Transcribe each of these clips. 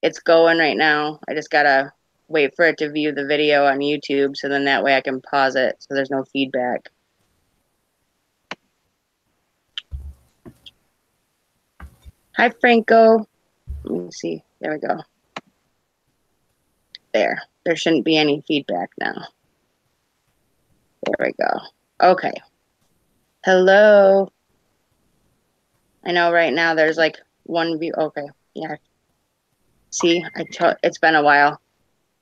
It's going right now. I just gotta wait for it to view the video on YouTube, so then that way I can pause it so there's no feedback. Hi, Franco. Let me see. There we go. There. There shouldn't be any feedback now. There we go. Okay. Hello. I know right now there's like one view. Okay. Yeah. See, it's been a while.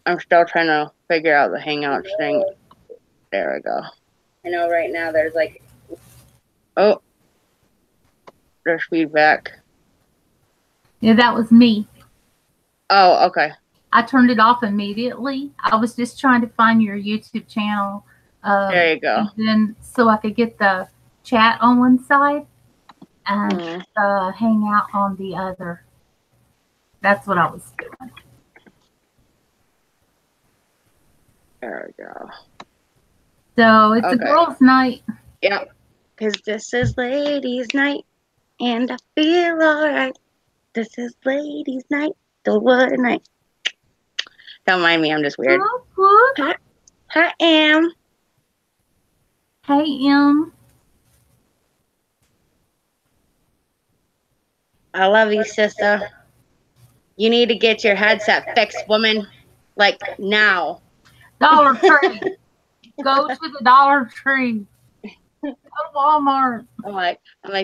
I'm still trying to figure out the Hangout thing. There we go. I know right now there's like, oh, there's feedback. Yeah, that was me. Oh, okay. I turned it off immediately. I was just trying to find your YouTube channel. There you go. And then so I could get the chat on one side and Hangout on the other. That's what I was doing. There we go. So it's a girls' night. Yeah, because this is ladies' night, and I feel alright. This is ladies' night. The what night? Don't mind me, I'm just weird. Hi, Em. Hey, Em. I love you, sister. You need to get your headset fixed, woman. Like, now. Dollar Tree. Go to the Dollar Tree. Go to Walmart. I'm like,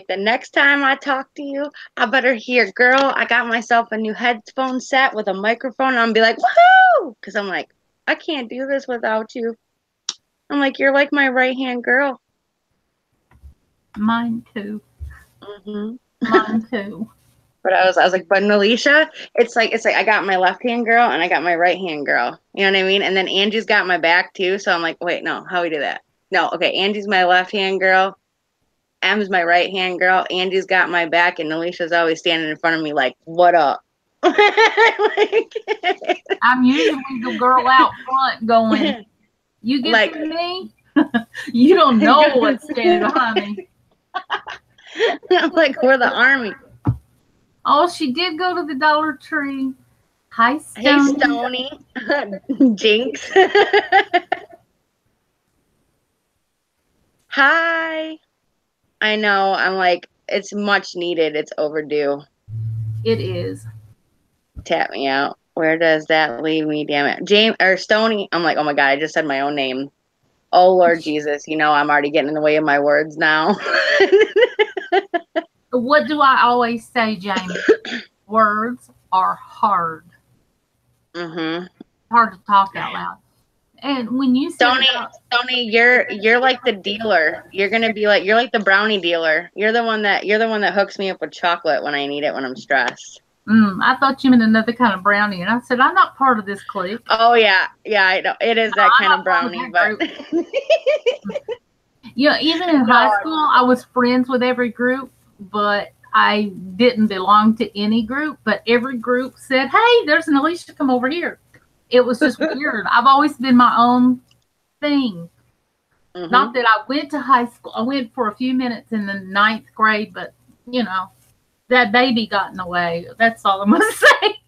the next time I talk to you, I better hear, girl, I got myself a new headphone set with a microphone. And I'm gonna be like, woohoo! Because I'm like, I can't do this without you. I'm like, you're like my right-hand girl. Mine too. Mine too. But I was like, but Alicia, it's like I got my left hand girl and I got my right hand girl. You know what I mean? And then Angie's got my back too. So I'm like, wait, no, how we do that? No, okay, Angie's my left hand girl. Em's my right hand girl. Angie's got my back, and Alicia's always standing in front of me like, what up? I'm usually the girl out front going, you get like, me? You don't know what's standing behind me. I'm like, we're the army. Oh, she did go to the Dollar Tree. Hi, Stony. Hey, Stony. Jinx. Hi. I know. I'm like, it's much needed. It's overdue. It is. Tap me out. Where does that leave me? Damn it. James or Stony. I'm like, oh my God, I just said my own name. Oh, Lord Jesus. You know, I'm already getting in the way of my words now. What do I always say, Jamie? Words are hard. Mm-hmm. Hard to talk out loud. And when you say Stony, you're like the dealer. You're gonna be like, you're like the brownie dealer. You're the one that hooks me up with chocolate when I need it when I'm stressed. I thought you meant another kind of brownie, and I said I'm not part of this clique. Oh yeah, I know it is that kind of brownie, but you know, even in high school, I was friends with every group, but I didn't belong to any group. But every group said, "Hey, there's an Alicia, come over here." It was just weird. I've always been my own thing. Mm-hmm. Not that I went to high school. I went for a few minutes in the 9th grade, but you know, that baby got in the way. That's all I'm going to say.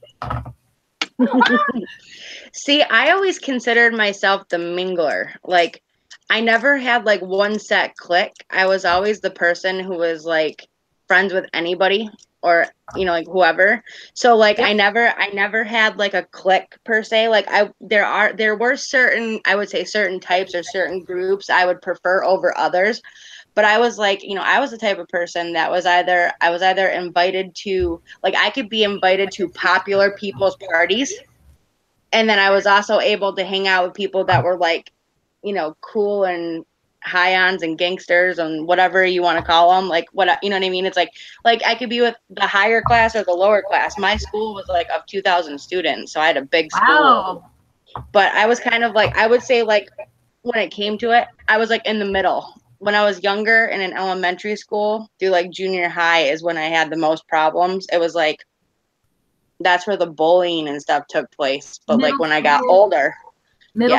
See, I always considered myself the mingler. Like, I never had like one set clique. I was always the person who was like friends with anybody or, you know, like whoever. So like, I never had like a clique per se. Like there were certain, I would say certain types or certain groups I would prefer over others. But I was like, you know, I was the type of person that I was either invited to, like, I could be invited to popular people's parties. And then I was also able to hang out with people that were like, you know, cool and high-ons and gangsters and whatever you want to call them. Like, what, you know what I mean? It's like I could be with the higher class or the lower class. My school was like of 2,000 students. So I had a big school. But I was kind of like, I would say like when it came to it, I was like in the middle. When I was younger and in elementary school through like junior high is when I had the most problems. It was like, that's where the bullying and stuff took place. But like when I got older, when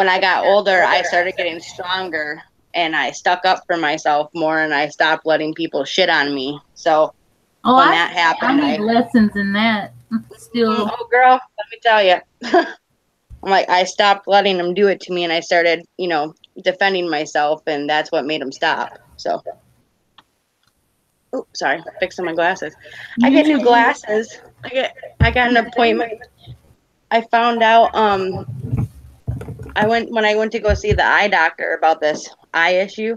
I got older, I started getting stronger and I stuck up for myself more and I stopped letting people shit on me. So Oh, when that happened. I need lessons in that. Still. Oh, girl, let me tell you. I'm like, I stopped letting him do it to me, and I started, defending myself, and that's what made him stop. So, oh, sorry, fixing my glasses. I get new glasses. I got an appointment. I found out. When I went to go see the eye doctor about this eye issue.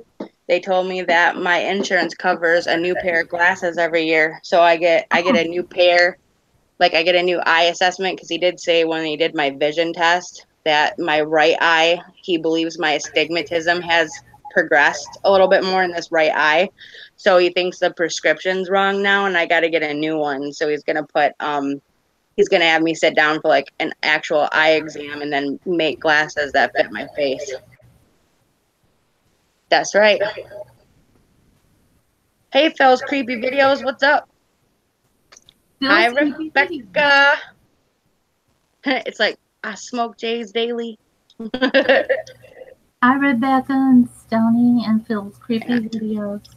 They told me that my insurance covers a new pair of glasses every year, so I get a new pair. Like, I get a new eye assessment, because he did say when he did my vision test that my right eye, he believes my astigmatism has progressed a little bit more in this right eye. So he thinks the prescription's wrong now, and I got to get a new one. So he's going to have me sit down for like an actual eye exam and then make glasses that fit my face. That's right. Hey, Phil's Creepy Videos, what's up? Hi, Rebecca. It's like, I smoke J's daily. Hi, Rebecca and Stony and Phil's Creepy Videos.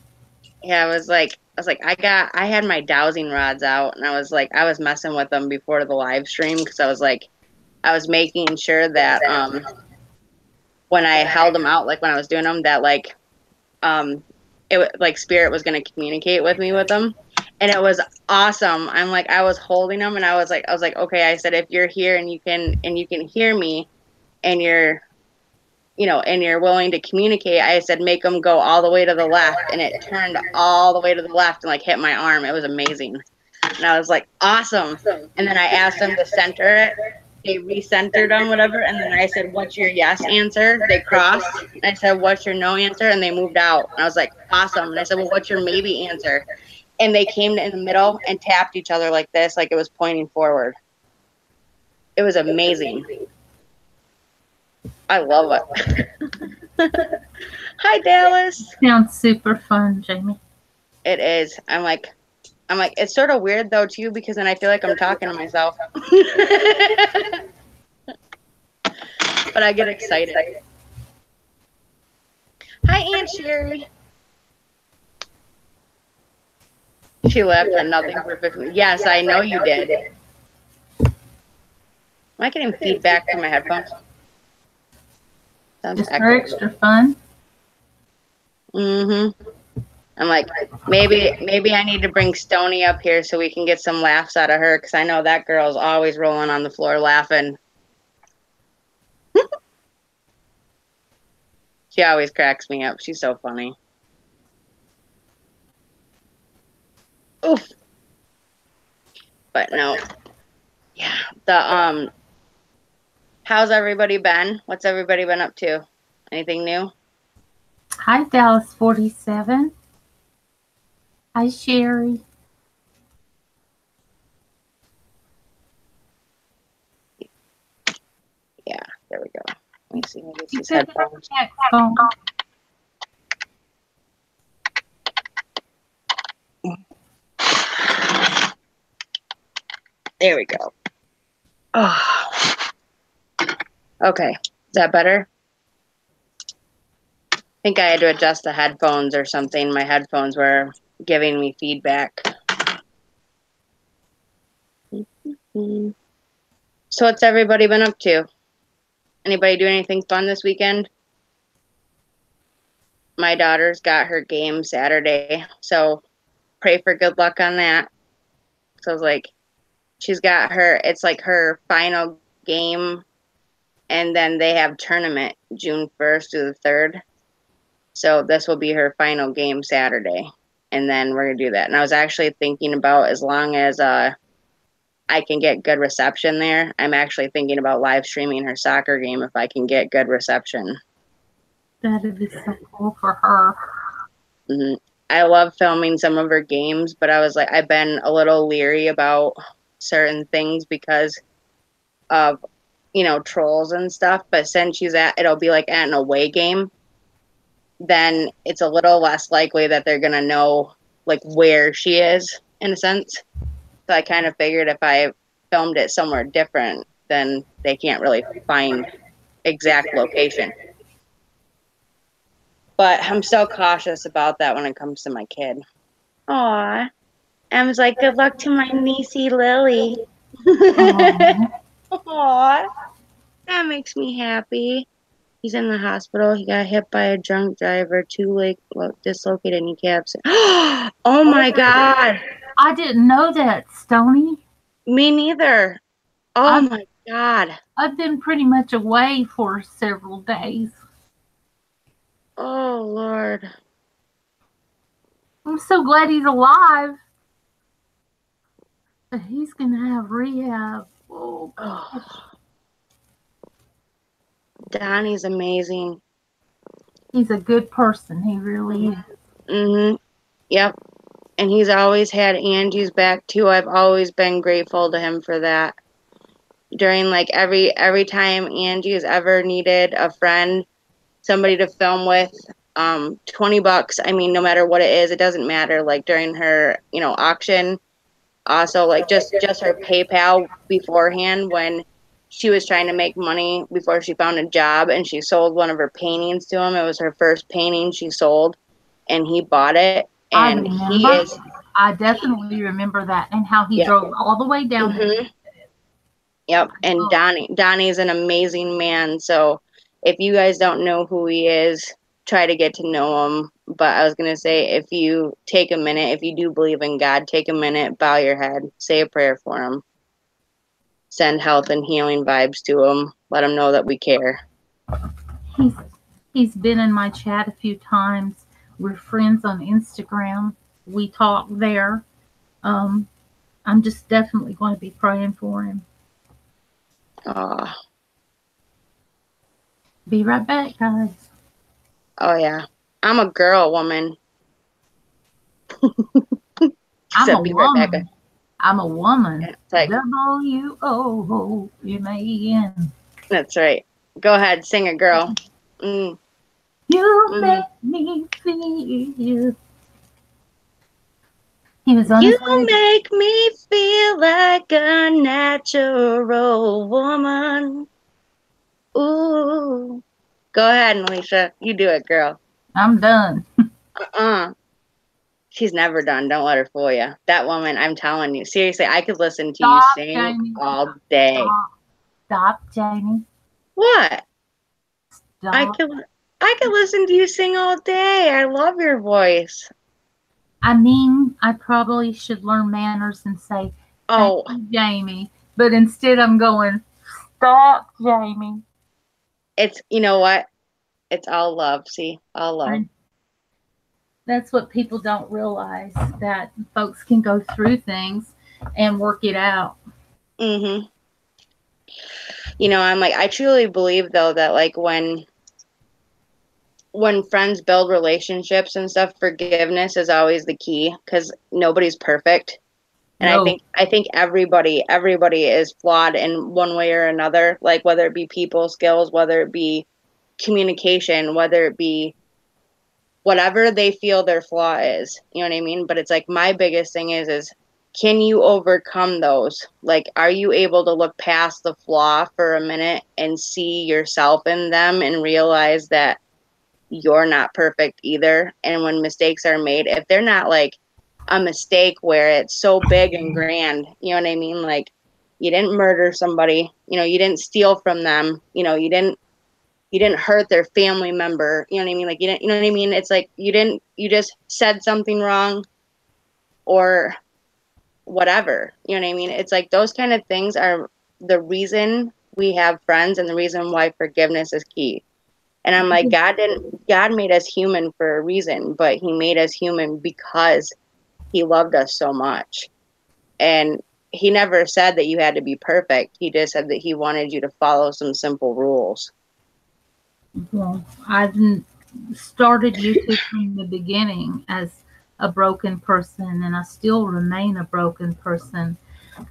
Yeah, I was like, I had my dowsing rods out, and I was messing with them before the live stream, because I was making sure that when I held them out, like when I was doing them, that spirit was going to communicate with me with them. And it was awesome. I was holding them, and I was like, okay, I said, if you're here and you can hear me, and you're willing to communicate, I said, make them go all the way to the left. And it turned all the way to the left and hit my arm. It was amazing. And I was like, awesome. And then I asked them to center it. They recentered them, whatever. And then I said, what's your yes answer? They crossed. And I said, what's your no answer? And they moved out. And I was like, awesome. And I said, well, what's your maybe answer? And they came in the middle and tapped each other like this, like it was pointing forward. It was amazing. I love it. Hi, Dallas. Sounds super fun, Jamie. It is. I'm like, it's sort of weird though too, because then I feel like I'm talking to myself. But I get excited. Hi, Aunt Sherry. She left and nothing perfectly. Yes, I know you did. Am I getting feedback from my headphones? Sounds extra fun. Mm-hmm. I'm like, maybe I need to bring Stony up here so we can get some laughs out of her, because I know that girl's always rolling on the floor laughing. She always cracks me up. She's so funny. Oof. But no. Yeah. How's everybody been? What's everybody been up to? Anything new? Hi, Dallas 47. Hi, Sherry. Yeah, there we go. Let me see. Maybe it's headphones. There we go. Oh. Okay. Is that better? I think I had to adjust the headphones or something. My headphones were giving me feedback. So what's everybody been up to? Anybody do anything fun this weekend? My daughter's got her game Saturday, so pray for good luck on that. So I was like, she's got it's like her final game, and then they have tournament June 1st to the 3rd. So this will be her final game Saturday, and then we're going to do that. And I was actually thinking about, as long as I can get good reception there, I'm actually thinking about live streaming her soccer game if I can get good reception. That would be so cool for her. Mm-hmm. I love filming some of her games, but I was like, I've been a little leery about certain things because of, trolls and stuff. But since it'll be like at an away game, then it's a little less likely that they're going to know like where she is, in a sense. So I kind of figured if I filmed it somewhere different, then they can't really find exact location. But I'm so cautious about that when it comes to my kid. Aw. I was like, good luck to my niecey Lily. Oh, Aw, that makes me happy. He's in the hospital. He got hit by a drunk driver, two leg dislocated kneecaps. Oh my God. I didn't know that, Stony. Me neither. Oh I've my God. I've been pretty much away for several days. Oh Lord. I'm so glad he's alive. But he's gonna have rehab. Oh gosh. Oh, Donnie's amazing. He's a good person. He really is. Mm-hmm. Yep. And he's always had Angie's back too. I've always been grateful to him for that. During like every time Angie has ever needed a friend, somebody to film with, $20. I mean, no matter what it is, it doesn't matter. Like during her, auction, also like just her PayPal beforehand when she was trying to make money before she found a job and she sold one of her paintings to him. It was her first painting she sold, and he bought it. I And he remember. is, I definitely remember that and how he yeah. drove all the way down there. Mm-hmm. Yep. And Donnie's an amazing man. So if you guys don't know who he is, try to get to know him. But I was going to say, if you take a minute, if you do believe in God, take a minute, bow your head, say a prayer for him, send health and healing vibes to him, let him know that we care. He's been in my chat a few times. We're friends on Instagram. We talk there. I'm just definitely going to be praying for him. Be right back, guys. Oh, yeah. I'm a girl, woman. I'm a Be woman. right back. I'm a woman. Yeah, it's like, WOOMAN. that's right. Go ahead, sing it, girl. Mm. You make me feel. He was on You his way. make me feel like a natural woman. Ooh. Go ahead, Alicia. You do it, girl. I'm done. She's never done. Don't let her fool you. That woman, I'm telling you. Seriously, I could listen to Stop, you sing Jamie. all day. Stop, Jamie. What? Stop. I could listen to you sing all day. I love your voice. I mean, I probably should learn manners and say, Oh, thank you, Jamie. But instead I'm going, stop, Jamie. it's, you know what? It's all love. See? All love. That's what people don't realize, that folks can go through things and work it out. Mm-hmm. I'm like, I truly believe, though, that, like, when friends build relationships and stuff, forgiveness is always the key because nobody's perfect. And No. I think everybody is flawed in one way or another, like whether it be people skills, whether it be communication, whether it be whatever they feel their flaw is. You know what I mean? But it's like my biggest thing is can you overcome those? Like, are you able to look past the flaw for a minute and see yourself in them and realize that you're not perfect either? And when mistakes are made, if they're not like a mistake where it's so big and grand, you know what I mean? Like, you didn't murder somebody, you didn't steal from them, you didn't hurt their family member, you know what I mean? Like, you didn't, you know what I mean? It's like you just said something wrong or whatever, you know what I mean? It's like those kind of things are the reason we have friends and the reason why forgiveness is key. And I'm like, God made us human for a reason, but he made us human because he loved us so much. And he never said that you had to be perfect. He just said that he wanted you to follow some simple rules. Well, I've started YouTube from the beginning as a broken person, and I still remain a broken person.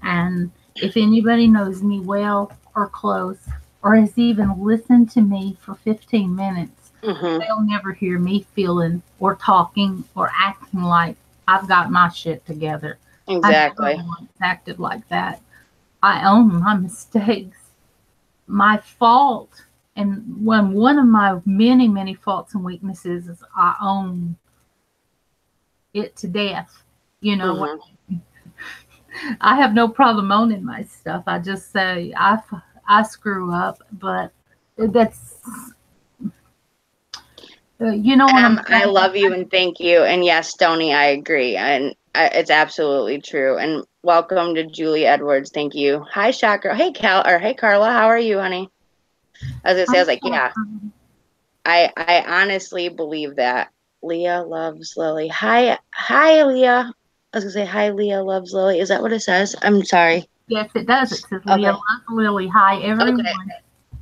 And if anybody knows me well or close, or has even listened to me for 15 minutes, they'll never hear me feeling or talking or acting like I've got my shit together. Exactly. I've never acted like that. I own my mistakes, my fault. And one of my many, many faults and weaknesses is I own it to death. I have no problem owning my stuff. I just say I screw up, but that's you know what I'm I saying. love you and thank you. And yes, Stoney, I agree. And it's absolutely true. And welcome to Julie Edwards. Thank you. Hi, Chakra. Hey, hey, Carla. How are you, honey? I was gonna say, I was like, yeah. I honestly believe that Leah loves Lily. Hi, Leah. I was gonna say, hi, Leah loves Lily. Is that what it says? I'm sorry. Yes, it does. It says Leah Okay. loves Lily. Hi, everyone. Okay.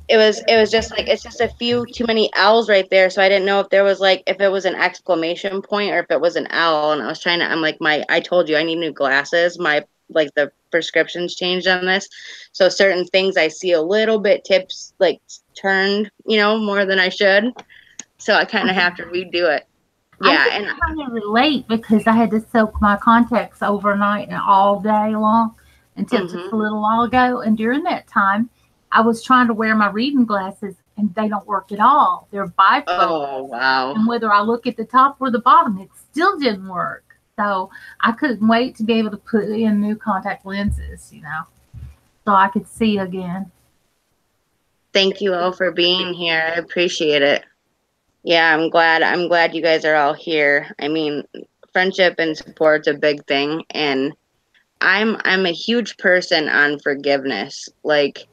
It was just like it's just a few too many L's right there, so I didn't know if there was like if it was an exclamation point or if it was an L, and I was trying to I'm like I told you I need new glasses. My like the prescriptions changed on this. So certain things I see a little bit tips like turned, more than I should. So I kind of have to redo it. I Yeah, can and kind of relate because I had to soak my contacts overnight and all day long until just a little while ago. And during that time, I was trying to wear my reading glasses and they don't work at all. They're bifocals. oh wow. And whether I look at the top or the bottom, it still didn't work. So I couldn't wait to be able to put in new contact lenses, so I could see again. Thank you all for being here. I appreciate it. Yeah, I'm glad you guys are all here. I mean, friendship and support's a big thing, and I'm a huge person on forgiveness. Like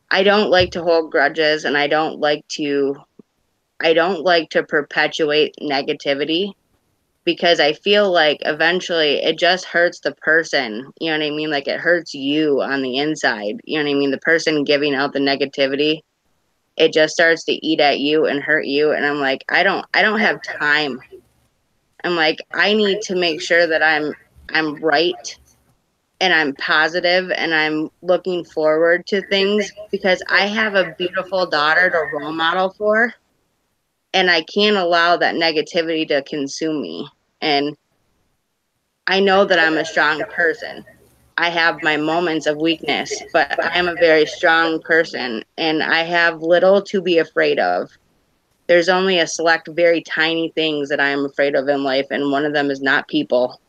I don't like to hold grudges, and I don't like to perpetuate negativity because I feel like eventually it just hurts the person. You know what I mean? Like it hurts you on the inside. You know what I mean? The person giving out the negativity, it just starts to eat at you and hurt you. And I'm like, I don't have time. I'm like, I need to make sure that I'm right and I'm positive and I'm looking forward to things because I have a beautiful daughter to role model for, and I can't allow that negativity to consume me. And I know that I'm a strong person. I have my moments of weakness, but I am a very strong person and I have little to be afraid of. There's only a select, very tiny things that I am afraid of in life, and one of them is not people,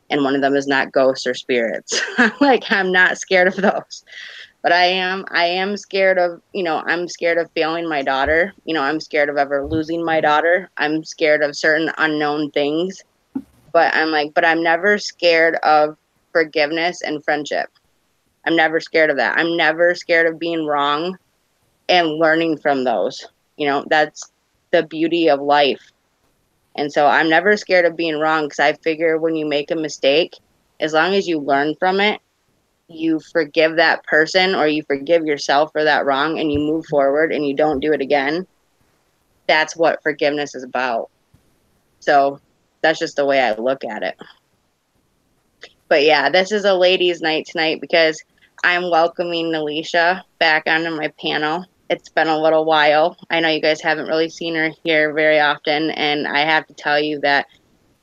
and one of them is not ghosts or spirits. Like I'm not scared of those, but I am scared of, I'm scared of failing my daughter. I'm scared of ever losing my daughter. I'm scared of certain unknown things, but I'm never scared of forgiveness and friendship. I'm never scared of that. I'm never scared of being wrong and learning from those. That's the beauty of life. And so I'm never scared of being wrong because I figure when you make a mistake, as long as you learn from it, you forgive that person or you forgive yourself for that wrong and you move forward and you don't do it again. That's what forgiveness is about. So that's just the way I look at it. But yeah, this is a ladies' night tonight because I'm welcoming Alicia back onto my panel. It's been a little while. I know you guys haven't really seen her here very often, and I have to tell you that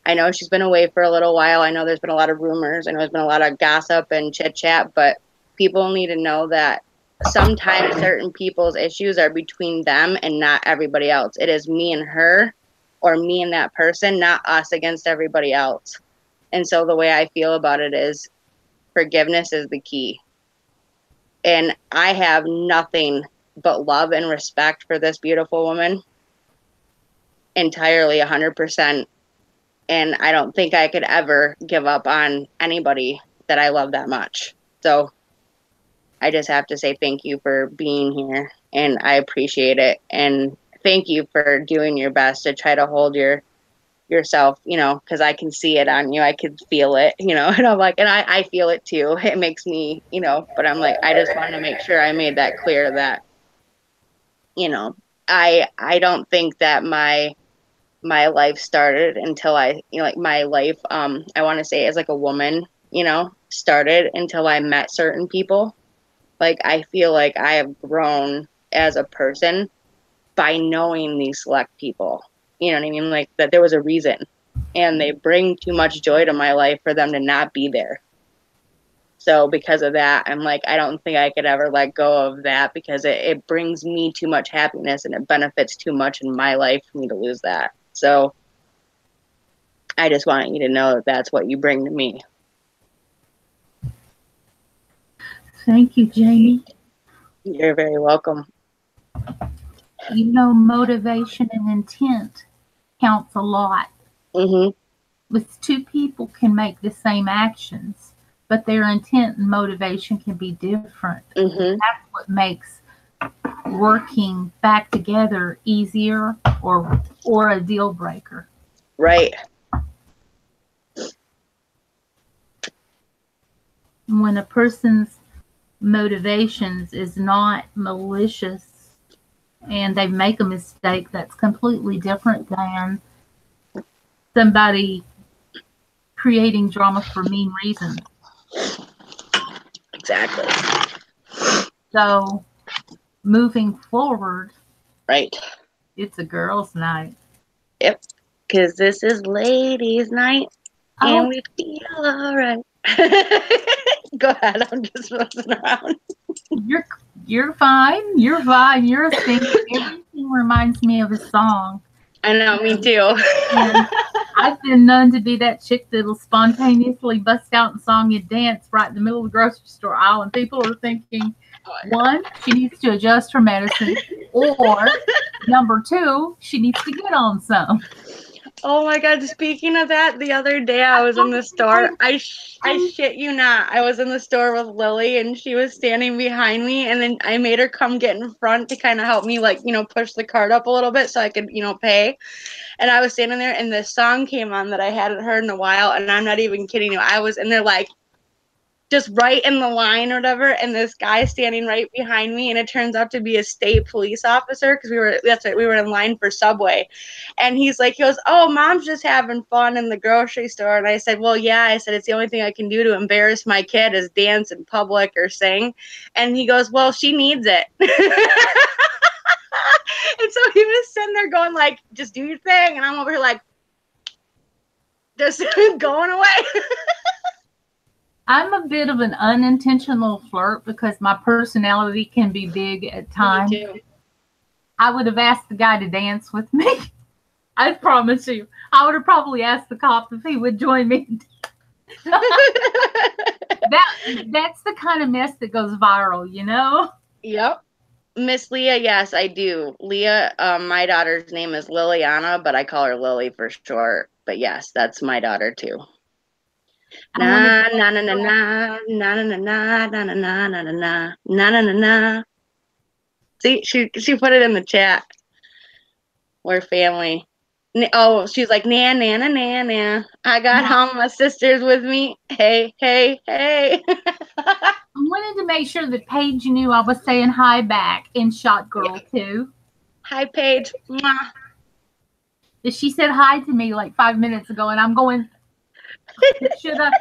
I know she's been away for a little while. I know there's been a lot of rumors. I know there's been a lot of gossip and chit chat, but people need to know that sometimes certain people's issues are between them and not everybody else. It is me and her or me and that person, not us against everybody else. And so the way I feel about it is forgiveness is the key. And I have nothing but love and respect for this beautiful woman. Entirely 100%. And I don't think I could ever give up on anybody that I love that much. So I just have to say thank you for being here, and I appreciate it. And thank you for doing your best to try to hold yourself, because I can see it on you. I can feel it, and I'm like, and I feel it too. It makes me, but I'm like, I just wanted to make sure I made that clear that, I don't think that my life started until I, like my life, I want to say as like a woman, started until I met certain people. Like, I feel like I have grown as a person by knowing these select people. You know what I mean? Like that there was a reason, and they bring too much joy to my life for them to not be there. So because of that, I'm like, I don't think I could ever let go of that because it brings me too much happiness and it benefits too much in my life for me to lose that. So I just want you to know that that's what you bring to me. Thank you, Jamie. You're very welcome. You know, motivation and intent counts a lot. Mm-hmm. With two people can make the same actions, but their intent and motivation can be different. Mm-hmm. That's what makes working back together easier or a deal breaker. Right. When a person's motivations is not malicious and they make a mistake, that's completely different than somebody creating drama for mean reasons. Exactly. So moving forward, right, it's a girls' night. Yep. Because this is ladies' night, and we feel all right. Go ahead. I'm just messing around. You're fine. You're fine. You're a singer. Everything reminds me of a song. I know, me too. And I've been known to be that chick that'll spontaneously bust out and song and dance right in the middle of the grocery store aisle, and people are thinking, one, she needs to adjust her medicine, or number two, she needs to get on some. Oh my God! Speaking of that, the other day I was in the store. I shit you not. I was in the store with Lily, and she was standing behind me, and then I made her come get in front to kind of help me, like, push the cart up a little bit so I could, pay. And I was standing there, and this song came on that I hadn't heard in a while, and I'm not even kidding you. I was in there, like, just right in the line or whatever, and this guy standing right behind me, and it turns out to be a state police officer, because we were in line for Subway, and he goes, oh, Mom's just having fun in the grocery store. And I said, well, yeah, I said, it's the only thing I can do to embarrass my kid is dance in public or sing. And he goes, well, she needs it. And so he was sitting there going, like, just do your thing, and I'm over here like, just going away. I'm a bit of an unintentional flirt because my personality can be big at times. Me too. I would have asked the guy to dance with me. I promise you. I would have probably asked the cop if he would join me. That's the kind of mess that goes viral, Yep. Miss Leah, yes, I do. Leah, my daughter's name is Liliana, but I call her Lily for short. But yes, that's my daughter too. Na na na na na na na na na na na na na na na na na. See, she put it in the chat. We're family. Oh, she's like, na na na na na. I got all my sisters with me. Hey, hey, hey. I wanted to make sure that Paige knew I was saying hi back in Shot Girl too. Hi, Paige. Mwah. She said hi to me like 5 minutes ago, and I'm going, should I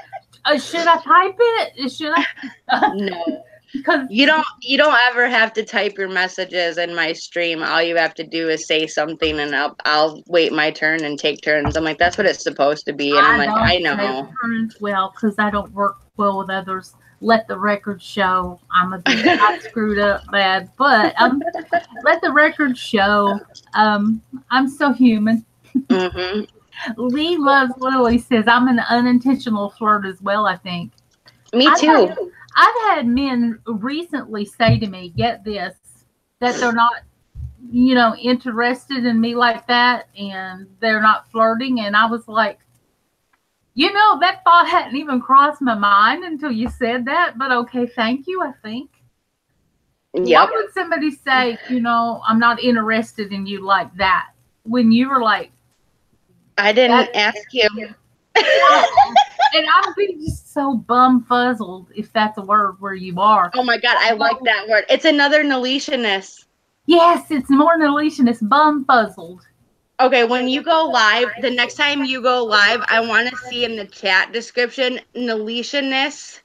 type it? Should I? No. Because you don't ever have to type your messages in my stream. All you have to do is say something, and I'll wait my turn and take turns. I'm like, that's what it's supposed to be, and I'm like, I know. Turns well because I don't work well with others. Let the record show I screwed up bad, but let the record show I'm so human. Mm-hmm. Lee Loves Lily says I'm an unintentional flirt as well. I think. Me too. I've had men recently say to me, get this, that they're not, interested in me like that, and they're not flirting. And I was like, that thought hadn't even crossed my mind until you said that. But okay, thank you, I think. Yep. Why would somebody say, I'm not interested in you like that when you were like, I didn't ask you. And I'm being just so bumfuzzled, if that's a word where you are. Oh my God, I like that word. It's another Nalisha-ness. Yes, it's more Nalisha-ness, bumfuzzled. Okay, when you go live, the next time you go live, I want to see in the chat description Nalisha-ness.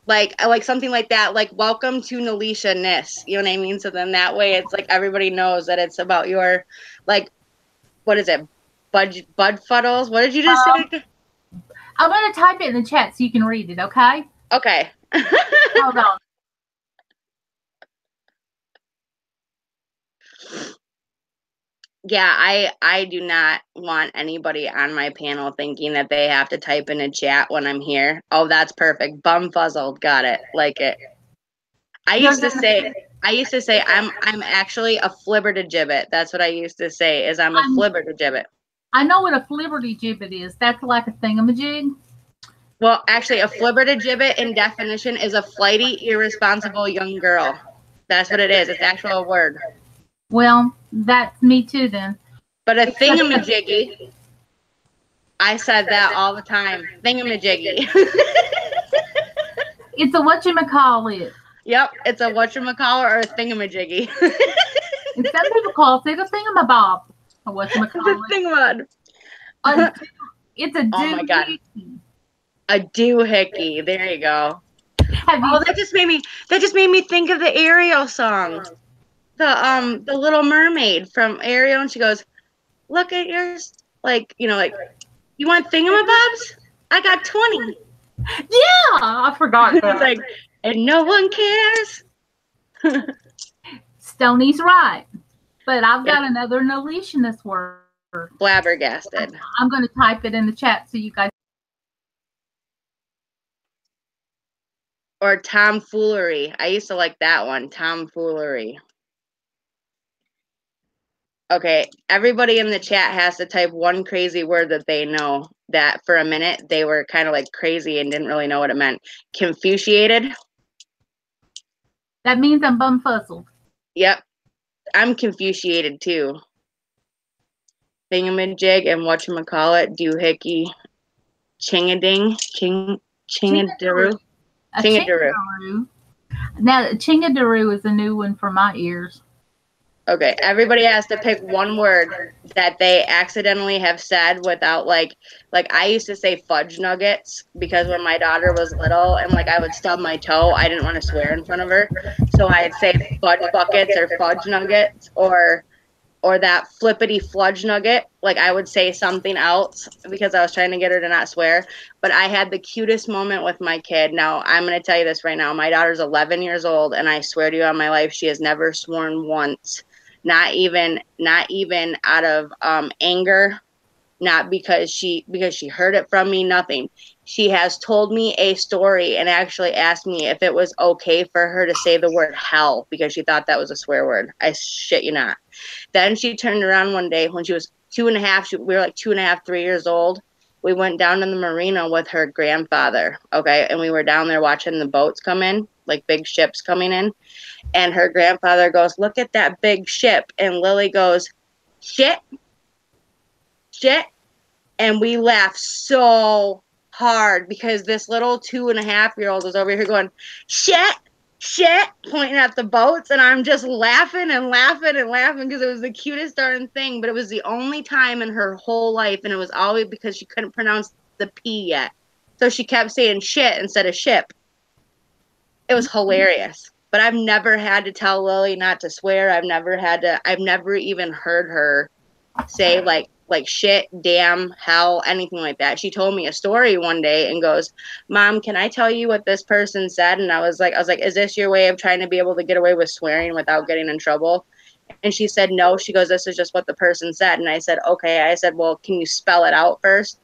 Like something like that, like welcome to Nalisha-ness. You know what I mean? So then that way it's like everybody knows that it's about your, like, what is it? Budfuddles? What did you just say? I'm going to type it in the chat so you can read it, okay? Okay. Hold on. Yeah, I do not want anybody on my panel thinking that they have to type in a chat when I'm here. Oh, that's perfect. Bumfuzzled. Got it. Like it. I used to say I'm actually a flibbertigibbet. That's what I used to say is I'm a flibbertigibbet. I know what a flibbertigibbet is. That's like a thingamajig. Well, actually, a flibbertigibbet in definition is a flighty, irresponsible young girl. That's what it is. It's actual word. Well, that's me too then. But a thingamajiggy, I said that all the time. Thingamajiggy. It's a whatchamacallit. Yep, it's a whatchamacallit or a thingamajiggy. And some people call it a thingamabob. A whatchamacallit. It's a thingamad. It's a doohickey. Oh my God. A doohickey. There you go. That just made me think of the Ariel song. The Little Mermaid from Ariel, and she goes, "Look at yours, like you want thingamabobs? I got 20." Yeah, I forgot that. It's like, and no one cares. Stoney's right, but I've got another Nalishinist word. Flabbergasted. I'm going to type it in the chat so you guys. Or tomfoolery. I used to like that one. Tomfoolery. Okay, everybody in the chat has to type one crazy word that they know that for a minute they were kind of like crazy and didn't really know what it meant. Confuciated. That means I'm bumfuzzled. Yep. I'm Confuciated too. Thingamajig and whatchamacallit, doohickey, chingading, chingadaroo. Chingadaroo. Now, chingadaroo is a new one for my ears. Okay, everybody has to pick one word that they accidentally have said without like I used to say fudge nuggets because when my daughter was little and like I would stub my toe, I didn't want to swear in front of her. So I'd say fudge buckets or fudge nuggets or that flippity fludge nugget. Like I would say something else because I was trying to get her to not swear. But I had the cutest moment with my kid. Now, I'm going to tell you this right now. My daughter's 11 years old, and I swear to you on my life, she has never sworn once. Not even out of anger, not because she heard it from me, nothing. She has told me a story and actually asked me if it was okay for her to say the word hell because she thought that was a swear word. I shit you not. Then she turned around one day when she was 2.5. We were like 2.5, 3 years old. We went down to the marina with her grandfather, okay? And we were down there watching the boats come in, like big ships coming in. And her grandfather goes, "Look at that big ship." And Lily goes, "Shit, shit." And we laughed so hard because this little 2.5-year-old was over here going, "Shit, shit," pointing at the boats. And I'm just laughing and laughing and laughing because it was the cutest darn thing. But it was the only time in her whole life. And it was always because she couldn't pronounce the P yet. So she kept saying shit instead of ship. It was hilarious. But I've never had to tell Lily not to swear. I've never even heard her say like shit, damn, hell, anything like that. She told me a story one day and goes, "Mom, can I tell you what this person said?" And I was like, "Is this your way of trying to be able to get away with swearing without getting in trouble?" And she said, "No." She goes, "This is just what the person said." And I said, "Okay." I said, "Well, can you spell it out first?"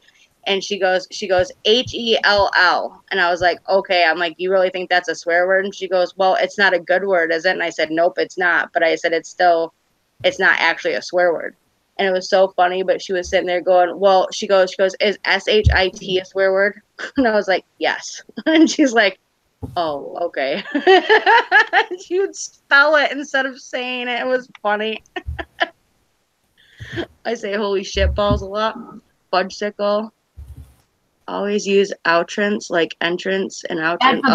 And she goes, Hell. And I was like, "Okay." I'm like, "You really think that's a swear word?" And she goes, "Well, it's not a good word, is it?" And I said, "Nope, it's not." But I said, it's not actually a swear word. And it was so funny, but she was sitting there going, "Well," she goes, "Is shit a swear word?" And I was like, "Yes." And she's like, "Oh, okay." She would spell it instead of saying it. It was funny. I say holy shit balls a lot. Fudgesicle. Always use outrance, like entrance and outrance.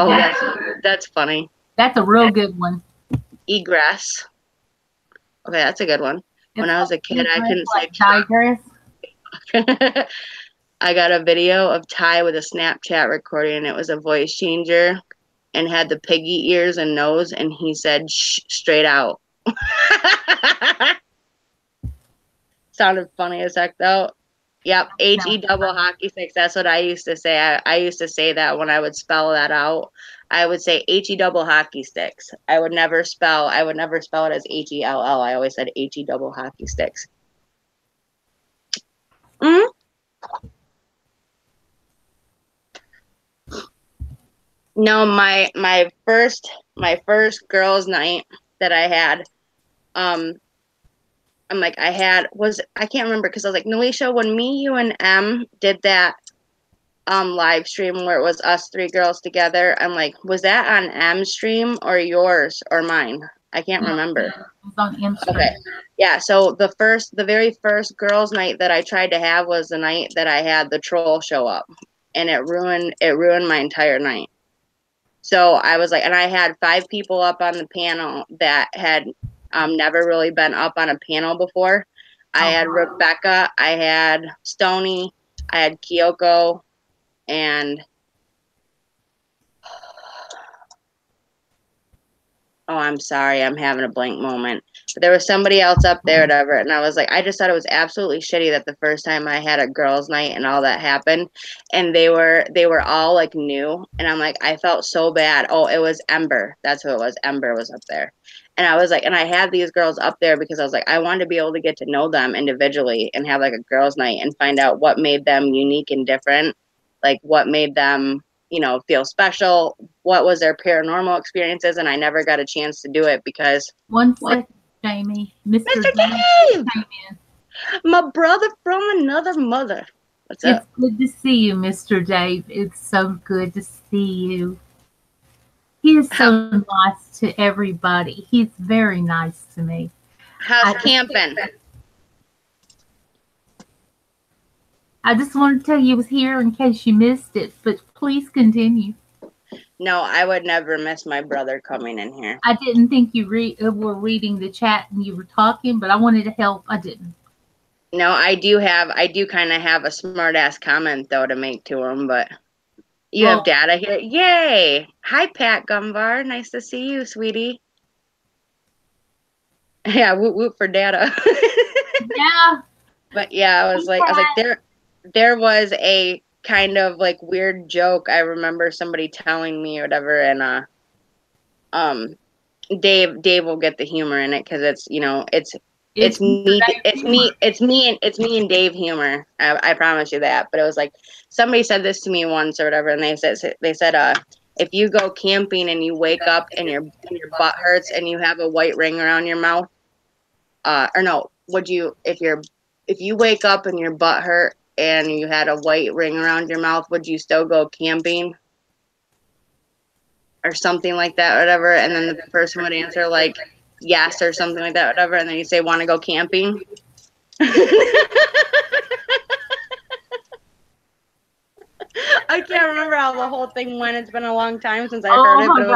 That's funny. That's a real good one. Egress. Okay, that's a good one. When I was a kid, I couldn't say digress. I got a video of Ty with a Snapchat recording, and it was a voice changer and had the piggy ears and nose, and he said shh straight out. Sounded funny as heck, though. Yep, HE double hockey sticks. That's what I used to say. I used to say that when I would spell that out. I would say HE double hockey sticks. I would never spell it as HELL. I always said HE double hockey sticks. No, my first girls' night that I had, um, I'm like I can't remember because I was like, Nelisha, when me, you, and M did that live stream where it was us three girls together, I'm like, was that on M's stream or yours or mine? I can't remember. It was on Instagram. Okay. Yeah, so the very first girls' night that I tried to have was the night that I had the troll show up, and it ruined my entire night. So I was like, and I had 5 people up on the panel that had never really been up on a panel before. I had Rebecca, I had Stony, I had Kyoko, and oh, I'm sorry, I'm having a blank moment. But there was somebody else up there, whatever, and I was like, I just thought it was absolutely shitty that the first time I had a girls' night and all that happened, and they were all like new, and I'm like, I felt so bad. Oh, it was Ember. That's who it was. Ember was up there. And I was like, and I had these girls up there because I was like, I wanted to be able to get to know them individually and have like a girls' night and find out what made them unique and different, like what made them, feel special, what was their paranormal experiences, and I never got a chance to do it because One second, Jamie. Mr. Dave, came in. my brother from another mother. What's It's up? good to see you, Mr. Dave. It's so good to see you. He is so nice to everybody. He's very nice to me. How's camping? I just wanted to tell you he was here in case you missed it, but please continue. No, I would never miss my brother coming in here. I didn't think you were reading the chat and you were talking, but I wanted to help. I didn't. No, I do kind of have a smart ass comment though to make to him, but you have data here. Yay! Hi, Pat Gumbar. Nice to see you, sweetie. Yeah, whoop whoop for data. Yeah. But yeah, I was like there was a kind of like weird joke I remember somebody telling me or whatever, and Dave will get the humor in it because it's it's me and Dave humor. I promise you that. But it was like somebody said this to me once or whatever, and they said if you go camping and you wake up and your butt hurts and you have a white ring around your mouth, or no, if you wake up and your butt hurt and you had a white ring around your mouth, would you still go camping? Or something like that, whatever. And then the person would answer like yes or something like that, whatever. And then you say, want to go camping? I can't remember how the whole thing went. It's been a long time since I heard it, but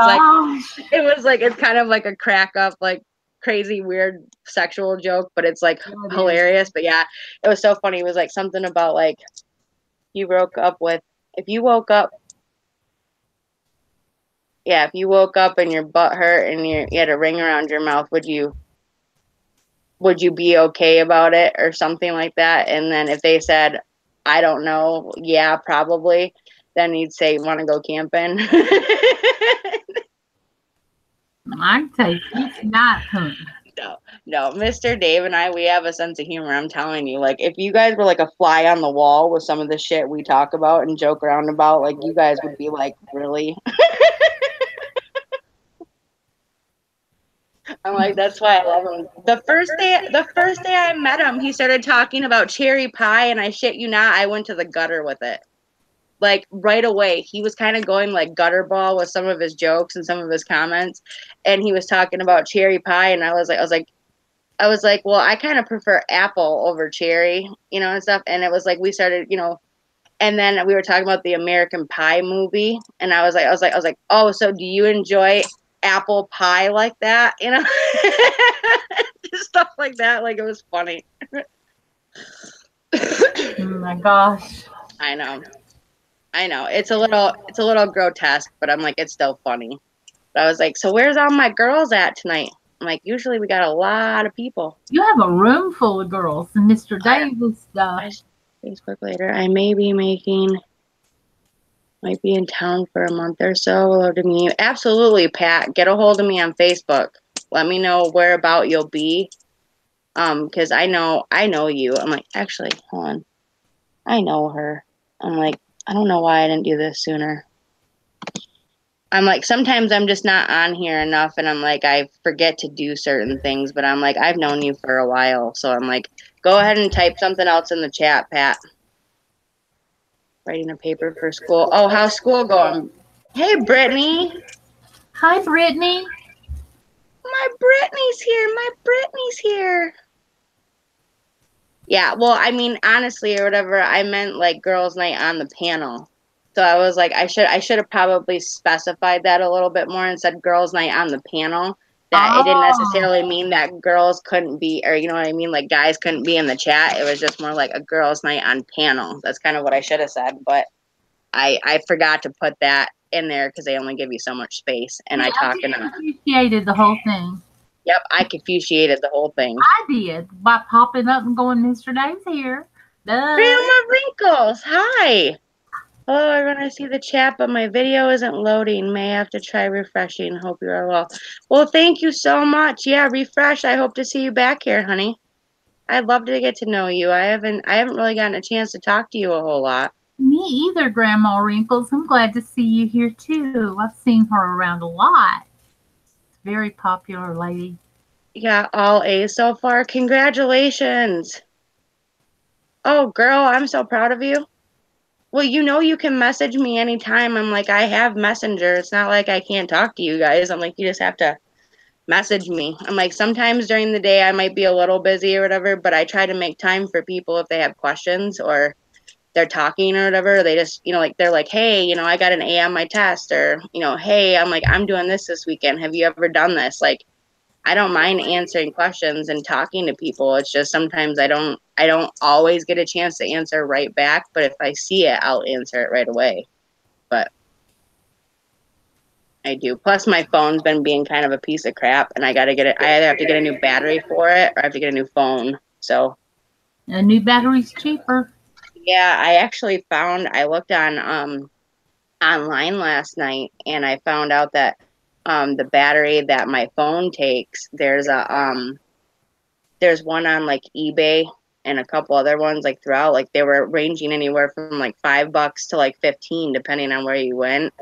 it was like it's kind of like a crack up, like crazy, weird sexual joke, but it's like hilarious. But yeah, it was so funny. It was like something about like if you woke up and your butt hurt and you had a ring around your mouth, would you be okay about it or something like that? And then if they said, I don't know, yeah, probably, then you'd say, want to go camping? I take it's not him. No, Mr. Dave and I, we have a sense of humor. I'm telling you, like, if you guys were like a fly on the wall with some of the shit we talk about and joke around about, like, you guys would be like, really? I'm like, that's why I love him. The first day I met him, he started talking about cherry pie, and I shit you not, I went to the gutter with it. Like right away, he was kind of going like gutter ball with some of his jokes and some of his comments, and he was talking about cherry pie, and I was like, well, I kind of prefer apple over cherry, and stuff. And it was like we started, and then we were talking about the American Pie movie, and I was like, oh, so do you enjoy apple pie like that? Just stuff like that. Like it was funny. Oh my gosh. I know. It's a little grotesque, but I'm like, it's still funny. But I was like, so where's all my girls at tonight? I'm like, usually we got a lot of people. You have a room full of girls, and Mr. Dave was Facebook later. I might be in town for a month or so. Hello to me. Absolutely, Pat. Get a hold of me on Facebook. Let me know where about you'll be. Because I know you. I'm like, actually, hold on. I know her. I'm like, I don't know why I didn't do this sooner. I'm like, sometimes I'm just not on here enough, and I'm like, I forget to do certain things, but I'm like, I've known you for a while, so I'm like, go ahead and type something else in the chat, Pat. Writing a paper for school. Oh, how's school going? Hey, Brittany. Hi, Brittany. My Brittany's here. My Brittany's here. Yeah, well, I mean, honestly, or whatever, I meant like girls' night on the panel. So I was like, I should have probably specified that a little bit more and said girls' night on the panel. That it didn't necessarily mean that girls couldn't be, or you know what I mean, like guys couldn't be in the chat. It was just more like a girls' night on panel. That's kind of what I should have said, but I forgot to put that in there because they only give you so much space, and I talked enough. I appreciated the whole thing. Yep, I Confuciated the whole thing. I did by popping up and going, Mr. Dave's here. Grandma Wrinkles, hi. Hello, everyone. I see the chat, but my video isn't loading. May have to try refreshing. Hope you are well. Well, thank you so much. Yeah, refresh. I hope to see you back here, honey. I'd love to get to know you. I haven't really gotten a chance to talk to you a whole lot. Me either, Grandma Wrinkles. I'm glad to see you here too. I've seen her around a lot. Very popular lady. Yeah, all A's so far. Congratulations. Oh, girl, I'm so proud of you. Well, you know you can message me anytime. I'm like, I have Messenger. It's not like I can't talk to you guys. I'm like, you just have to message me. I'm like, sometimes during the day I might be a little busy or whatever, but I try to make time for people if they have questions or they're talking or whatever. They just, you know, like they're like, hey, you know, I got an A on my test, or, you know, hey, I'm like, I'm doing this weekend. Have you ever done this? Like, I don't mind answering questions and talking to people. It's just sometimes I don't always get a chance to answer right back, but if I see it, I'll answer it right away. But I do. Plus my phone's been being kind of a piece of crap, and I got to get it. I either have to get a new battery for it or I have to get a new phone. So a new battery's cheaper. Yeah, I actually found, I looked on online last night, and I found out that the battery that my phone takes, there's one on like eBay and a couple other ones like throughout, like they were ranging anywhere from like $5 to like 15 depending on where you went.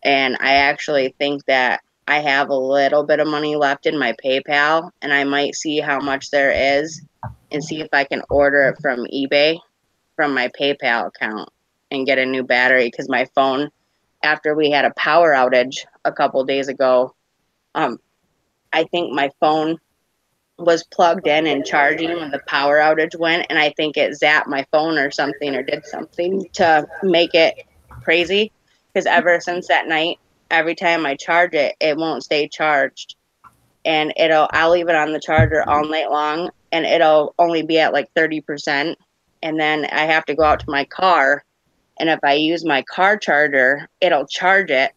And I actually think that I have a little bit of money left in my PayPal, and I might see how much there is and see if I can order it from eBay from my PayPal account and get a new battery, because my phone, after we had a power outage a couple days ago, I think my phone was plugged in and charging when the power outage went, and I think it zapped my phone or something, or did something to make it crazy, because ever since that night, every time I charge it, it won't stay charged, and I'll leave it on the charger all night long, and it'll only be at like 30%, and then I have to go out to my car, and if I use my car charger, it'll charge it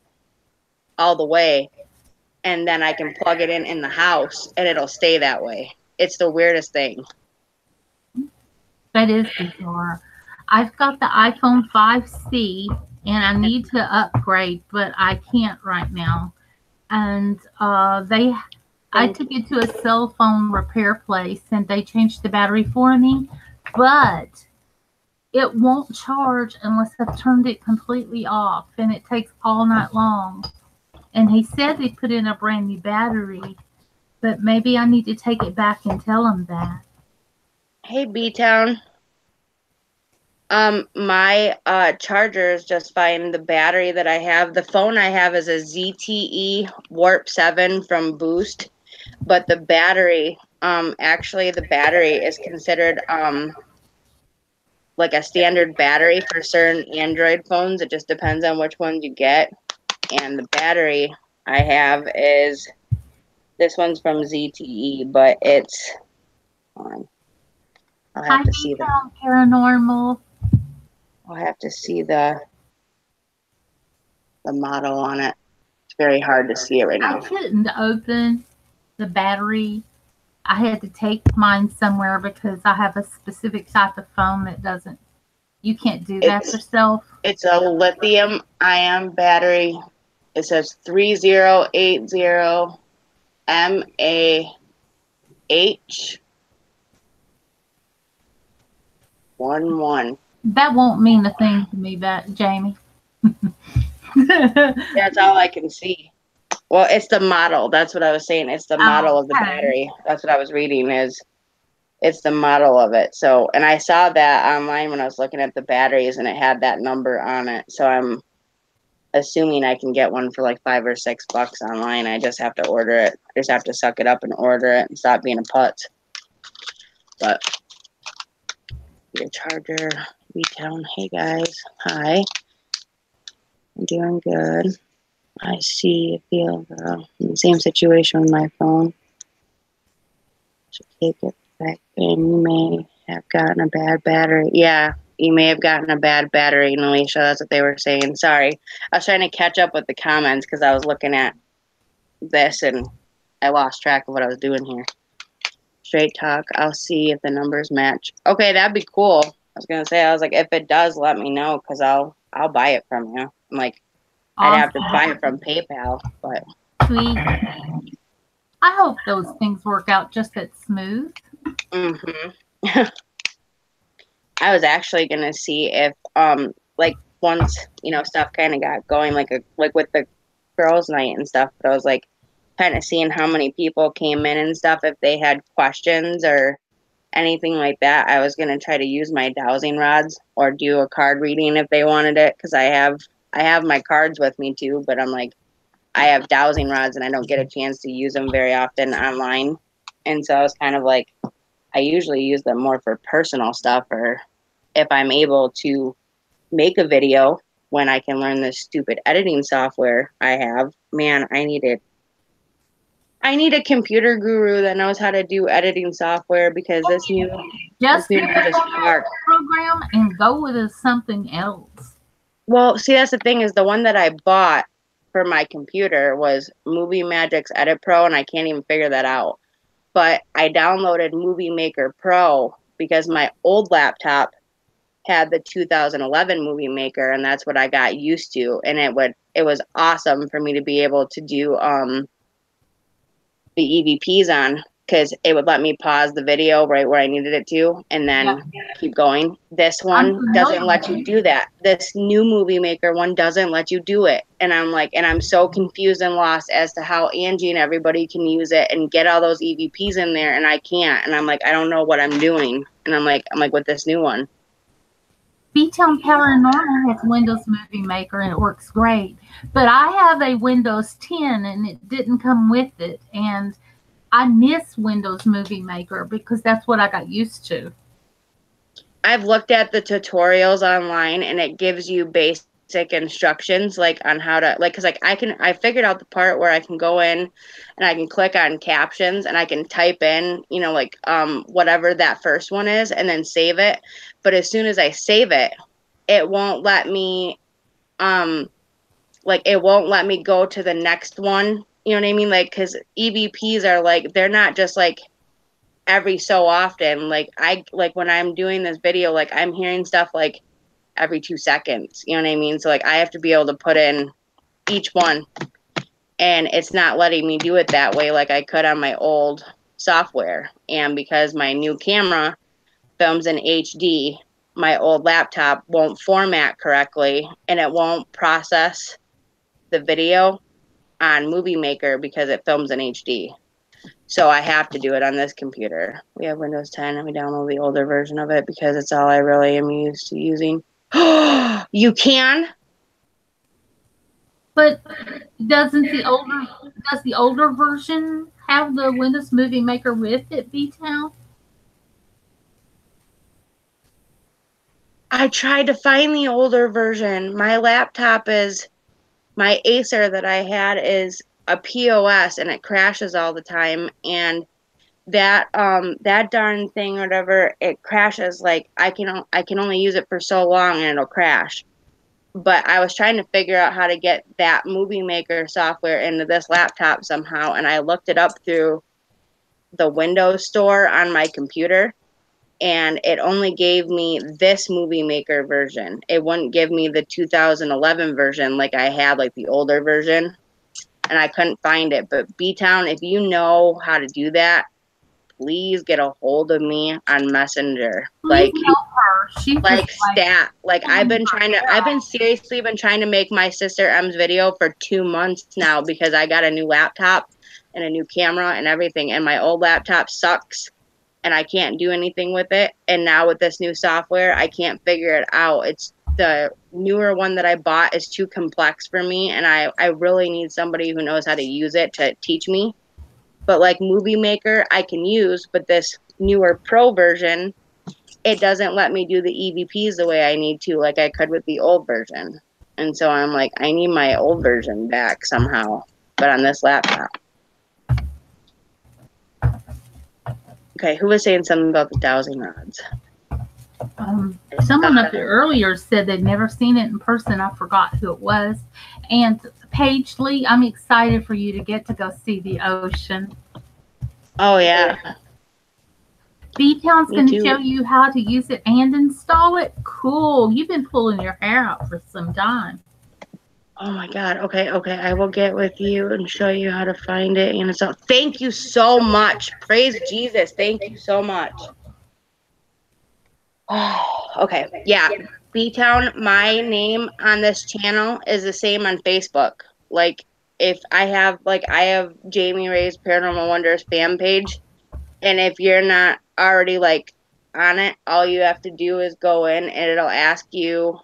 all the way, and then I can plug it in the house, and it'll stay that way. It's the weirdest thing. That is bizarre. I've got the iPhone 5C, and I need to upgrade, but I can't right now. And I took it to a cell phone repair place, and they changed the battery for me, but it won't charge unless I've turned it completely off, and it takes all night long. And he said they put in a brand new battery, but maybe I need to take it back and tell him that. Hey, B-Town. My charger is just fine. The battery that I have, the phone I have is a ZTE Warp 7 from Boost, but the battery, actually the battery is considered like a standard battery for certain Android phones. It just depends on which ones you get. And the battery I have is, this one's from ZTE, but it's on. I'll have to see the paranormal. I'll have to see the model on it. It's very hard to see it right now. I couldn't open the battery. I had to take mine somewhere because I have a specific type of phone that doesn't. You can't do that yourself. It's a lithium-ion battery. It says 3080 MAH11. That won't mean a thing to me, Jamie. That's all I can see. Well, it's the model. That's what I was saying. It's the model of the battery. That's what I was reading is it's the model of it. So, and I saw that online when I was looking at the batteries and it had that number on it. So I'm assuming I can get one for like $5 or $6 online. I just have to order it. I just have to suck it up and order it and stop being a putz. But your charger, V-Town. Hey guys. Hi. I'm doing good. I see, feel in the same situation with my phone. Should take it back in. You may have gotten a bad battery. Yeah, you may have gotten a bad battery, Alicia. That's what they were saying. Sorry. I was trying to catch up with the comments because I was looking at this and I lost track of what I was doing here. Straight talk. I'll see if the numbers match. Okay, that'd be cool. I was gonna say, I was like, if it does, let me know because I'll buy it from you. I'm like, awesome. I'd have to buy it from PayPal, but sweet. I hope those things work out just as smooth. Mm-hmm. I was actually gonna see if like once stuff kind of got going like with the girls' night and stuff, but I was like kind of seeing how many people came in and stuff, if they had questions or anything like that. I was going to try to use my dowsing rods or do a card reading if they wanted it, because I have my cards with me too, but I'm like, I have dowsing rods and I don't get a chance to use them very often online. And so I was kind of like, I usually use them more for personal stuff, or if I'm able to make a video when I can learn this stupid editing software I have. Man, I need a computer guru that knows how to do editing software, because this new computer just program and go with something else. Well, see, that's the thing, is the one that I bought for my computer was Movie Magic's Edit Pro, and I can't even figure that out. But I downloaded Movie Maker Pro because my old laptop had the 2011 Movie Maker, and that's what I got used to, and it was awesome for me to be able to do the EVPs on, because it would let me pause the video right where I needed it to and then keep going. This one doesn't let you do that. This new Movie Maker one doesn't let you do it. And I'm like, and I'm so confused and lost as to how Angie and everybody can use it and get all those EVPs in there, and I can't. And I'm like, I don't know what I'm doing. And I'm like with this new one. B-Town Paranormal has Windows Movie Maker and it works great. But I have a Windows 10 and it didn't come with it. And I miss Windows Movie Maker because that's what I got used to. I've looked at the tutorials online and it gives you basic instructions like on how to because I figured out the part where I can go in and I can click on captions and I can type in whatever that first one is and then save it. But as soon as I save it, it won't let me it won't let me go to the next one. You know what I mean? Like, because EVPs are they're not just every so often. When I'm doing this video, I'm hearing stuff every 2 seconds. You know what I mean? So I have to be able to put in each one, and it's not letting me do it that way like I could on my old software. And because my new camera films in HD, my old laptop won't format correctly and it won't process the video on Movie Maker because it films in HD. So I have to do it on this computer. We have Windows 10 and we download the older version of it because it's all I really am used to using. You can? But does the older version have the Windows Movie Maker with it, B-Town? I tried to find the older version. My Acer that I had is a POS and it crashes all the time, and that darn thing or whatever, it crashes. I can only use it for so long and it'll crash. But I was trying to figure out how to get that Movie Maker software into this laptop somehow, and I looked it up through the Windows Store on my computer, and it only gave me this Movie Maker version. It wouldn't give me the 2011 version like I had, the older version, and I couldn't find it. But B-Town, if you know how to do that, please get a hold of me on Messenger. Please help her. She like stat. Like I've seriously been trying to make my sister M's video for 2 months now because I got a new laptop and a new camera and everything, and my old laptop sucks and I can't do anything with it. And now with this new software, I can't figure it out. It's the newer one that I bought is too complex for me, and I really need somebody who knows how to use it to teach me. But like Movie Maker, I can use, but this newer Pro version, it doesn't let me do the EVPs the way I need to, like I could with the old version. And so I'm like, I need my old version back somehow, but on this laptop. Okay, who was saying something about the dowsing rods? Someone up there earlier said they'd never seen it in person. I forgot who it was. And Paige Lee, I'm excited for you to get to go see the ocean. Oh, yeah. B-Town's going to show you how to use it and install it. Cool. You've been pulling your hair out for some time. Oh, my God. Okay. I will get with you and show you how to find it. And so, thank you so much. Praise Jesus. Thank you so much. Oh, okay. Yeah. B-Town, my name on this channel is the same on Facebook. Like, I have Jamie Ray's Paranormal Wonders fan page. And if you're not already, like, on it, all you have to do is go in and it'll ask you,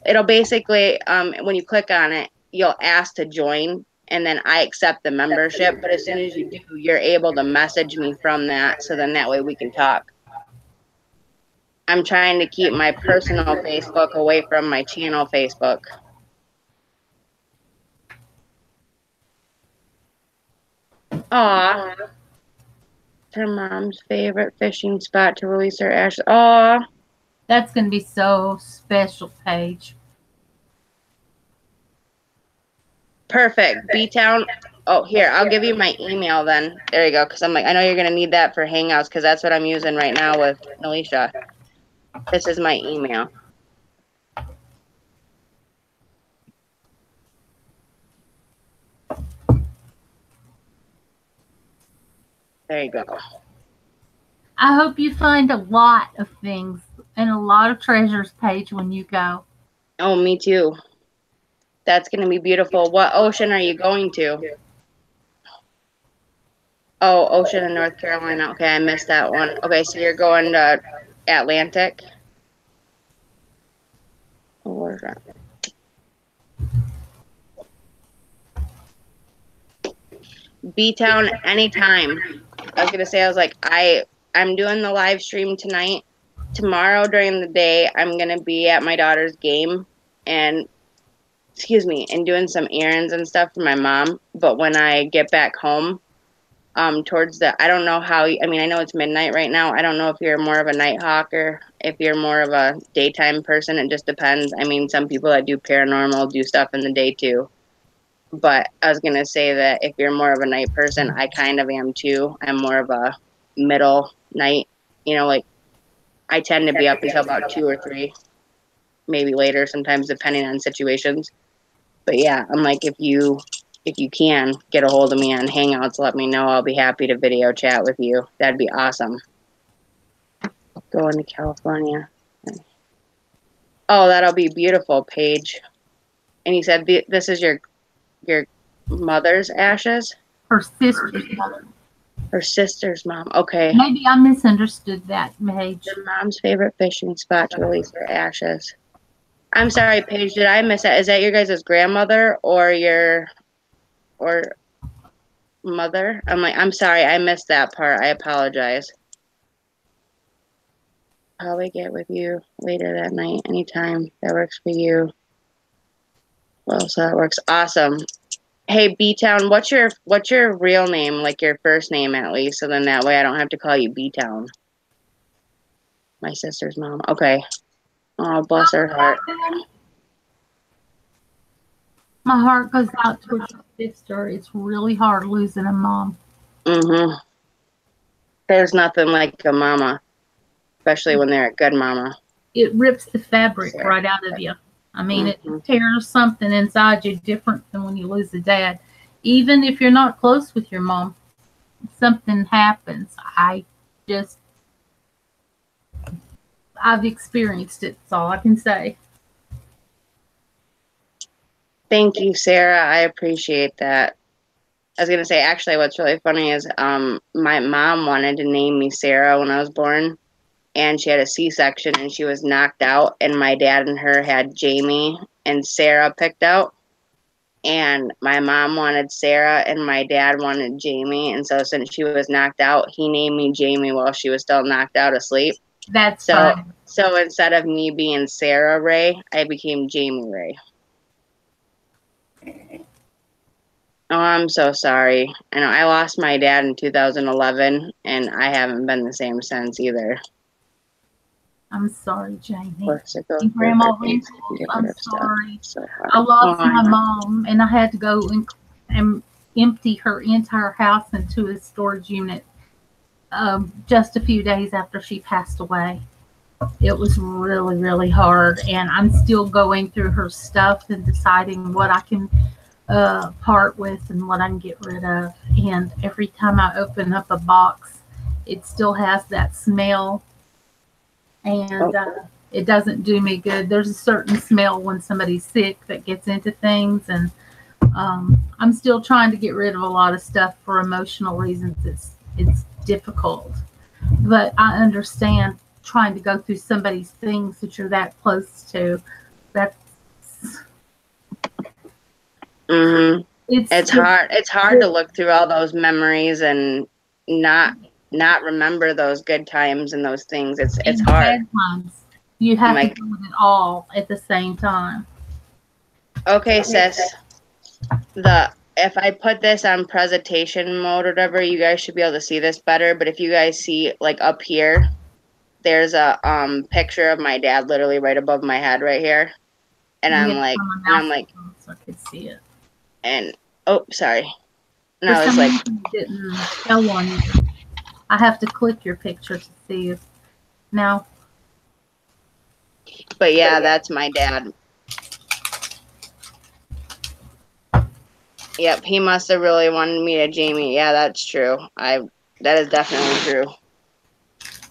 it'll basically, when you click on it, you'll ask to join, and then I accept the membership. But as soon as you do, you're able to message me from that, so then that way we can talk. I'm trying to keep my personal Facebook away from my channel Facebook. Aw. Her mom's favorite fishing spot to release her ashes. Aw. That's going to be so special, Paige. Perfect. B-Town. Oh, here, I'll give you my email then. There you go, because I'm like, I know you're going to need that for Hangouts, because that's what I'm using right now with Alicia. This is my email. There you go. I hope you find a lot of things and a lot of treasures, Paige, when you go. Oh, me too. That's going to be beautiful. What ocean are you going to? Oh, ocean in North Carolina. Okay, I missed that one. Okay, so you're going to Atlantic? Oh, where's that? B-Town, anytime. I was going to say, I'm doing the live stream tonight. Tomorrow during the day, I'm going to be at my daughter's game and doing some errands and stuff for my mom. But when I get back home, I don't know how, I know it's midnight right now. I don't know if you're more of a night hawk or if you're more of a daytime person. It just depends. Some people that do paranormal do stuff in the day too. But I was going to say that if you're more of a night person, I kind of am too. I'm more of a middle night, I tend to be up until about 2 or 3, maybe later sometimes depending on situations. But yeah, I'm like, if you can get a hold of me on Hangouts, let me know. I'll be happy to video chat with you. That'd be awesome. Going to California. Oh, that'll be beautiful, Paige. And you said this is your mother's ashes? Her sister's mother. Her sister's mom. Okay. Maybe I misunderstood that, Paige. Your mom's favorite fishing spot to release her ashes. I'm sorry, Paige. Did I miss that? Is that your guys' grandmother or mother? I'm sorry. I missed that part. I apologize. Probably get with you later that night. Anytime that works for you. Well, so that works. Awesome. Hey, B-Town, what's your real name, like your first name at least, so then that way I don't have to call you B-Town. My sister's mom. Okay. Oh, bless her heart. My heart goes out to her sister. It's really hard losing a mom. Mm-hmm. There's nothing like a mama, especially when they're a good mama. It rips the fabric right out of you. It tears something inside you different than when you lose a dad. Even if you're not close with your mom, something happens, I've experienced it. That's all I can say. Thank you, Sarah. I appreciate that. I was gonna say, actually, what's really funny is my mom wanted to name me Sarah when I was born, and she had a C-section and she was knocked out, and my dad and her had Jamie and Sarah picked out, and my mom wanted Sarah and my dad wanted Jamie, and so since she was knocked out, he named me Jamie while she was still knocked out asleep. That's fine. So instead of me being Sarah Ray, I became Jamie Ray. Oh, I'm so sorry. I know I lost my dad in 2011, and I haven't been the same since either. I'm sorry, Jamie. And Grandma Wrinkles, I'm sorry. I lost my mom, and I had to go and empty her entire house into a storage unit just a few days after she passed away. It was really, really hard, and I'm still going through her stuff and deciding what I can part with and what I can get rid of. And every time I open up a box, it still has that smell, and it doesn't do me good. There's a certain smell when somebody's sick that gets into things, and I'm still trying to get rid of a lot of stuff for emotional reasons. It's difficult, but I understand trying to go through somebody's things that you're that close to. That's it's hard. It's hard to look through all those memories and not remember those good times and those things. It's hard. Bad times. You have to do it all at the same time. Okay, sis. If I put this on presentation mode or whatever, you guys should be able to see this better. But if you guys see, like, up here, there's a picture of my dad literally right above my head right here. And I'm like, so I could see it. And oh, sorry. And I was like, didn't show on you. I have to click your picture to see it now. But yeah, that's my dad. Yep, he must have really wanted me to Jamie. Yeah, that's true. That is definitely true.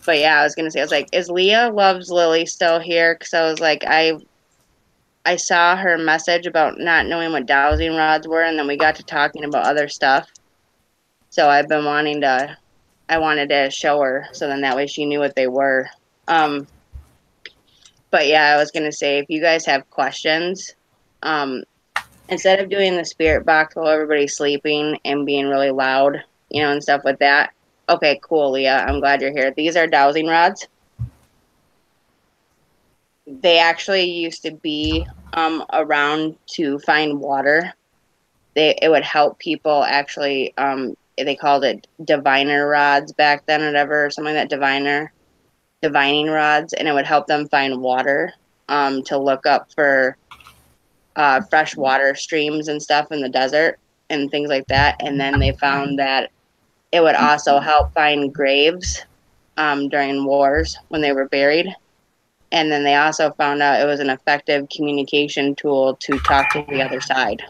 But yeah, I was gonna say, I was like, is Leah Loves Lily still here? Because I was like, I saw her message about not knowing what dowsing rods were, and then we got to talking about other stuff. So I've been wanted to show her, so then that way she knew what they were. But yeah, I was gonna say, if you guys have questions, instead of doing the spirit box while everybody's sleeping and being really loud, and stuff like that. Okay, cool, Leah. I'm glad you're here. These are dowsing rods. They actually used to be around to find water. It would help people actually. They called it diviner rods back then, or whatever, or something like that. Divining rods, and it would help them find water. To look up for fresh water streams and stuff in the desert and things like that. And then they found that it would also help find graves during wars when they were buried. And then they also found out it was an effective communication tool to talk to the other side.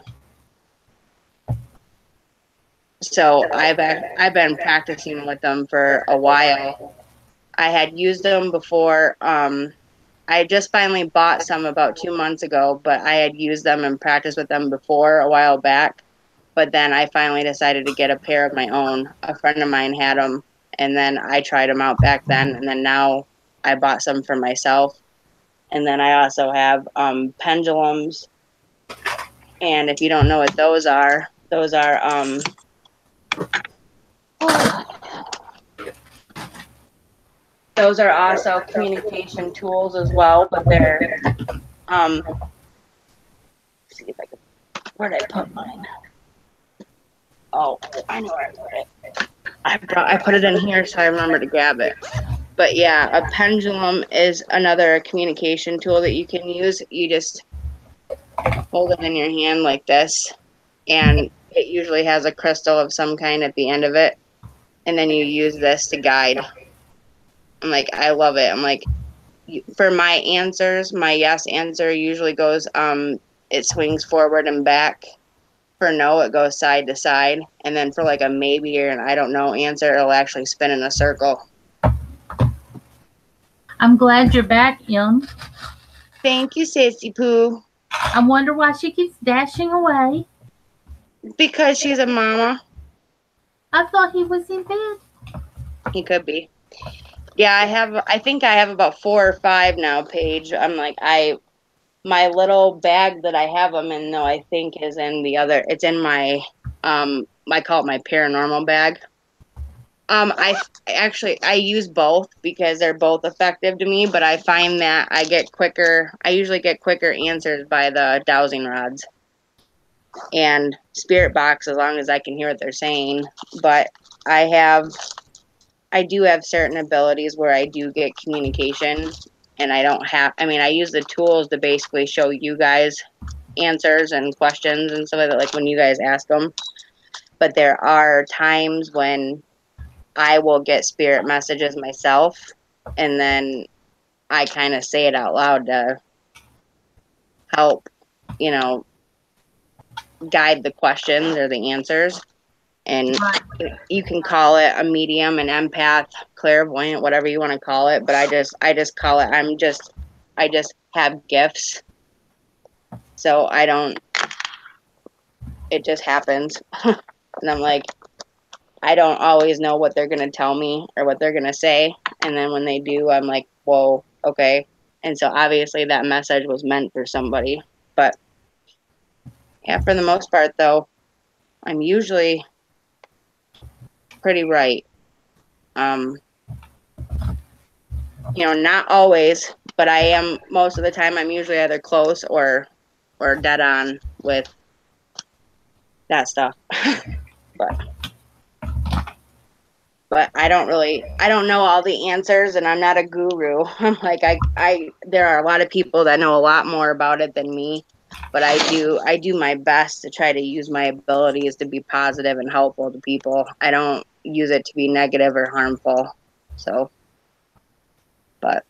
So I've been practicing with them for a while. I had used them before. I just finally bought some about 2 months ago, but I had used them and practiced with them before a while back. But then I finally decided to get a pair of my own. A friend of mine had them, and then I tried them out back then, and then now I bought some for myself. And then I also have pendulums. And if you don't know what those are those are also communication tools as well, but they're let's see if I can, where did I put mine? Oh, I know where I put it. I put it in here so I remember to grab it. But yeah, a pendulum is another communication tool that you can use. You just hold it in your hand like this, and it usually has a crystal of some kind at the end of it, and then you use this to guide. I'm like, I love it. I'm like, for my answers, my yes answer usually goes, it swings forward and back. for no, it goes side to side. And then for like a maybe or an I don't know answer, it'll actually spin in a circle. I'm glad you're back, Em. Thank you, Sissy Pooh. I wonder why she keeps dashing away. Because she's a mama. I thought he was in bed. He could be. Yeah, I think I have about 4 or 5 now, Paige. I'm like, my little bag that I have them in, though, I think is in the other, it's in my, I call it my paranormal bag. I use both because they're both effective to me, but I find that I usually get quicker answers by the dowsing rods and spirit box as long as I can hear what they're saying. But I do have certain abilities where I do get communication, and I use the tools to basically show you guys answers and questions and stuff like that, like when you guys ask them. But there are times when I will get spirit messages myself, and then I kind of say it out loud to help, guide the questions or the answers. And you can call it a medium, an empath, clairvoyant, whatever you want to call it. But I just call it, I just have gifts. So it just happens. And I'm like, I don't always know what they're going to tell me or what they're going to say. And then when they do, I'm like, whoa, okay. And so obviously that message was meant for somebody. But yeah, for the most part, though, I'm usually pretty right. Not always, but I am most of the time. I'm usually either close or dead on with that stuff. But I don't know all the answers, and I'm not a guru. I'm like, there are a lot of people that know a lot more about it than me, but I do my best to try to use my abilities to be positive and helpful to people. I don't use it to be negative or harmful. So, but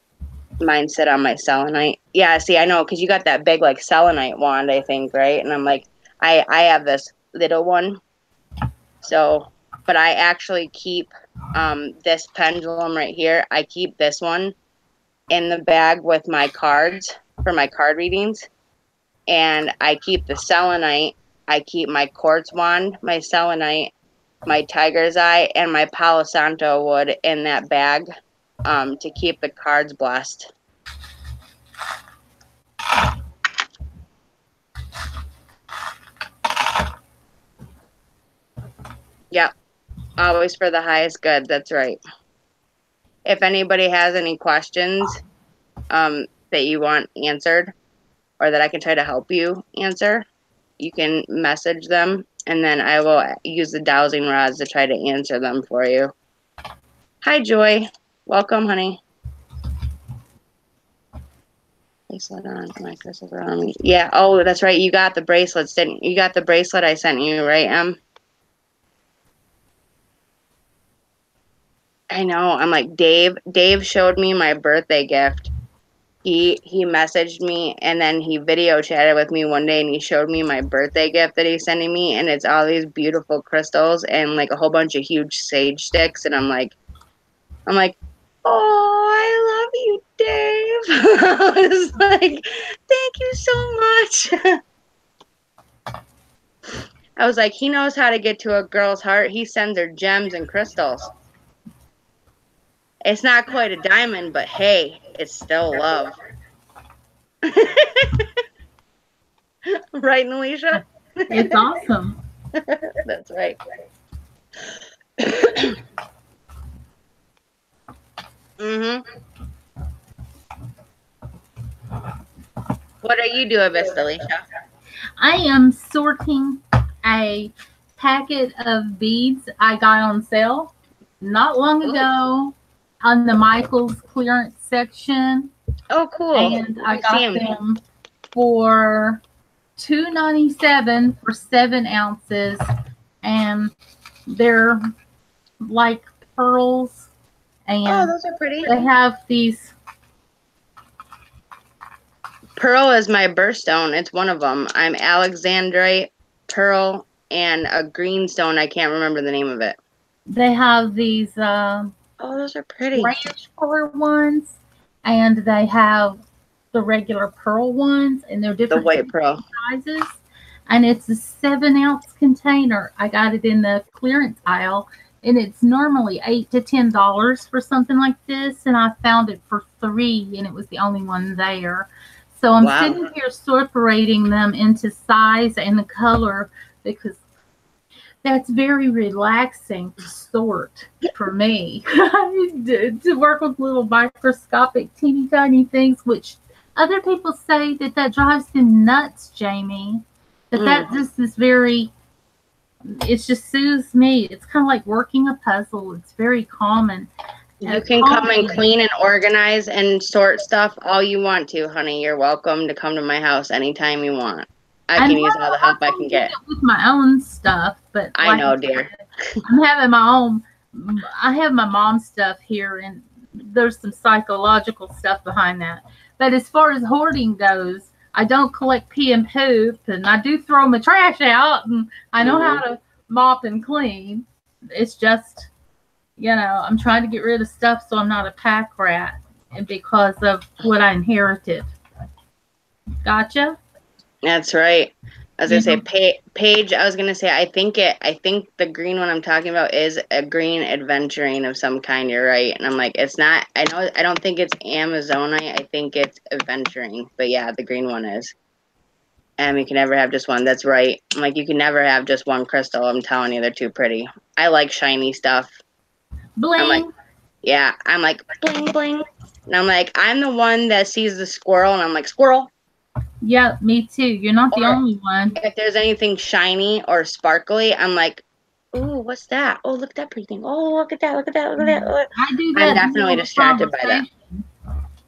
mine sit on my selenite. Yeah, see, I know, because you got that big, like, selenite wand, I think, right? And I'm like, I have this little one. So, but I actually keep this pendulum right here. I keep this one in the bag with my cards for my card readings. And I keep the selenite. I keep my quartz wand, my selenite, my tiger's eye, and my Palo Santo wood in that bag to keep the cards blessed. Yep. Always for the highest good. That's right. If anybody has any questions that you want answered or that I can try to help you answer, you can message them, and then I will use the dowsing rods to try to answer them for you. Hi, Joy. Welcome, honey. Bracelet on. My crystals are on me. Yeah. Oh, that's right. You got the bracelets, didn't you? You got the bracelet I sent you, right, Em? I know. I'm like, Dave showed me my birthday gift. He messaged me, and then he video chatted with me one day, and he showed me my birthday gift that he's sending me, and it's all these beautiful crystals and like a whole bunch of huge sage sticks. And I'm like, oh, I love you, Dave. I was like, thank you so much. I was like, he knows how to get to a girl's heart. He sends her gems and crystals. It's not quite a diamond, but hey, it's still love. Right, Alicia? It's awesome. That's right. What are you doing, Miss Alicia? I am sorting a packet of beads I got on sale not long ago on the Michael's clearance section. Oh, cool. And I got them for $2.97 for 7 ounces. And they're like pearls. And oh, those are pretty. They have these. Pearl is my birthstone. It's one of them. I'm Alexandrite pearl, and a green stone. I can't remember the name of it. They have these Oh, those are pretty. grayish color ones, and they have the regular pearl ones, and they're different The white pearl sizes. And it's a 7-ounce container. I got it in the clearance aisle, and it's normally $8 to $10 for something like this, and I found it for $3, and it was the only one there. So I'm sitting here separating them into size and the color because that's very relaxing to sort for me. To work with little microscopic, teeny tiny things, which other people say that drives them nuts, Jamie. But that just is very, it just soothes me. It's kind of like working a puzzle. It's very calming. You can come and clean and organize and sort stuff all you want to, honey. You're welcome to come to my house anytime you want. I can use all the help I can get. With my own stuff, but I know, dear. I'm having my own. I have my mom's stuff here, and there's some psychological stuff behind that. But as far as hoarding goes, I don't collect pee and poop, and I do throw my trash out, and I know how to mop and clean. It's just, I'm trying to get rid of stuff so I'm not a pack rat, and because of what I inherited. Gotcha? That's right. I was gonna say, Paige. I was gonna say, I think the green one I'm talking about is a green adventuring of some kind. You're right, and I'm like, it's not. I don't think it's Amazonite. I think it's adventuring. But yeah, the green one is. You can never have just one. That's right. I'm like, you can never have just one crystal. I'm telling you, they're too pretty. I like shiny stuff. Bling. I'm like bling bling, and I'm like, I'm the one that sees the squirrel, and I'm like, squirrel. Yeah, me too. You're not the only one. If there's anything shiny or sparkly, I'm like, ooh, what's that? Oh, look at that pretty thing. Oh, look at that. Look at that. Look at that. I do that. I'm definitely distracted by that.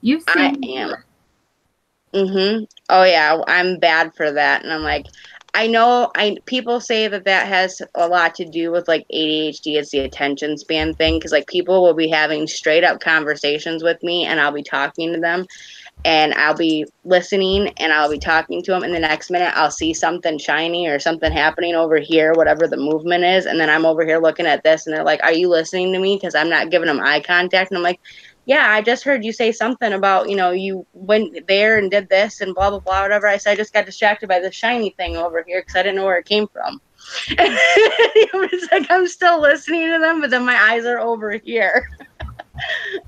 You've seen I am. Oh, yeah. I'm bad for that. And I'm like, I know people say that has a lot to do with like ADHD. It's the attention span thing. Because like people will be having straight up conversations with me and I'll be talking to them. And I'll be listening and I'll be talking to them. And the next minute I'll see something shiny or something happening over here, whatever the movement is. And then I'm over here looking at this and they're like, are you listening to me? Because I'm not giving them eye contact. And I'm like, yeah, I just heard you say something about, you went there and did this and blah, blah, blah, whatever. I said, I just got distracted by the shiny thing over here because I didn't know where it came from. It's like I'm still listening to them, but then my eyes are over here.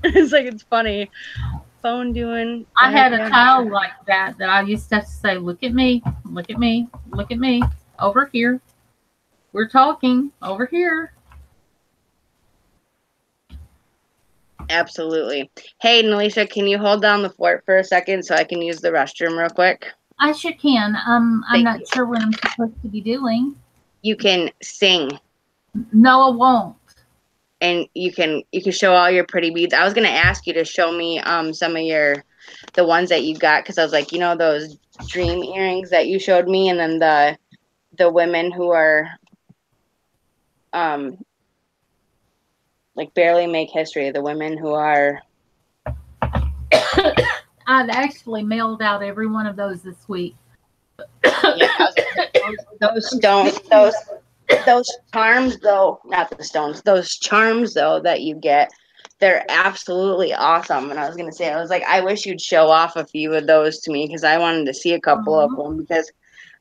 It's like, it's funny. Phone doing. I had a child like that I used to have to say, look at me, look at me, look at me, over here. We're talking over here. Absolutely. Hey, Nelisha, can you hold down the fort for a second so I can use the restroom real quick? I sure can. I'm not sure what I'm supposed to be doing. You can sing. No, I won't. And you can show all your pretty beads. I was gonna ask you to show me some of the ones that you got because I was like, those dream earrings that you showed me, and then the women who are like barely make history. The women who are. I've actually mailed out every one of those this week. Yeah, those stones, those charms though, not the stones, those charms though that you get, they're absolutely awesome. And I was gonna say, I was like, I wish you'd show off a few of those to me because I wanted to see a couple of them because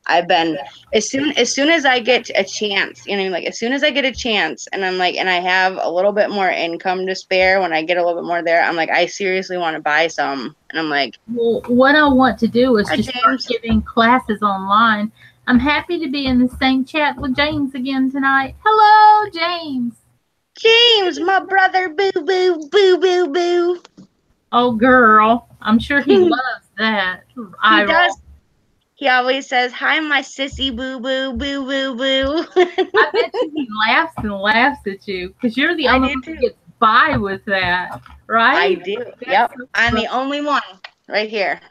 I've been as soon as I get a chance, as soon as I get a chance and I'm like, and I have a little bit more income to spare when I get a little bit more there, I'm like, I seriously want to buy some. And I'm like, well, what I want to do is just start giving classes online. I'm happy to be in the same chat with James again tonight. Hello, James. James, my brother, boo, boo, boo, boo, boo. Oh, girl. I'm sure he loves that. He does. He always says, hi, my sissy, boo, boo, boo, boo, boo. I bet you he laughs and laughs at you because you're the only one who gets by with that, right? I do. Yep. I'm the only one right here.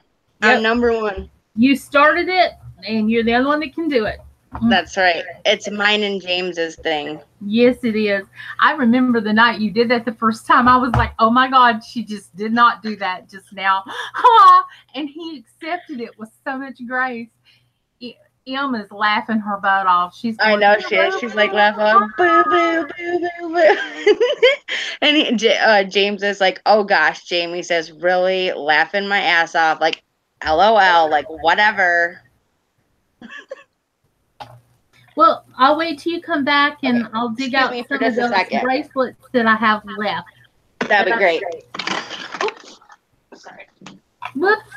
Yep. I'm number one. You started it, and you're the only one that can do it. That's right. It's mine and James's thing. Yes, it is. I remember the night you did that the first time. I was like, oh my God, she just did not do that just now. And he accepted it with so much grace. Em is laughing her butt off. She's I going, know she is. She's like laughing, boo, boo, boo, boo, boo. And James is like, oh gosh, Jamie says, really laughing my ass off. Like, LOL, like, whatever. Well, I'll wait till you come back and Okay. I'll dig Excuse out me for some of just a those second. bracelets that I have left. That'd be great. Oops. Whoops.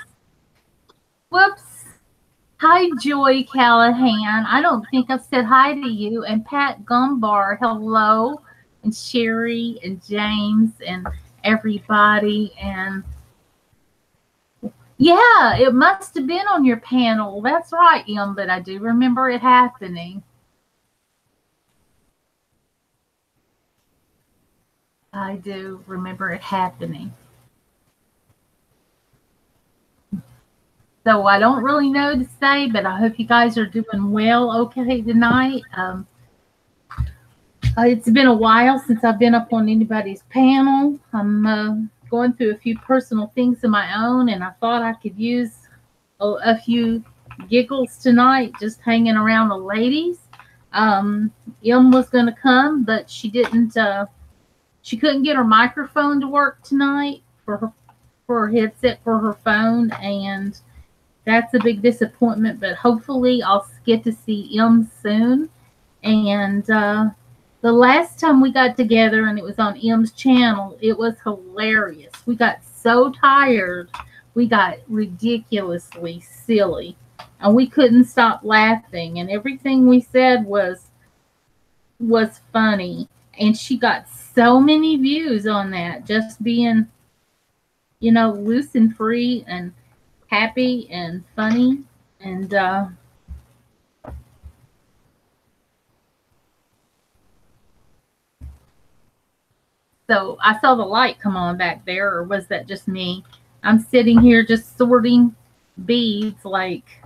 Whoops. Hi, Joy Callahan. I don't think I've said hi to you. And Pat Gumbar, hello. And Sherry and James and everybody. And yeah, it must have been on your panel. That's right, Em, but I do remember it happening. I do remember it happening. So I don't really know to say, but I hope you guys are doing well okay tonight. It's been a while since I've been up on anybody's panel. I'm going through a few personal things of my own, and I thought I could use a few giggles tonight just hanging around the ladies. Em was going to come, but she didn't. She couldn't get her microphone to work tonight for her headset for her phone, and that's a big disappointment. But hopefully, I'll get to see Em soon. And the last time we got together, and it was on Em's channel, it was hilarious. We got so tired, we got ridiculously silly, and we couldn't stop laughing. And everything we said was funny. And she got so many views on that, just being, loose and free and happy and funny. And so I saw the light come on back there, or was that just me? I'm sitting here just sorting beads. Like,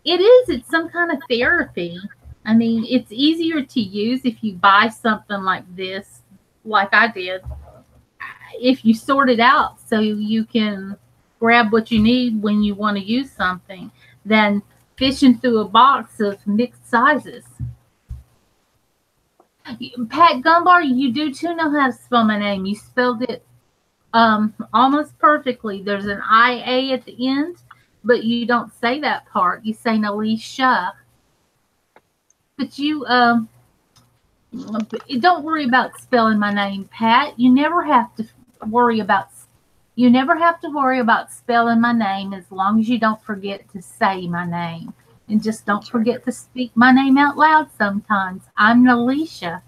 it's some kind of therapy. I mean, it's easier to use if you buy something like this, like I did, if you sort it out so you can grab what you need when you want to use something, than fishing through a box of mixed sizes. Pat Gumbar, you do too know how to spell my name. You spelled it almost perfectly. There's an IA at the end, but you don't say that part. You say Nalisha. But you don't worry about spelling my name, Pat. You never have to worry about spelling my name, as long as you don't forget to say my name. And just don't forget to speak my name out loud sometimes. I'm Nalisha.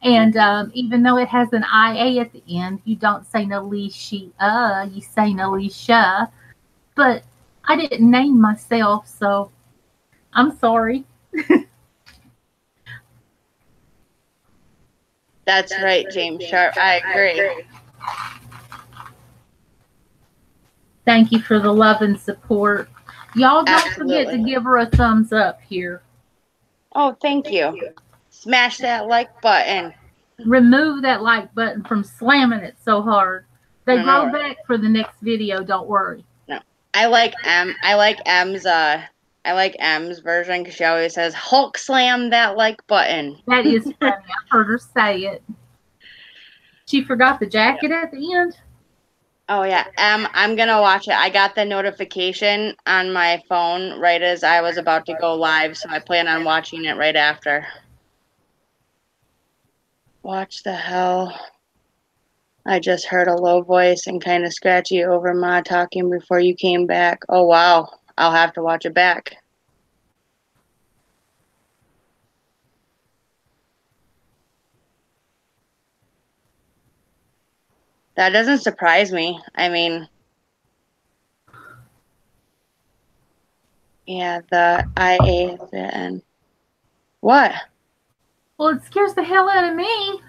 And even though it has an IA at the end, you don't say Nalisha, you say Nalisha. But I didn't name myself, so I'm sorry. That's right, James Sharp. I agree. Thank you for the love and support. Y'all don't forget to give her a thumbs up here. Oh, thank you. Smash that like button. Remove that like button from slamming it so hard. They grow back for the next video, don't worry. No. I like M's version because she always says, Hulk slam that like button. That is funny. I heard her say it. She forgot the jacket at the end? Oh, yeah. I'm going to watch it. I got the notification on my phone right as I was about to go live, so I plan on watching it right after. Watch the hell. I just heard a low voice and kind of scratchy over Ma talking before you came back. Oh, wow. I'll have to watch it back. That doesn't surprise me. I mean, yeah, the IA at the end. What? Well, it scares the hell out of me.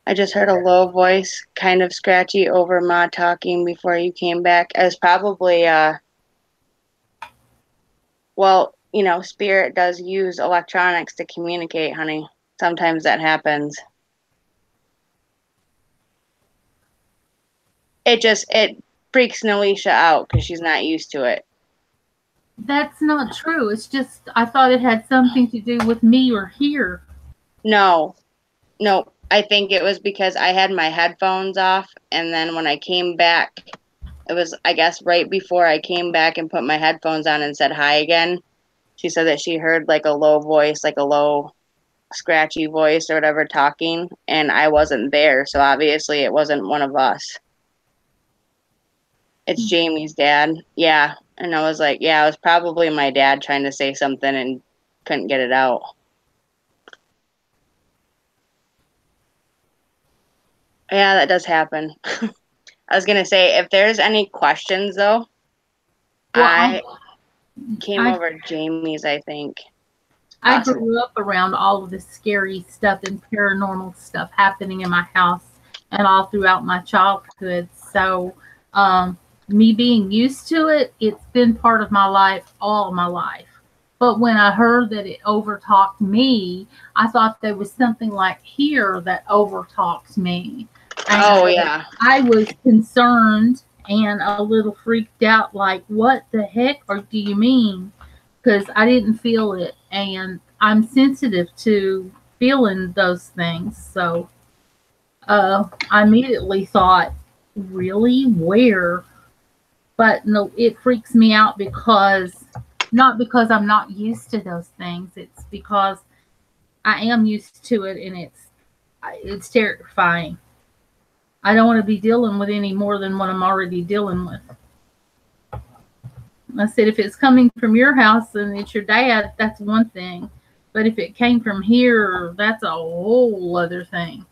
I just heard a low voice, kind of scratchy over Ma talking before you came back. It was probably, well, Spirit does use electronics to communicate, honey. Sometimes that happens. It freaks Nalisha out because she's not used to it. That's not true. It's just I thought it had something to do with me or here. No, no. I think it was because I had my headphones off, and then when I came back, it was, I guess, right before I came back and put my headphones on and said hi again. She said that she heard like a low voice, like a low, scratchy voice or whatever talking, and I wasn't there, so obviously it wasn't one of us. It's Jamie's dad. Yeah. And I was like, yeah, it was probably my dad trying to say something and couldn't get it out. Yeah, that does happen. I was gonna say, if there's any questions though, Well, I came I over to Jamie's, I think. I Possible. grew up around all of this scary stuff and paranormal stuff happening in my house and all throughout my childhood. So, um, me being used to it, it's been part of my life all my life. But when I heard that it overtalked me, I thought there was something like here that overtalked me. Oh And yeah. I was concerned and a little freaked out, like, what the heck or do you mean? Because I didn't feel it, and I'm sensitive to feeling those things. So I immediately thought, really, where? But no, it freaks me out because not because I'm not used to those things. It's because I am used to it, and it's terrifying. I don't want to be dealing with any more than what I'm already dealing with. I said, if it's coming from your house and it's your dad, that's one thing. But if it came from here, that's a whole other thing.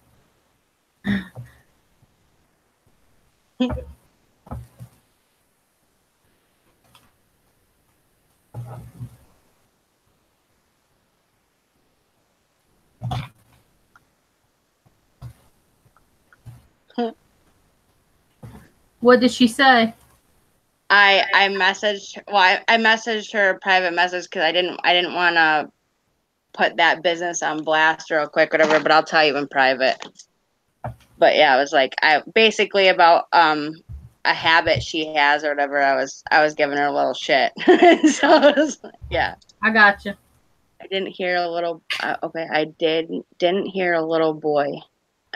What did she say? I messaged, well, I messaged her a private message because I didn't want to put that business on blast real quick, whatever. But I'll tell you in private. But yeah, it was like, I basically about a habit she has or whatever. I was giving her a little shit. So it was, yeah. I got you. I didn't hear a little. Okay, I didn't hear a little boy.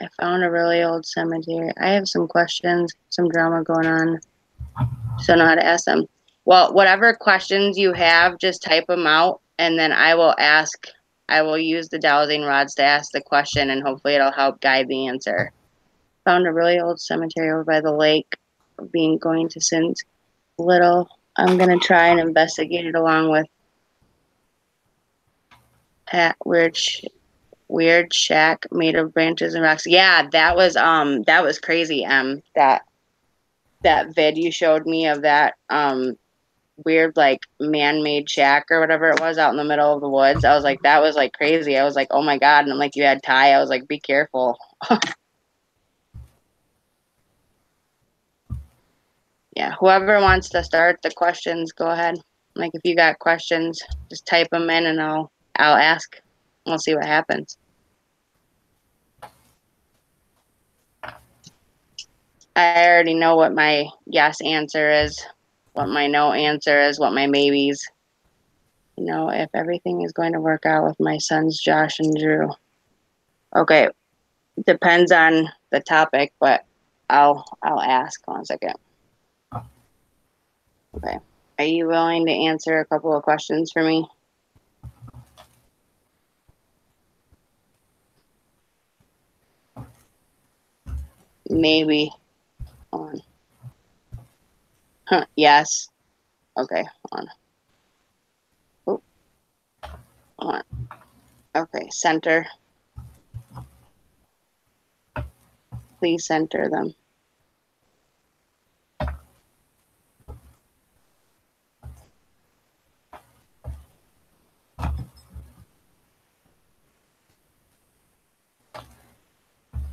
I found a really old cemetery. I have some questions, some drama going on. Just don't know how to ask them. Well, whatever questions you have, just type them out, and then I will ask. I will use the dowsing rods to ask the question, and hopefully it'll help guide the answer. Found a really old cemetery over by the lake. Being going to since little. I'm gonna try and investigate it along with Pat Weird shack made of branches and rocks. Yeah, that was crazy. That vid you showed me of that weird like man-made shack or whatever it was out in the middle of the woods. I was like, that was like crazy. I was like, oh my god. And I'm like, you had Ty. I was like, be careful. Yeah, whoever wants to start the questions, go ahead. Like if you got questions, just type them in and I'll ask. We'll see what happens. I already know what my yes answer is, what my no answer is, what my maybes. You know, if everything is going to work out with my sons, Josh and Drew. Okay, depends on the topic, but I'll ask. One second. Okay, are you willing to answer a couple of questions for me? Maybe. Hold on. Huh, yes. Okay, hold on. Oh, hold on. Okay, center. Please center them.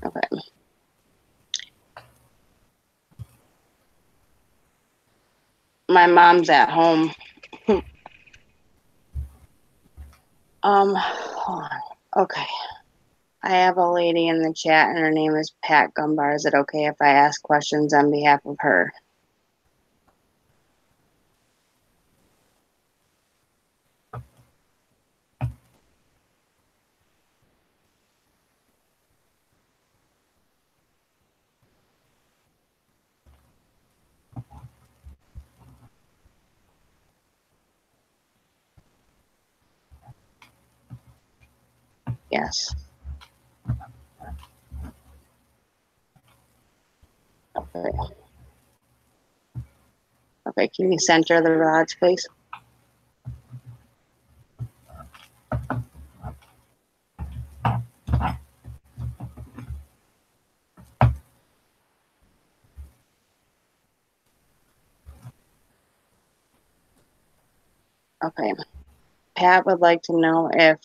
Okay. My mom's at home. Hold on. Okay. I have a lady in the chat and her name is Pat Gumbar. Is it okay if I ask questions on behalf of her? Yes. Okay. Okay, can you center the rods, please? Okay. Pat would like to know if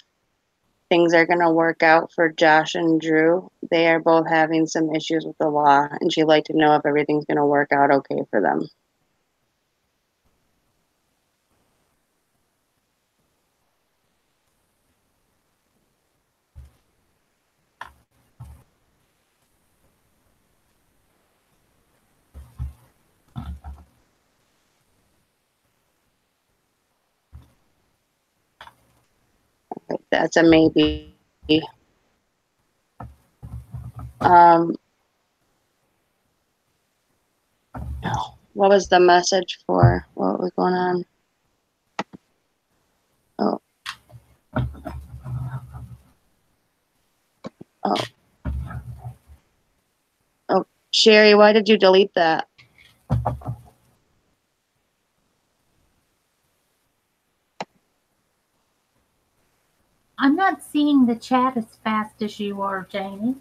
things are going to work out for Josh and Drew. They are both having some issues with the law, and she'd like to know if everything's going to work out okay for them. Okay, that's a maybe. What was the message for? What was going on? Oh. Oh. Oh, Sherry, why did you delete that? I'm not seeing the chat as fast as you are, Janie.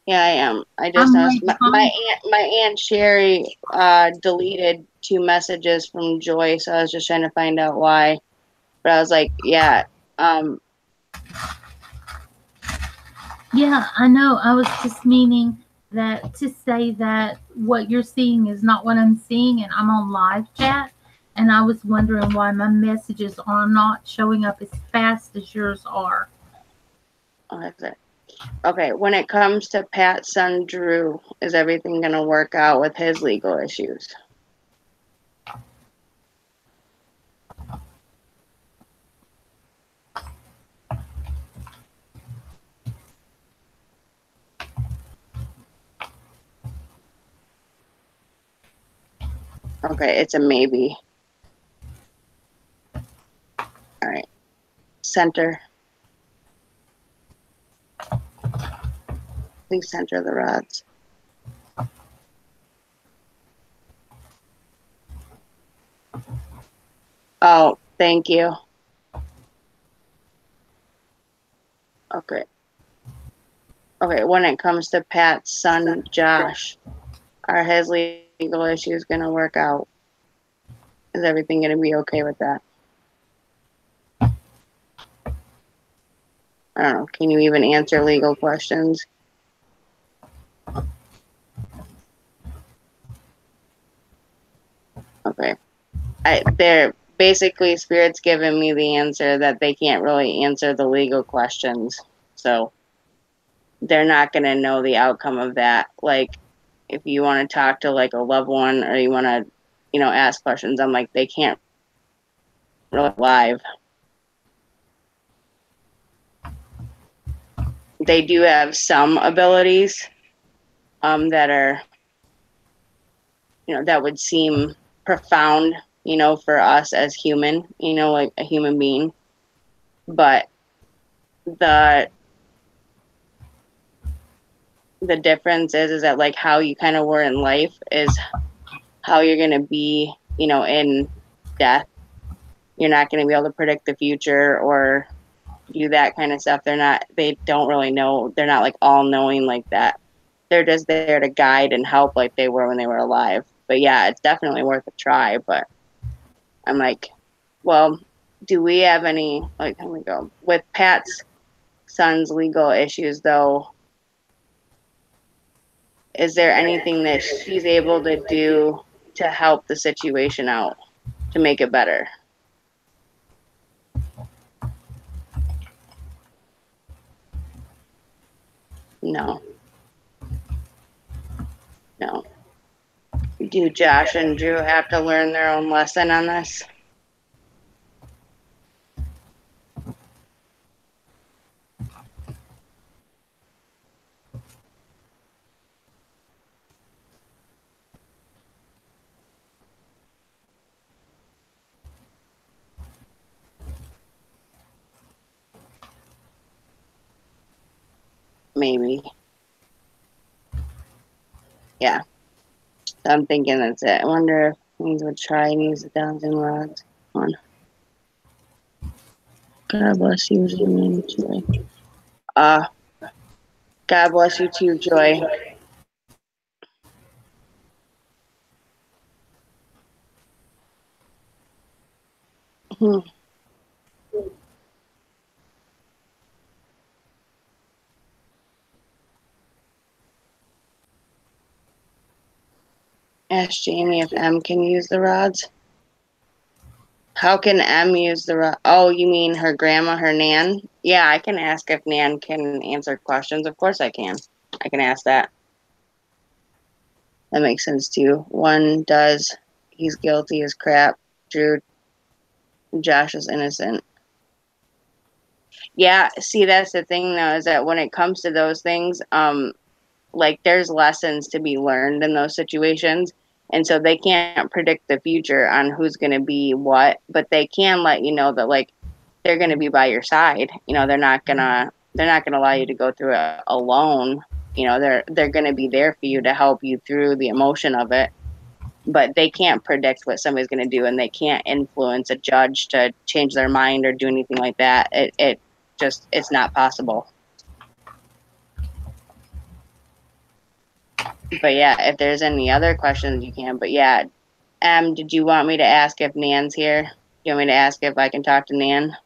Yeah, I am. I just noticed my aunt Sherry deleted 2 messages from Joy, so I was just trying to find out why. But I was like, yeah, Yeah, I know. I was just meaning that to say that what you're seeing is not what I'm seeing, and I'm on live chat, and I was wondering why my messages are not showing up as fast as yours are. oh, that's it. Okay, when it comes to Pat's son Drew, is everything going to work out with his legal issues? Okay, it's a maybe. All right, center. Please center the rods. Oh, thank you. Okay. Okay, when it comes to Pat's son Josh, are his legal issues going to work out? Is everything going to be okay with that? I don't know. Can you even answer legal questions? Okay. They're basically Spirit's giving me the answer that they can't really answer the legal questions. So they're not going to know the outcome of that. Like, if you want to talk to like a loved one or you want to, ask questions, I'm like, they can't really live. They do have some abilities that are, that would seem profound, for us as human, like a human being. But the difference is that like how you kind of were in life is how you're going to be, in death. You're not going to be able to predict the future or do that kind of stuff. They don't really know. They're not like all knowing like that. They're just there to guide and help like they were when they were alive. But yeah, it's definitely worth a try. But I'm like, well, do we have any, like, here we go. With Pat's son's legal issues, though, is there anything that she's able to do to help the situation out, to make it better? No. No. Do Josh and Drew have to learn their own lesson on this? maybe. Yeah. So I'm thinking that's it. I wonder if these would try and use the Downsing rods. On. God bless you, Joy. God bless you too, Joy. Ask Jamie if M can use the rods. How can M use the rod? Oh, you mean her grandma, her Nan? Yeah, I can ask if Nan can answer questions. Of course I can. I can ask that. That makes sense too. One does. He's guilty as crap. Drew. Josh is innocent. Yeah, see, that's the thing though, is that when it comes to those things, like there's lessons to be learned in those situations. And so they can't predict the future on who's going to be what, but they can let you know that like they're going to be by your side. You know, they're not going to allow you to go through it alone. You know, they're going to be there for you to help you through the emotion of it. But they can't predict what somebody's going to do, and they can't influence a judge to change their mind or do anything like that. It's not possible. But yeah, if there's any other questions, you can. But yeah, did you want me to ask if Nan's here? Do you want me to ask if I can talk to Nan?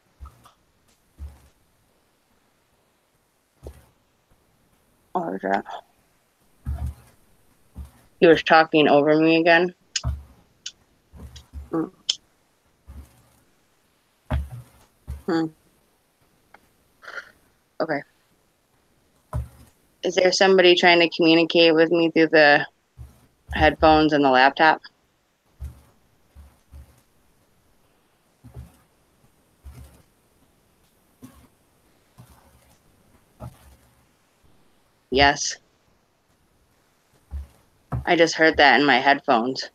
Or that? You were talking over me again? Okay. Is there somebody trying to communicate with me through the headphones and the laptop? Yes. I just heard that in my headphones.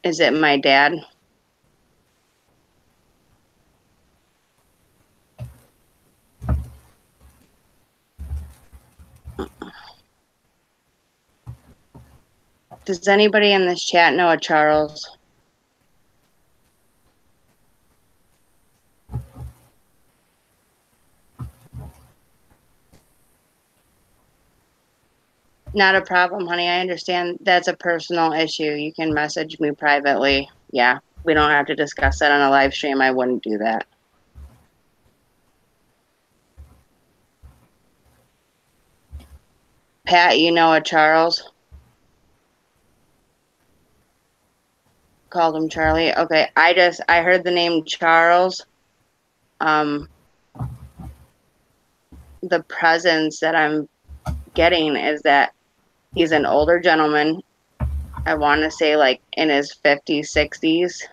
Is it my dad? Does anybody in this chat know a Charles? Not a problem, honey. I understand that's a personal issue. You can message me privately. Yeah, we don't have to discuss that on a live stream. I wouldn't do that. Pat, you know a Charles? Called him Charlie. Okay, I heard the name Charles. The presence that I'm getting is that he's an older gentleman. I want to say like in his 50s, 60s.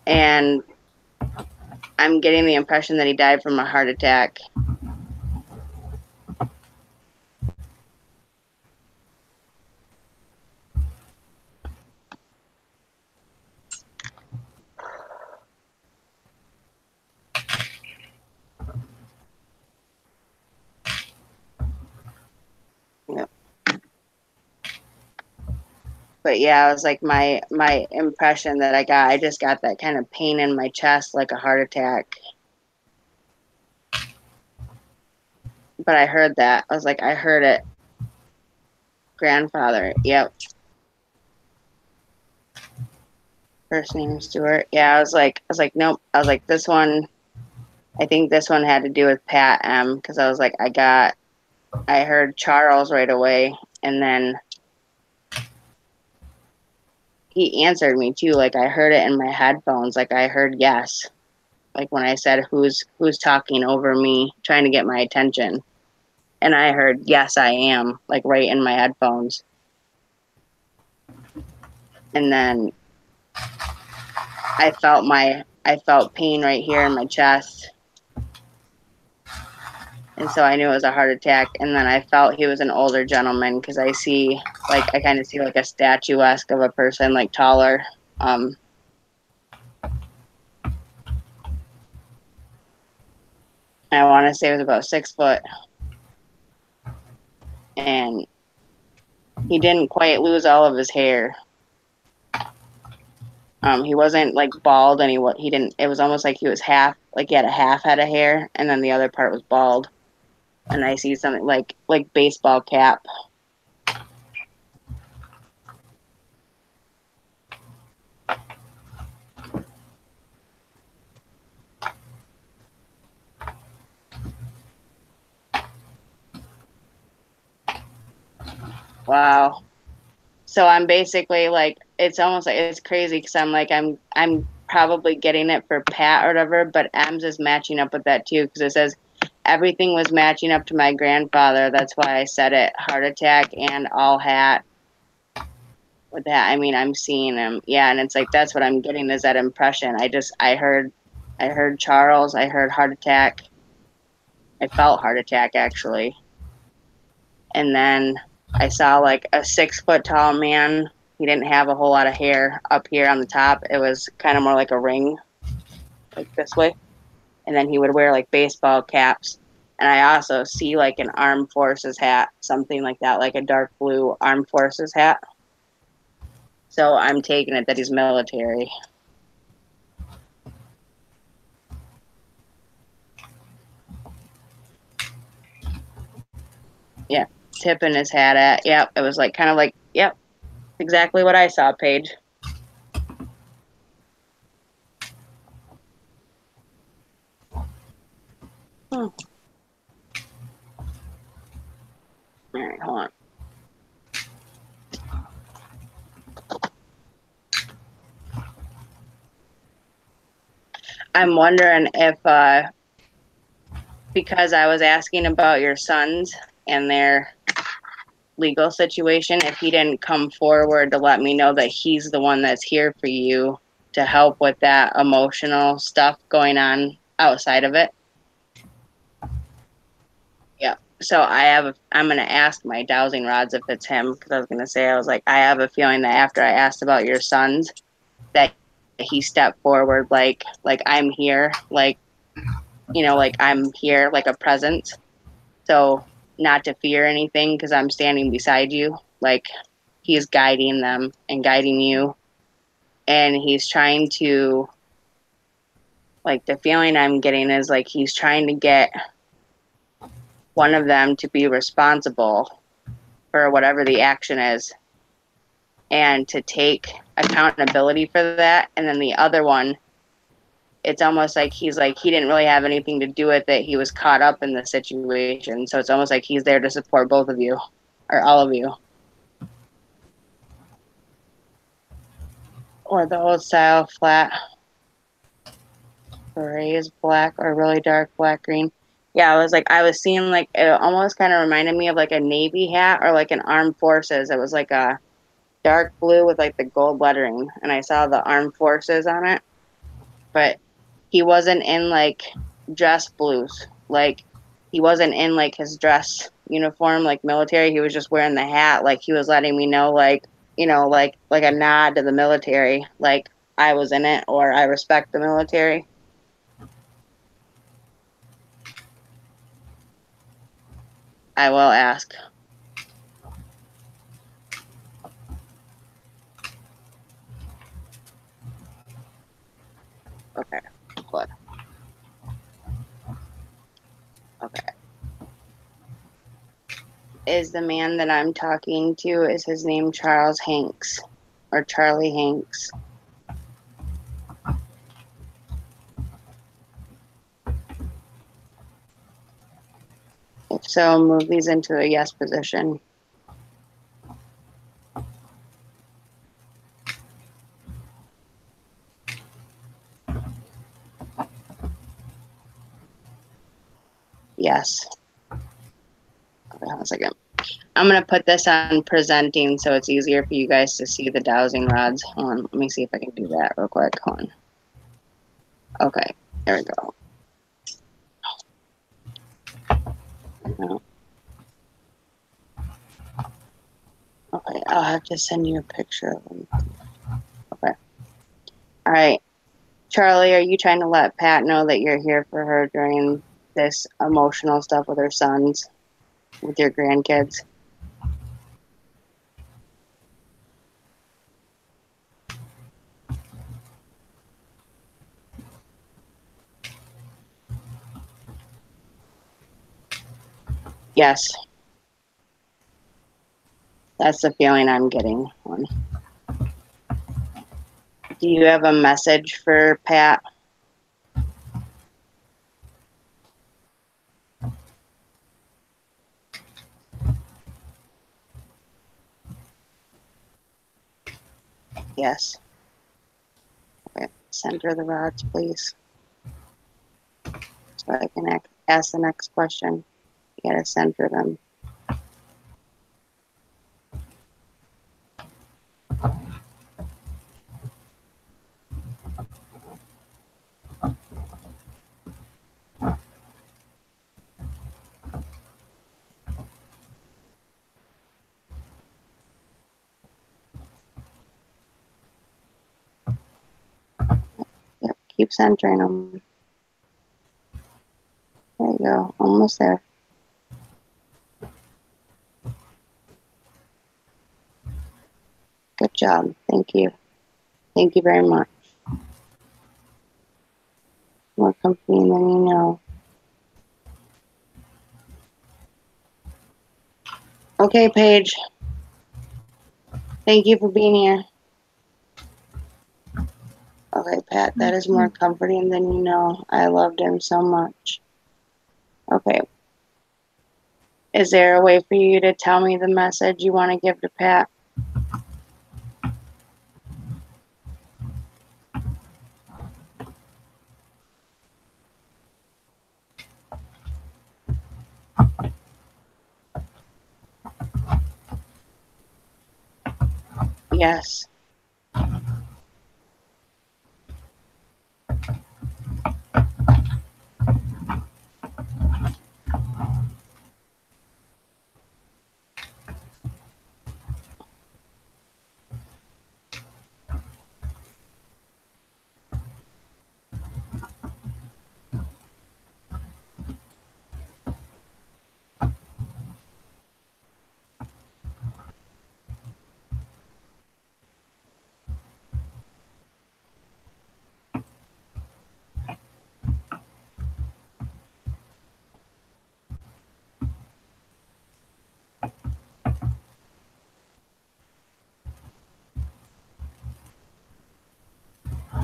And I'm getting the impression that he died from a heart attack. Yep. But yeah, it was like my impression that I just got that kind of pain in my chest, like a heart attack. But I heard that. I was like, I heard it. Grandfather. Yep. First name Stuart. Yeah, I was like, nope. I was like, this one, I think this one had to do with Pat M. Because I was like, I heard Charles right away. And then he answered me too. Like I heard it in my headphones. Like I heard yes. Like when I said, who's talking over me, trying to get my attention. And I heard, yes, I am, like right in my headphones. And then I felt pain right here in my chest. And so I knew it was a heart attack. And then I felt he was an older gentleman because I kind of see like a statuesque of a person, like taller. I want to say it was about 6 foot. And he didn't quite lose all of his hair. He wasn't like bald, and he didn't. It was almost like he was half, like he had a half head of hair, and then the other part was bald. And I see something like baseball cap. Wow. So I'm basically like, it's almost like, it's crazy because I'm like, I'm probably getting it for Pat or whatever, but M's is matching up with that too because it says everything was matching up to my grandfather. That's why I said it, heart attack and all hat. With that, I mean, I'm seeing him. Yeah, and it's like that's what I'm getting is that impression. I heard Charles, I heard heart attack. I felt heart attack actually. And then I saw like a 6 foot tall man. He didn't have a whole lot of hair up here on the top. It was kind of more like a ring, like this way. And then he would wear like baseball caps. And I also see like an armed forces hat, something like that, like a dark blue armed forces hat. So I'm taking it that he's military. Yeah, tipping his hat at. Yep, it was like kind of like, yep, exactly what I saw, Paige. All right, hold on. I'm wondering if, because I was asking about your sons and their legal situation, if he didn't come forward to let me know that he's the one that's here for you to help with that emotional stuff going on outside of it. Yeah. So I'm going to ask my dowsing rods if it's him, because I was going to say, I was like, I have a feeling that after I asked about your sons, that he stepped forward like I'm here, like, you know, like I'm here, like a presence. So not to fear anything because I'm standing beside you. Like he's guiding them and guiding you. And he's trying to, like, the feeling I'm getting is like he's trying to get one of them to be responsible for whatever the action is and to take accountability for that. And then the other one, it's almost like he didn't really have anything to do with it. He was caught up in the situation. So it's almost like he's there to support both of you or all of you. Or the old style flat berets, black or really dark black green. Yeah, I was seeing like, it almost kind of reminded me of like a Navy hat or like an armed forces. It was like a dark blue with like the gold lettering. And I saw the armed forces on it. But he wasn't in like dress blues. Like he wasn't in like his dress uniform, like military. He was just wearing the hat. Like he was letting me know, like, you know, like a nod to the military. Like I was in it or I respect the military. I will ask. Okay, good. Okay. Is the man that I'm talking to, is his name Charles Hanks or Charlie Hanks? If so, move these into a yes position. Yes. Okay, hold on a second. I'm going to put this on presenting so it's easier for you guys to see the dowsing rods. Hold on, let me see if I can do that real quick. Hold on. Okay, there we go. No. Okay, I'll have to send you a picture of them. Okay. All right. Charlie, are you trying to let Pat know that you're here for her during this emotional stuff with her sons, with your grandkids? Yes. That's the feeling I'm getting. Do you have a message for Pat? Yes. Okay. Send her the rods, please. So I can ask the next question. You gotta send her them. Yep, keep centering them. There you go, almost there. Good job, thank you. Thank you very much. More company than you know. Okay, Paige. Thank you for being here. Okay, Pat, that is more comforting than you know. I loved him so much. Okay. Is there a way for you to tell me the message you want to give to Pat? Yes.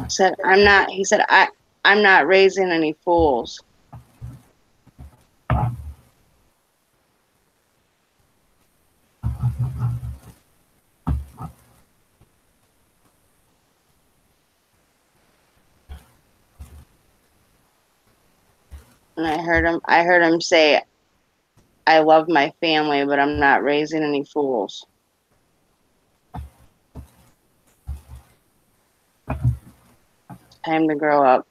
Said I'm not raising any fools. And I heard him say, I love my family, but I'm not raising any fools. Time to grow up.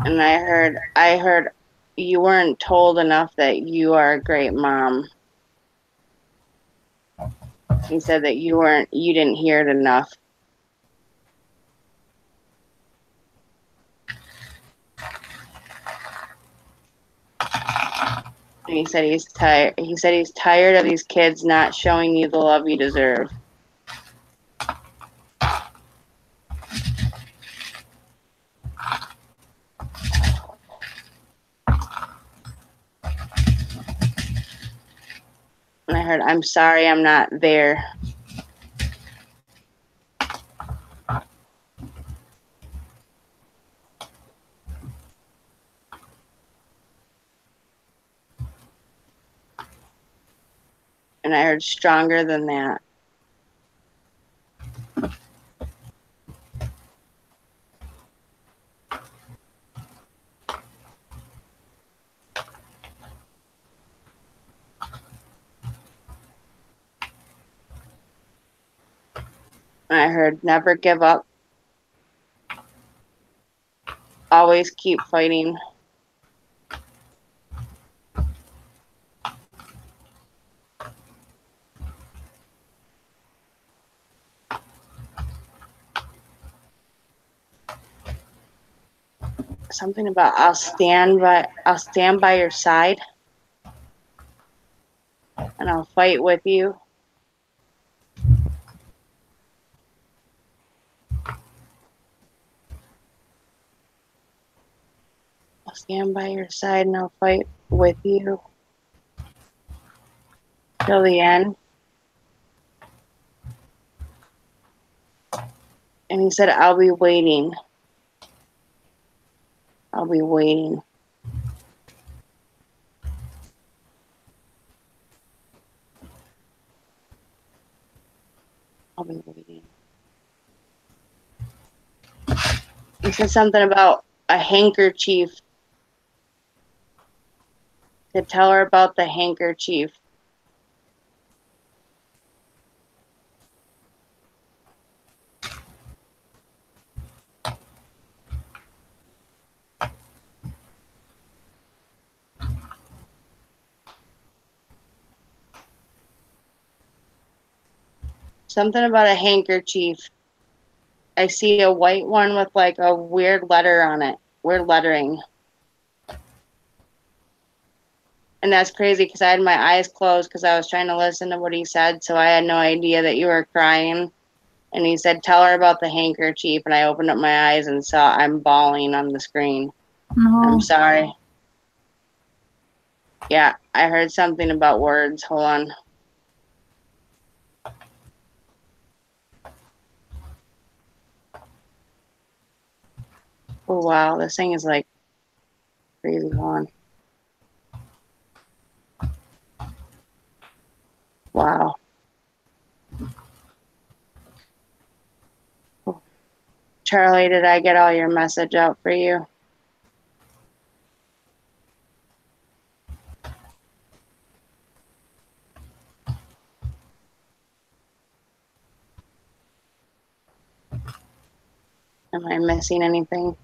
And I heard you weren't told enough that you are a great mom. He said that you didn't hear it enough. And he said he's tired. He said he's tired of these kids not showing you the love you deserve. And I heard, I'm sorry I'm not there. And I heard stronger than that. I heard never give up. Always keep fighting. Something about I'll stand by your side and I'll fight with you. I'll stand by your side and I'll fight with you till the end. And he said, I'll be waiting. I'll be waiting. I'll be waiting. He said something about a handkerchief. To tell her about the handkerchief. Something about a handkerchief. I see a white one with like a weird letter on it. Weird lettering. And that's crazy because I had my eyes closed because I was trying to listen to what he said. So I had no idea that you were crying. And he said, tell her about the handkerchief. And I opened up my eyes and saw I'm bawling on the screen. No. I'm sorry. Yeah, I heard something about words. Hold on. Oh, wow. This thing is like crazy. Hold on. Wow. Charlie, did I get all your message out for you? Am I missing anything?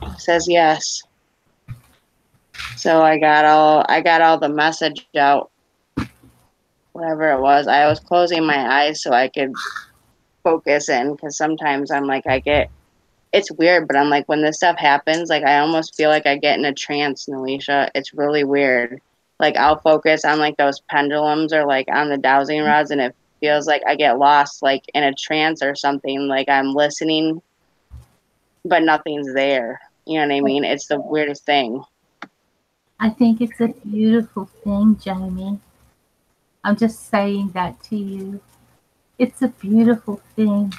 It says yes. So I got all the message out. Whatever it was. I was closing my eyes so I could focus in because sometimes I'm like it's weird, but I'm like when this stuff happens, like I almost feel like I get in a trance, Nelisha. It's really weird. Like I'll focus on like those pendulums or like on the dowsing rods and it feels like I get lost like in a trance or something. Like I'm listening but nothing's there. You know what I mean? It's the weirdest thing. I think it's a beautiful thing, Jamie. I'm just saying that to you. It's a beautiful thing.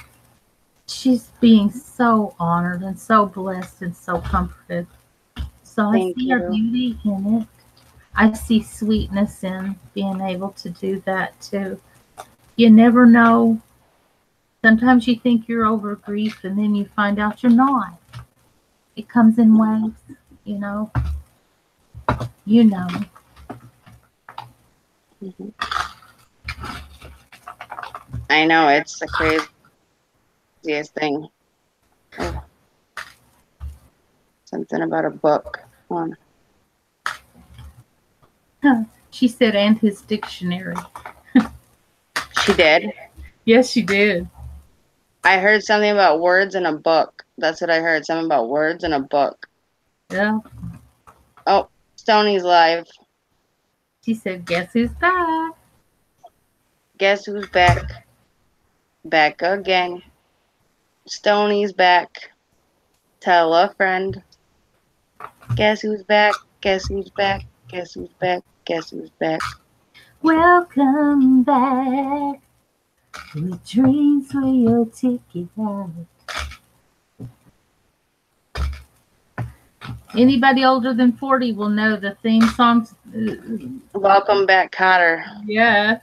She's being so honored and so blessed and so comforted. So I Thank see you. her beauty in it. I see sweetness in being able to do that too. You never know. Sometimes you think you're over grief and then you find out you're not. It comes in waves, you know. You know. Mm-hmm. I know, it's the craziest thing. Oh. Something about a book. Huh. She said, and his dictionary. She did? Yes, she did. I heard something about words in a book. That's what I heard. Something about words in a book. Yeah. Oh, Stoney's live. She said, guess who's back? Guess who's back? Back again. Stoney's back. Tell a friend. Guess who's back? Guess who's back? Guess who's back? Guess who's back? Welcome back. With dreams for your ticket out. Anybody older than 40 will know the theme songs. Welcome back, Cotter. Yeah.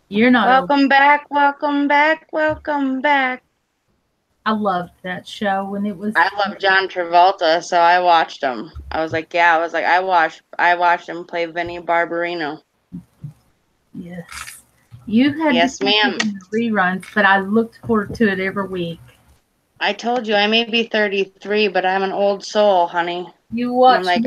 You're not Welcome back, welcome back, welcome back. I loved that show when it was. I love John Travolta, so I watched him. I was like, I watched him play Vinnie Barbarino. Yes. You had Yes, to see ma'am. it in the reruns, but I looked forward to it every week. I told you I may be 33, but I'm an old soul, honey. You And I'm watched like,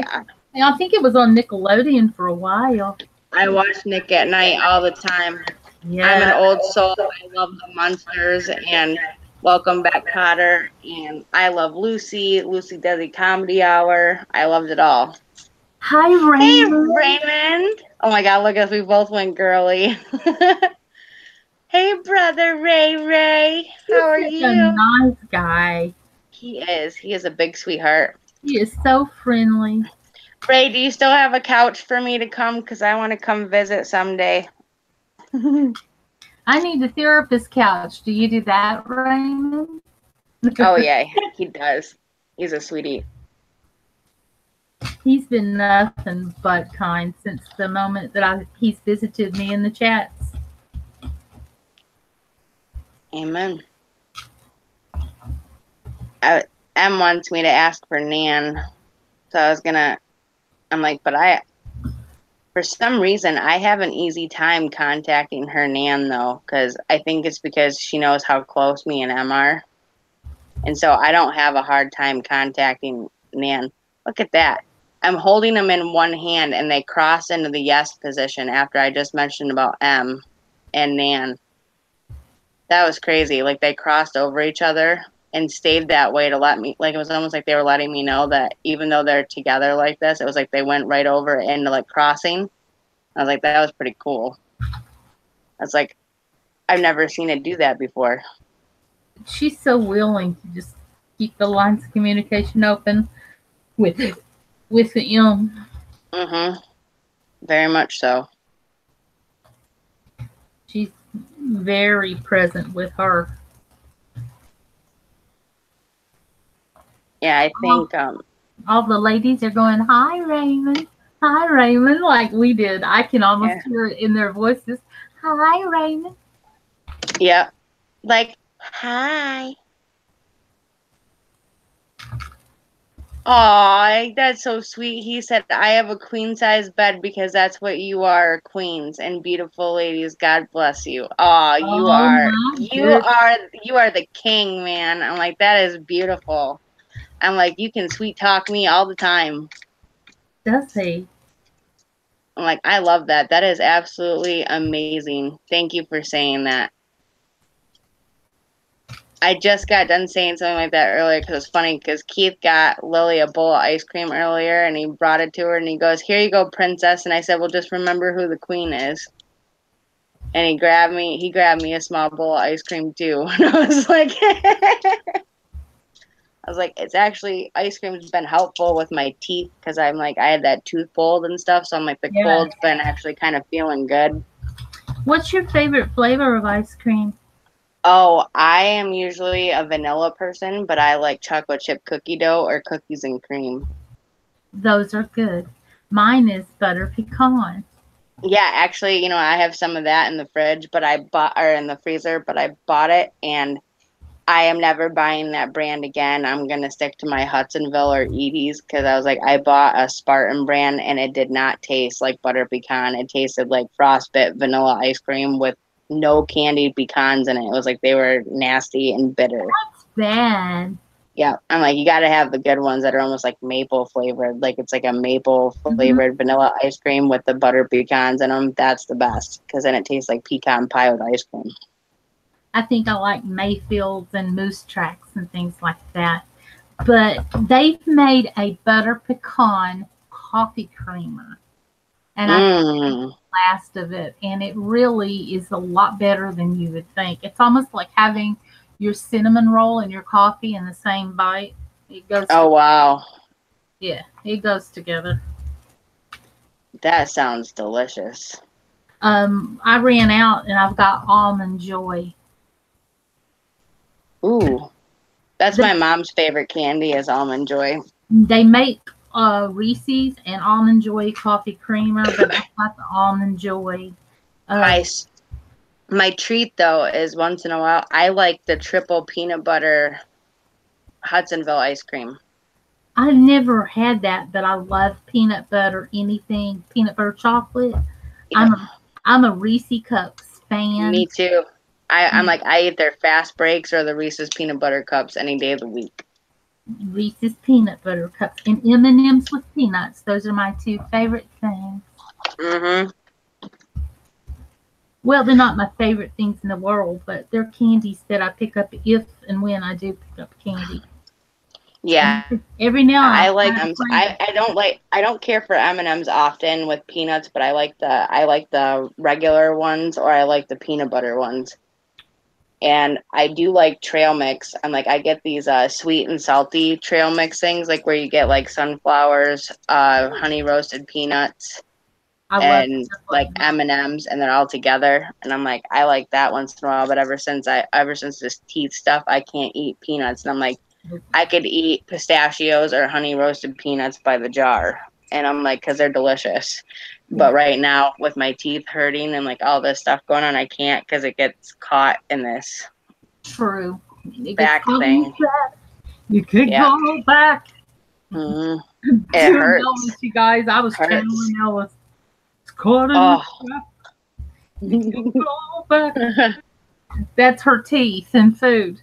I think it was on Nickelodeon for a while. I watch Nick at Night all the time. Yeah. I'm an old soul. I love the Munsters and Welcome Back, Kotter, and I love Lucy. Lucy Desi Comedy Hour. I loved it all. Hi, Raymond. Hey, Raymond. Oh my God, look at us. We both went girly. Hey, brother Ray. How are He's you? a nice guy. He is. He is a big sweetheart. He is so friendly. Ray, do you still have a couch for me to come? Because I want to come visit someday. I need a therapist couch. Do you do that, Raymond? Oh, yeah, he does. He's a sweetie. He's been nothing but kind since the moment that he's visited me in the chats. Amen. Em wants me to ask for Nan. So I'm like, but for some reason, I have an easy time contacting her Nan, though, because I think it's because she knows how close me and Em are. And so I don't have a hard time contacting Nan. Look at that. I'm holding them in one hand, and they cross into the yes position after I just mentioned about Em and Nan. That was crazy. Like, they crossed over each other and stayed that way to let me, like, it was almost like they were letting me know that even though they're together like this, it was like they went right over into, like, crossing. I was like, that was pretty cool. I was like, I've never seen it do that before. She's so willing to just keep the lines of communication open with him. Mm-hmm. Very much so. She's very present with her. Yeah, I think all the ladies are going, hi, Raymond, like we did. I can almost hear it in their voices. Hi, Raymond. Yeah. Like, hi. Aw, that's so sweet. He said, I have a queen-size bed because that's what you are, queens and beautiful ladies. God bless you. Aw, you are the king, man. I'm like, that is beautiful. I'm like, you can sweet talk me all the time. Does he? I'm like, I love that. That is absolutely amazing. Thank you for saying that. I just got done saying something like that earlier because it's funny because Keith got Lily a bowl of ice cream earlier and he brought it to her and he goes, here you go, princess. And I said, well, just remember who the queen is. And he grabbed me a small bowl of ice cream too. And I was like, it's actually, ice cream's been helpful with my teeth because I'm like, I had that tooth pulled and stuff. So I'm like, the cold's been actually kind of feeling good. What's your favorite flavor of ice cream? Oh, I am usually a vanilla person, but I like chocolate chip cookie dough or cookies and cream. Those are good. Mine is butter pecan. Yeah, actually, I have some of that in the fridge, in the freezer, but I bought it and I am never buying that brand again. I'm going to stick to my Hudsonville or Edie's because I was like, I bought a Spartan brand and it did not taste like butter pecan. It tasted like frostbit vanilla ice cream with no candied pecans in it. It was like they were nasty and bitter. That's bad. Yeah, I'm like, you got to have the good ones that are almost like maple flavored. Like it's like a maple flavored vanilla ice cream with the butter pecans in them. That's the best because then it tastes like pecan pie with ice cream. I think I like Mayfields and Moose Tracks and things like that. But they've made a butter pecan coffee creamer. And I the last of it. And it really is a lot better than you would think. It's almost like having your cinnamon roll and your coffee in the same bite. It goes. Oh, wow. Yeah, it goes together. That sounds delicious. I ran out and I've got Almond Joy. Ooh, that's my mom's favorite candy is Almond Joy. They make Reese's and Almond Joy coffee creamer, but I got the Almond Joy. Nice. My treat though is once in a while I like the triple peanut butter Hudsonville ice cream. I've never had that, but I love peanut butter, anything peanut butter chocolate. Yeah, I'm a Reese Cups fan. me too. I'm like I eat their fast breaks or the Reese's peanut butter cups any day of the week. Reese's peanut butter cups and M&Ms with peanuts. Those are my two favorite things. Mhm. Well, they're not my favorite things in the world, but they're candies that I pick up if and when I do pick up candy. Yeah. Every now and I like them. I don't care for M&Ms often with peanuts, but I like the regular ones or I like the peanut butter ones. And I do like trail mix. I'm like I get these sweet and salty trail mix things like where you get like sunflowers, honey roasted peanuts I love and stuff like like that. M&Ms and they're all together and I'm like I like that once in a while, but ever since this teeth stuff I can't eat peanuts and I'm like I could eat pistachios or honey roasted peanuts by the jar. And I'm like, because they're delicious. But right now, with my teeth hurting and like all this stuff going on, I can't because it gets caught in this True. It back gets thing. back. You could Yeah. go back. Mm-hmm. To It hurts. Elvis, you guys. I was Hurts. channeling Elvis. It's caught in Oh. the trap. Go back. That's her teeth and food.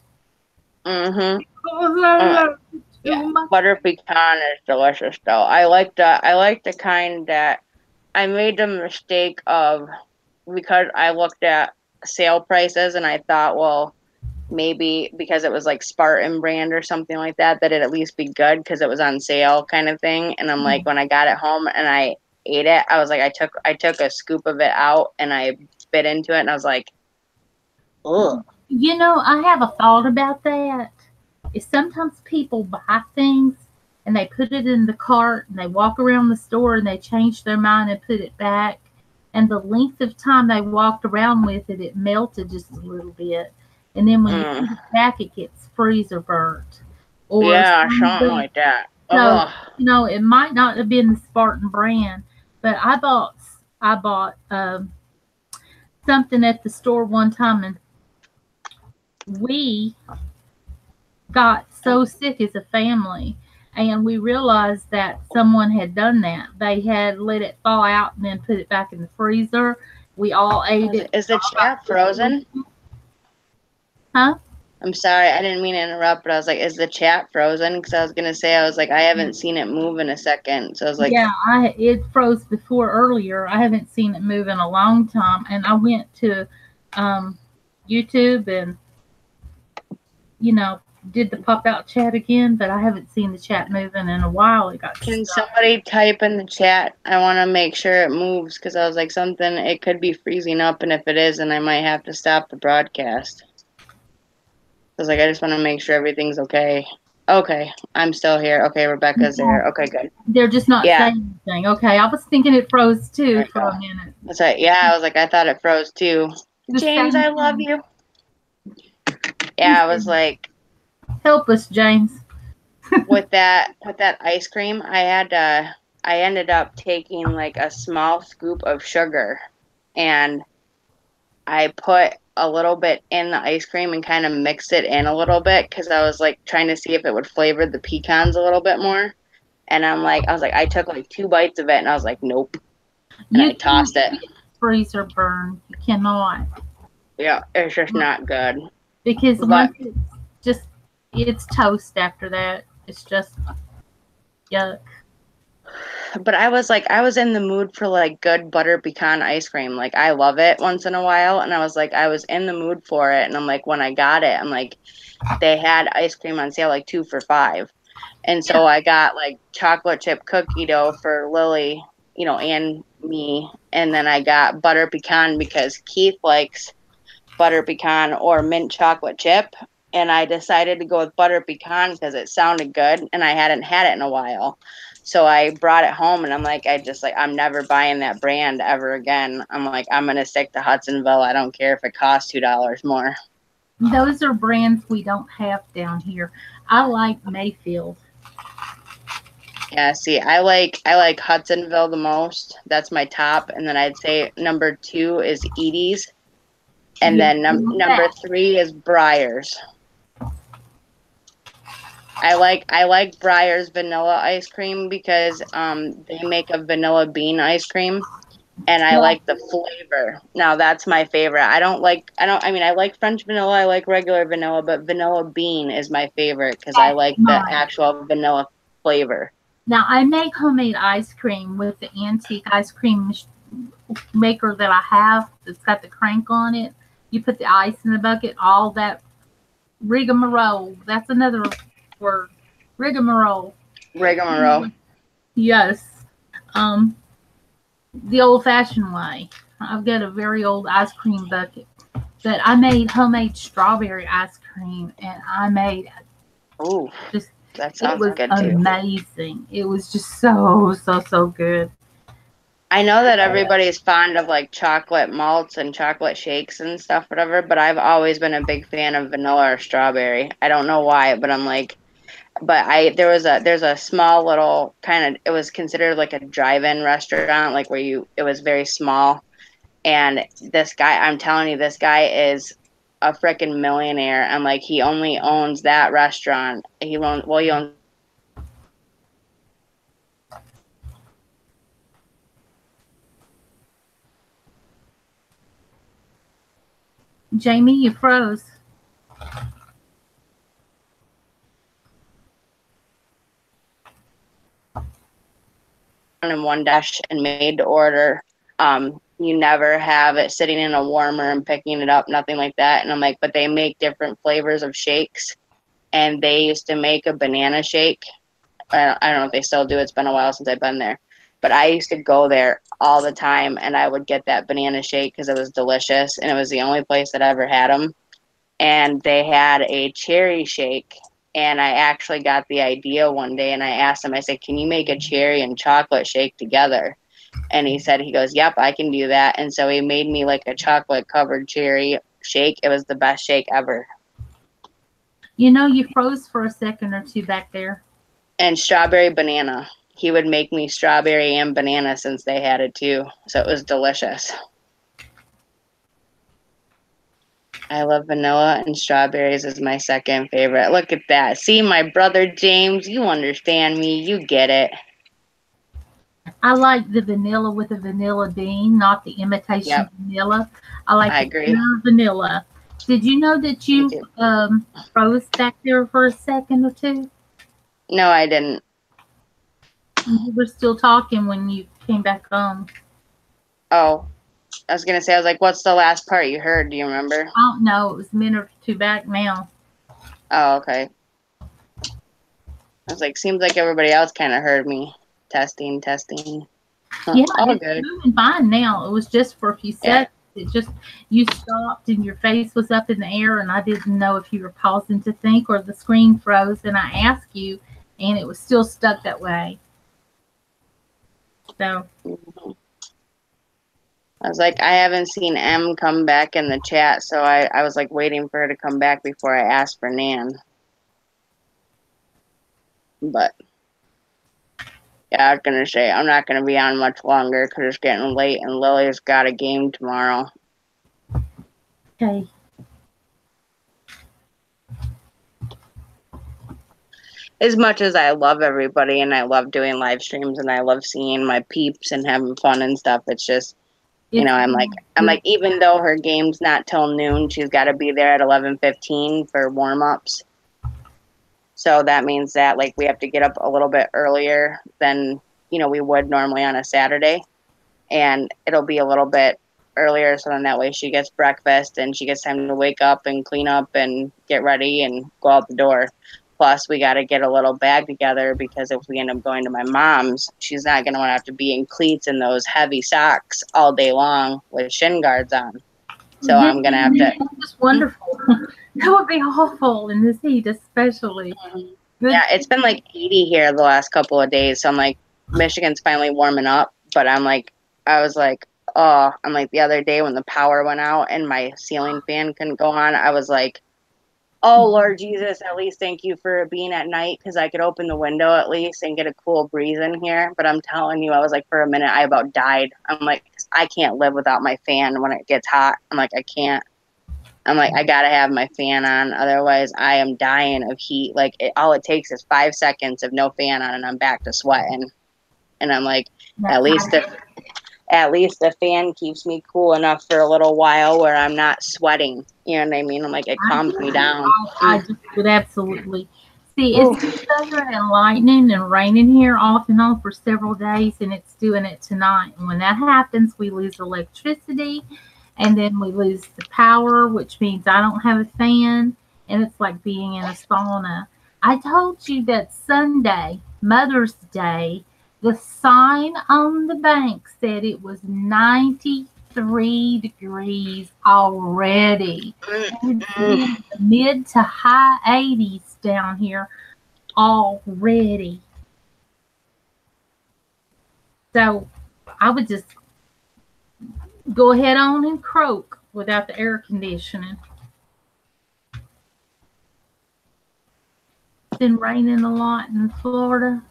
Mm-hmm. Because I love you too Yeah. much. Butter pecan is delicious though. I like the kind that I made the mistake of because I looked at sale prices and I thought, well, maybe because it was like Spartan brand or something like that, that it'd at least be good because it was on sale kind of thing. And I'm like, when I got it home and I ate it, I was like, I took a scoop of it out and I bit into it and I was like, ugh. You know, I have a thought about that. Is sometimes people buy things and they put it in the cart and they walk around the store and they change their mind and put it back. And the length of time they walked around with it, it melted just a little bit. And then when you put it back, it gets freezer burnt. Or Yeah, something like that. So, Ugh. you know, it might not have been the Spartan brand, but I bought something at the store one time, and we got so sick as a family, and we realized that someone had done that. They had let it thaw out and then put it back in the freezer. We all ate it. Is the chat frozen? Huh? I'm sorry, I didn't mean to interrupt, but I was like, is the chat frozen? Because I was gonna say, I was like, I haven't seen it move in a second, so I was like, Yeah, it froze before earlier. I haven't seen it move in a long time, and I went to YouTube and did the pop out chat again, but I haven't seen the chat moving in a while. It got can stuck. somebody type in the chat? I want to make sure it moves because I was like, something, it could be freezing up, and if it is, then I might have to stop the broadcast. I was like, I just want to make sure everything's okay. Okay, I'm still here. Okay, Rebecca's there. Okay, good. They're just not saying anything. Okay, I was thinking it froze too for a minute. That's right. Yeah, I was like, I thought it froze too. James, I love you. Yeah, I was like, help us, James. with that ice cream, I ended up taking like a small scoop of sugar and I put a little bit in the ice cream and kind of mixed it in a little bit because I was like trying to see if it would flavor the pecans a little bit more. And I was like, I took like 2 bites of it and I was like, nope. And I tossed it. Freezer burn. You cannot. Yeah, it's just not good. Because once it's toast after that. It's just yuck. But I was in the mood for like good butter pecan ice cream. Like I love it once in a while. And I was in the mood for it. And I'm like, when I got it, I'm like, they had ice cream on sale, like 2 for $5. And so I got like chocolate chip cookie dough for Lily, and me. And then I got butter pecan because Keith likes butter pecan or mint chocolate chip. And I decided to go with butter pecan because it sounded good and I hadn't had it in a while. So I brought it home and I'm like, I'm never buying that brand ever again. I'm like, I'm going to stick to Hudsonville. I don't care if it costs $2 more. Those are brands we don't have down here. I like Mayfield. Yeah, see, I like Hudsonville the most. That's my top. And then I'd say number 2 is Edie's. And Yeah, then number 3 is Breyers. I like Breyers vanilla ice cream because they make a vanilla bean ice cream, and I like the flavor. Now that's my favorite. I mean I like French vanilla, I like regular vanilla, but vanilla bean is my favorite because I like the actual vanilla flavor. Now I make homemade ice cream with the antique ice cream maker that I have. It's got the crank on it. You put the ice in the bucket, all that rigmarole. That's another word. Rigmarole. Rigmarole. Yes. The old-fashioned way. I've got a very old ice cream bucket, but I made homemade strawberry ice cream, and I made Ooh, just that sounds it was good amazing. It was just so good. I know that everybody's fond of like chocolate malts and chocolate shakes and stuff, whatever, but I've always been a big fan of vanilla or strawberry. I don't know why, but I'm like, there's a small little kind of, it was considered like a drive-in restaurant, like it was very small. And this guy, I'm telling you, this guy is a freaking millionaire. And like, he only owns that restaurant. He owns Jamie, you froze. in one dash and made to order. You never have it sitting in a warmer and picking it up, nothing like that. And I'm like, but they make different flavors of shakes. And they used to make a banana shake. I don't know if they still do. It's been a while since I've been there. But I used to go there all the time, and I would get that banana shake because it was delicious. And it was the only place that ever had them. And they had a cherry shake. And I actually got the idea one day, and I asked him, I said, can you make a cherry and chocolate shake together? And he goes, yep, I can do that. And so he made me like a chocolate covered cherry shake. It was the best shake ever. You know, you froze for a second or two back there. And strawberry banana. He would make me strawberry and banana since they had it too. So it was delicious. I love vanilla, and strawberries is my second favorite. Look at that. See, my brother James, you understand me. You get it. I like the vanilla with the vanilla bean, not the imitation vanilla. I agree. Vanilla. Did you know that you froze back there for a second or two? No, I didn't. You were still talking when you came back on. Oh, I was going to say, I was like, what's the last part you heard? Do you remember? I don't know. It was a minute or two back now. Oh, okay. I was like, seems like everybody else kind of heard me. Testing. Yeah, all it's good. moving fine now. It was just for a few seconds. It just, you stopped and your face was up in the air, and I didn't know if you were pausing to think or the screen froze, and I asked you, and it was still stuck that way. So. I was like, I haven't seen M come back in the chat, so I was like waiting for her to come back before I asked for Nan. But yeah, I was gonna say I'm not gonna be on much longer because it's getting late and Lily's got a game tomorrow. Okay. As much as I love everybody and I love doing live streams and I love seeing my peeps and having fun and stuff, it's just, you know, I'm like, even though her game's not till noon, she's got to be there at 11:15 for warm-ups. So that means that like we have to get up a little bit earlier than, you know, we would normally on a Saturday, and it'll be a little bit earlier, so then that way she gets breakfast and she gets time to wake up and clean up and get ready and go out the door. Plus, we got to get a little bag together because if we end up going to my mom's, she's not going to want to have to be in cleats and those heavy socks all day long with shin guards on. So I'm going to have to. That's wonderful. That would be awful in this heat, especially. Yeah, it's been like 80 here the last couple of days. So I'm like, Michigan's finally warming up. But I'm like, I was like, oh, I'm like the other day when the power went out and my ceiling fan couldn't go on, I was like, oh, Lord Jesus, at least thank you for being at night because I could open the window at least and get a cool breeze in here. But I'm telling you, I was like, for a minute, I about died. I'm like, I can't live without my fan when it gets hot. I'm like, I can't. I'm like, I gotta have my fan on, otherwise I am dying of heat. Like all it takes is 5 seconds of no fan on, and I'm back to sweating. And I'm like, at least the fan keeps me cool enough for a little while where I'm not sweating. You know what I mean? I'm like, it calms me down. I just would absolutely. See, it's been thundering and lightning and raining here off and on for several days, and it's doing it tonight. And when that happens, we lose electricity, and then we lose the power, which means I don't have a fan, and it's like being in a sauna. I told you that Sunday, Mother's Day, the sign on the bank said it was 93 degrees already. It's in the mid to high 80s down here already. So I would just go ahead on and croak without the air conditioning. It's been raining a lot in Florida.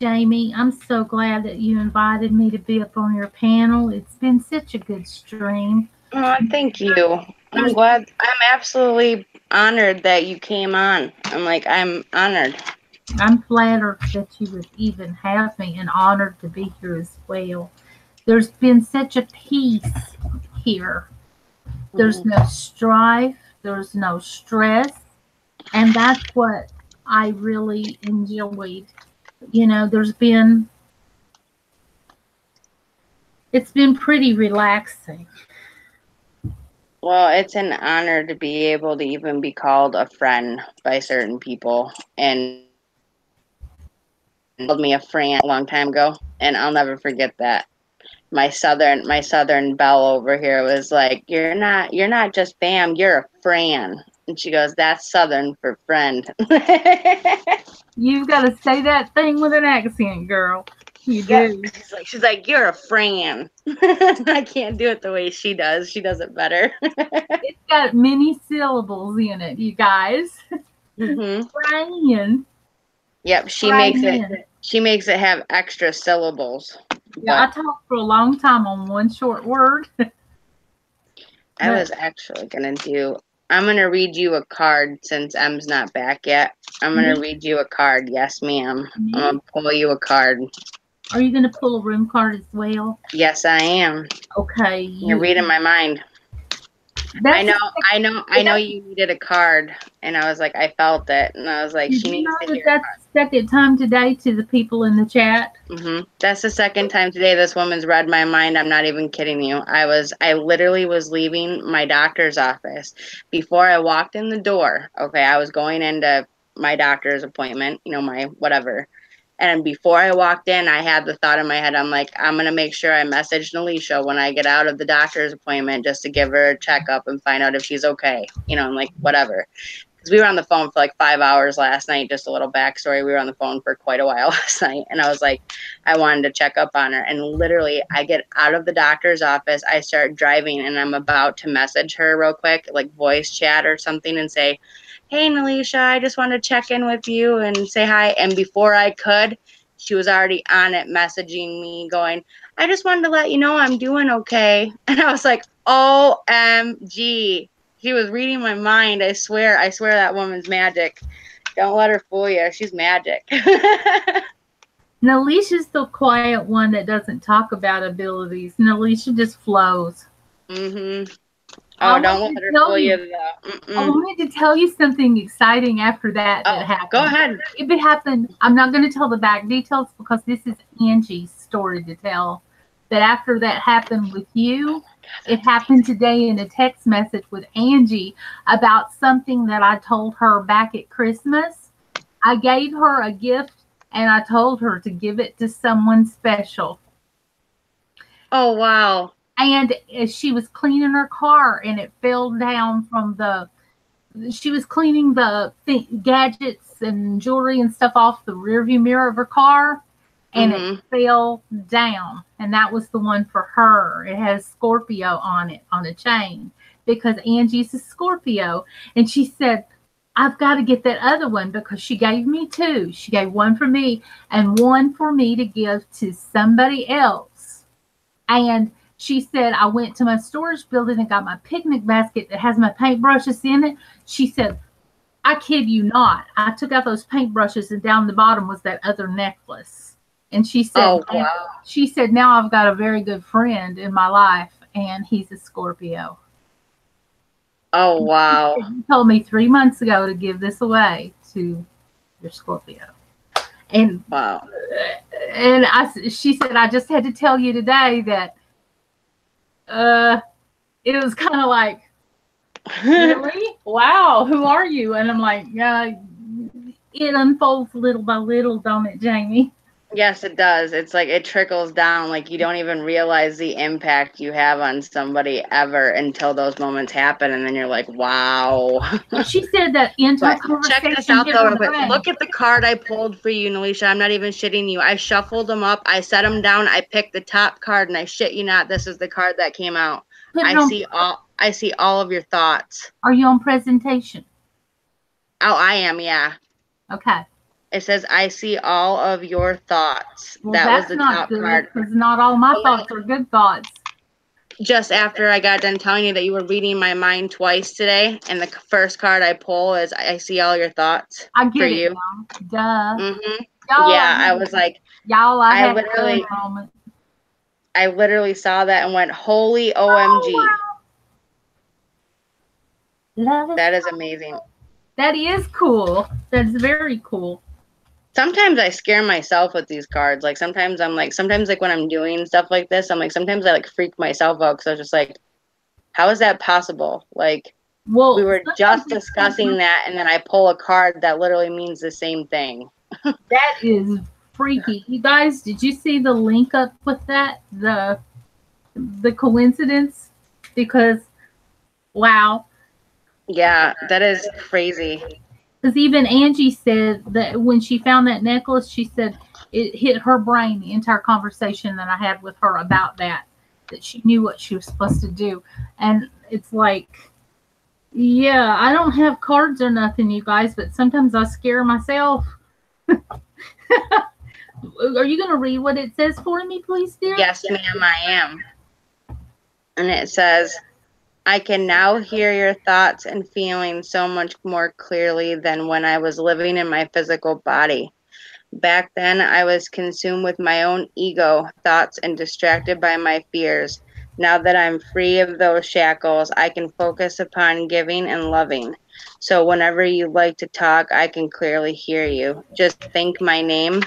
Jamie, I'm so glad that you invited me to be up on your panel. It's been such a good stream. Oh, thank you. I'm glad. I'm absolutely honored that you came on. I'm honored. I'm flattered that you would even have me, and honored to be here as well. There's been such a peace here. There's no strife. There's no stress. And that's what I really enjoyed. You know, it's been pretty relaxing. Well, it's an honor to be able to even be called a friend by certain people, and called me a friend a long time ago, and I'll never forget that. My southern belle over here was like, you're not just fam, you're a Fran. And she goes, that's southern for friend. You've got to say that thing with an accent, girl. You do. She's like, you're a Fran. I can't do it the way she does. She does it better. It's got many syllables in it, you guys. Fran. Yep, she makes it have extra syllables. Yeah, I talked for a long time on one short word. I was actually I'm gonna read you a card since M's not back yet. I'm gonna read you a card. Yes, ma'am. I'm gonna pull you a card. Are you gonna pull a room card as well? Yes, I am. Okay. You're reading my mind. I know you needed a card, and I was like, I felt it, and I was like, she needs to hear. That's the second time today to the people in the chat. That's the second time today this woman's read my mind. I'm not even kidding you. I literally was leaving my doctor's office before I walked in the door. Okay, I was going into my doctor's appointment, my whatever. And before I walked in, I had the thought in my head, I'm like, I'm going to make sure I message Nelisha when I get out of the doctor's appointment just to give her a checkup and find out if she's okay. I'm like, whatever. Because we were on the phone for like 5 hours last night. Just a little backstory. We were on the phone for quite a while last night. And I was like, I wanted to check up on her. And literally, I get out of the doctor's office. I start driving, and I'm about to message her real quick, like voice chat or something, and say, hey, Nelisha, I just want to check in with you and say hi. And before I could, she was already on it, messaging me, going, I just wanted to let you know I'm doing okay. And I was like, OMG. She was reading my mind. I swear that woman's magic. Don't let her fool you. She's magic. Nelisha's the quiet one that doesn't talk about abilities. Nelisha just flows. Oh, don't let her fool you, though. I wanted to tell you something exciting after that happened. Go ahead. If it happened, I'm not going to tell the back details because this is Angie's story to tell. That after that happened with you, it happened today in a text message with Angie about something that I told her back at Christmas. I gave her a gift, and I told her to give it to someone special. Oh, wow. And she was cleaning her car, and it fell down from she was cleaning the gadgets and jewelry and stuff off the rearview mirror of her car, and it fell down. And that was the one for her. It has Scorpio on it, on a chain, because Angie's a Scorpio. And she said, I've got to get that other one, because she gave me two. She gave one for me and one for me to give to somebody else. And She said, I went to my storage building and got my picnic basket that has my paintbrushes in it. She said, I kid you not. I took out those paintbrushes and down the bottom was that other necklace. And she said, Oh, wow. She said, now I've got a very good friend in my life, and he's a Scorpio. Oh, wow. You told me 3 months ago to give this away to your Scorpio. And wow. And she said, I just had to tell you today that it was kind of like, really? Wow, who are you? And I'm like, yeah, it unfolds little by little, don't it, Jamie? Yes, it does. It's like it trickles down. Like you don't even realize the impact you have on somebody ever until those moments happen, and then you're like, "Wow." She said that into conversation. Check this out, though. But look at the card I pulled for you, Nelisha. I'm not even shitting you. I shuffled them up. I set them down. I picked the top card, and I shit you not, this is the card that came out. I see all of your thoughts. Are you on presentation? Oh, I am. Yeah. Okay. It says, I see all of your thoughts. Well, that was the top card. Because not all my thoughts are good thoughts. Just after I got done telling you that you were reading my mind twice today, and the first card I pull is, I see all your thoughts. I get it. You. Duh. Mm-hmm. Yeah, I was like, y'all, I literally saw that and went, holy OMG. Oh, wow. That is amazing. That is cool. That's very cool. Sometimes I scare myself with these cards. Like sometimes I'm like, when I'm doing stuff like this, I'm like, sometimes I like freak myself out because I was just like, how is that possible? Like, well, we were just discussing that, and then I pull a card that literally means the same thing. That is freaky. You guys, did you see the link up with that? The coincidence? Because, wow. Yeah, that is crazy. Because even Angie said that when she found that necklace, she said it hit her brain, the entire conversation that I had with her about that she knew what she was supposed to do. And it's like, yeah, I don't have cards or nothing, you guys, but sometimes I scare myself. Are you going to read what it says for me, please, dear? Yes, ma'am, I am. And it says, I can now hear your thoughts and feelings so much more clearly than when I was living in my physical body. Back then, I was consumed with my own ego, thoughts, and distracted by my fears. Now that I'm free of those shackles, I can focus upon giving and loving. So whenever you like to talk, I can clearly hear you. Just think my name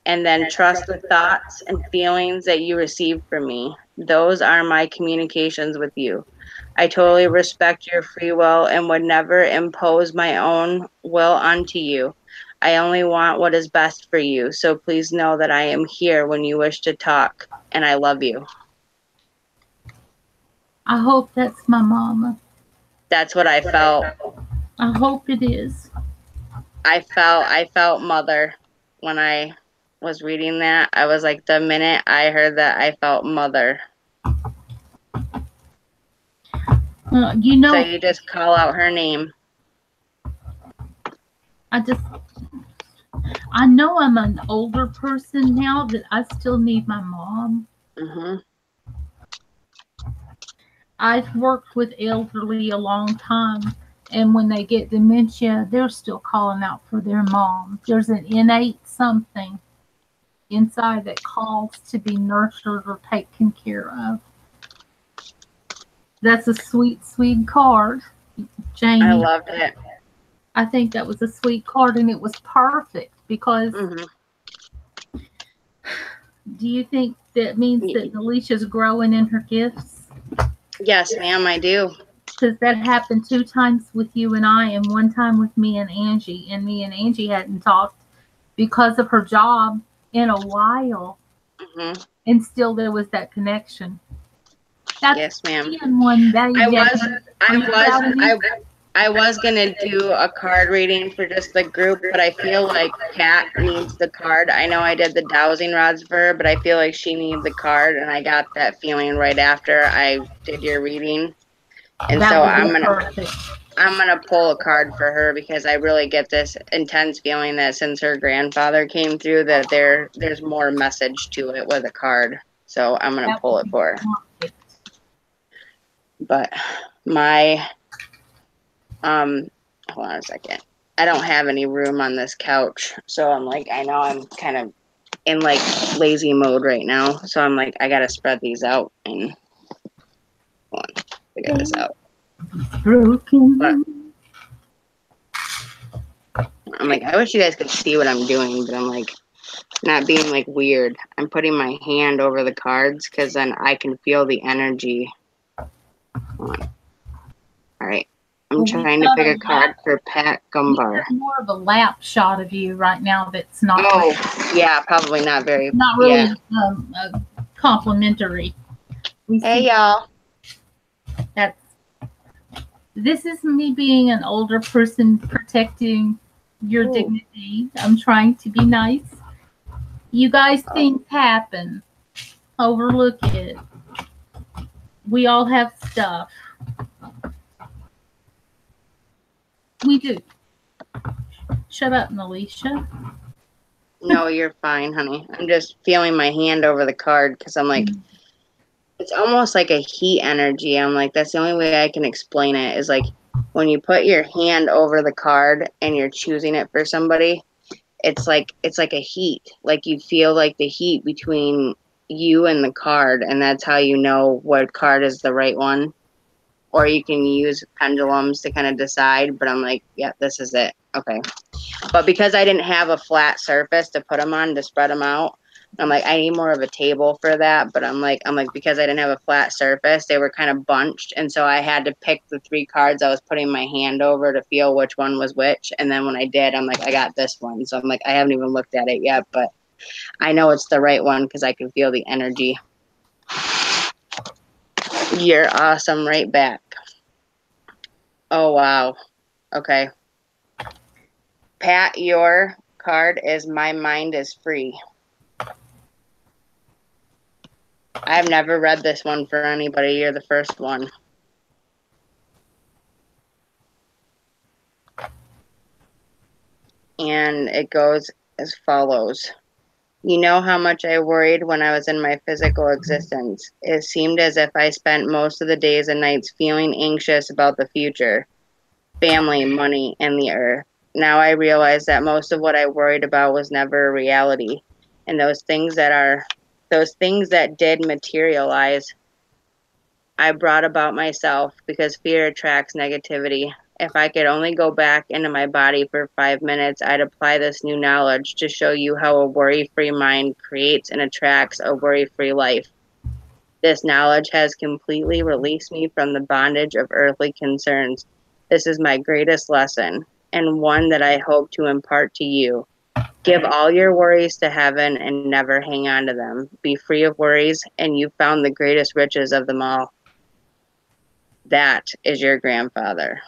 and then trust the thoughts and feelings that you receive from me. Those are my communications with you. I totally respect your free will and would never impose my own will onto you. I only want what is best for you. So please know that I am here when you wish to talk, and I love you. I hope that's my mama. That's what I felt. I hope it is. I felt mother when I was reading that. I was like, the minute I heard that, I felt mother. You know, so you just call out her name. I know I'm an older person now, but I still need my mom. Mm-hmm. I've worked with elderly a long time, and when they get dementia, they're still calling out for their mom. There's an innate something inside that calls to be nurtured or taken care of. That's a sweet, sweet card, Jamie. I loved it. I think that was a sweet card, and it was perfect because do you think that means that Nelisha's growing in her gifts? Yes, ma'am, I do. Because that happened 2 times with you and I, and 1 time with me and Angie. And me and Angie hadn't talked because of her job in a while. And still there was that connection. That's yes, ma'am. One day, I was gonna do a card reading for just the group, but I feel like Kat needs the card. I know I did the dowsing rods for her, but I feel like she needs the card, and I got that feeling right after I did your reading. And so I'm gonna pull a card for her because I really get this intense feeling that since her grandfather came through, that there's more message to it with a card. So I'm going to That pull would it be for her. perfect. But my, hold on a second. I don't have any room on this couch. So I'm like, I know I'm kind of in like lazy mode right now. So I'm like, I got to spread these out and hold on, figure this out. Broken. But I'm like, I wish you guys could see what I'm doing, but I'm like, not being like weird. I'm putting my hand over the cards because then I can feel the energy. Hold on. All right. I'm trying to pick a card for Pat Gumbar. More of a lap shot of you right now that's not. Oh, yeah, probably not very. Not really complimentary. Hey, y'all. This is me being an older person protecting your dignity. I'm trying to be nice. You guys, things happen. Overlook it. We all have stuff. We do. Shut up, Melisha. No, you're fine, honey. I'm just feeling my hand over the card because I'm like, it's almost like a heat energy. I'm like, that's the only way I can explain it is like when you put your hand over the card and you're choosing it for somebody, it's like a heat. Like you feel like the heat between you and the card, and that's how you know what card is the right one. Or you can use pendulums to kind of decide, but I'm like, yeah, this is it. Okay. But because I didn't have a flat surface to put them on to spread them out, I'm like, I need more of a table for that. But I'm like, because I didn't have a flat surface, they were kind of bunched. And so I had to pick the 3 cards I was putting my hand over to feel which one was which. And then when I did, I'm like, I got this one. So I'm like, I haven't even looked at it yet, but I know it's the right one because I can feel the energy. You're awesome right back. Oh, wow. Okay. Pat, your card is My Mind is Free. I've never read this one for anybody. You're the first one. And it goes as follows. You know how much I worried when I was in my physical existence. It seemed as if I spent most of the days and nights feeling anxious about the future, family, money, and the earth. Now I realize that most of what I worried about was never a reality. And those things that did materialize, I brought about myself because fear attracts negativity. If I could only go back into my body for 5 minutes, I'd apply this new knowledge to show you how a worry-free mind creates and attracts a worry-free life. This knowledge has completely released me from the bondage of earthly concerns. This is my greatest lesson, and one that I hope to impart to you. Give all your worries to heaven and never hang on to them. Be free of worries, and you've found the greatest riches of them all. That is your grandfather.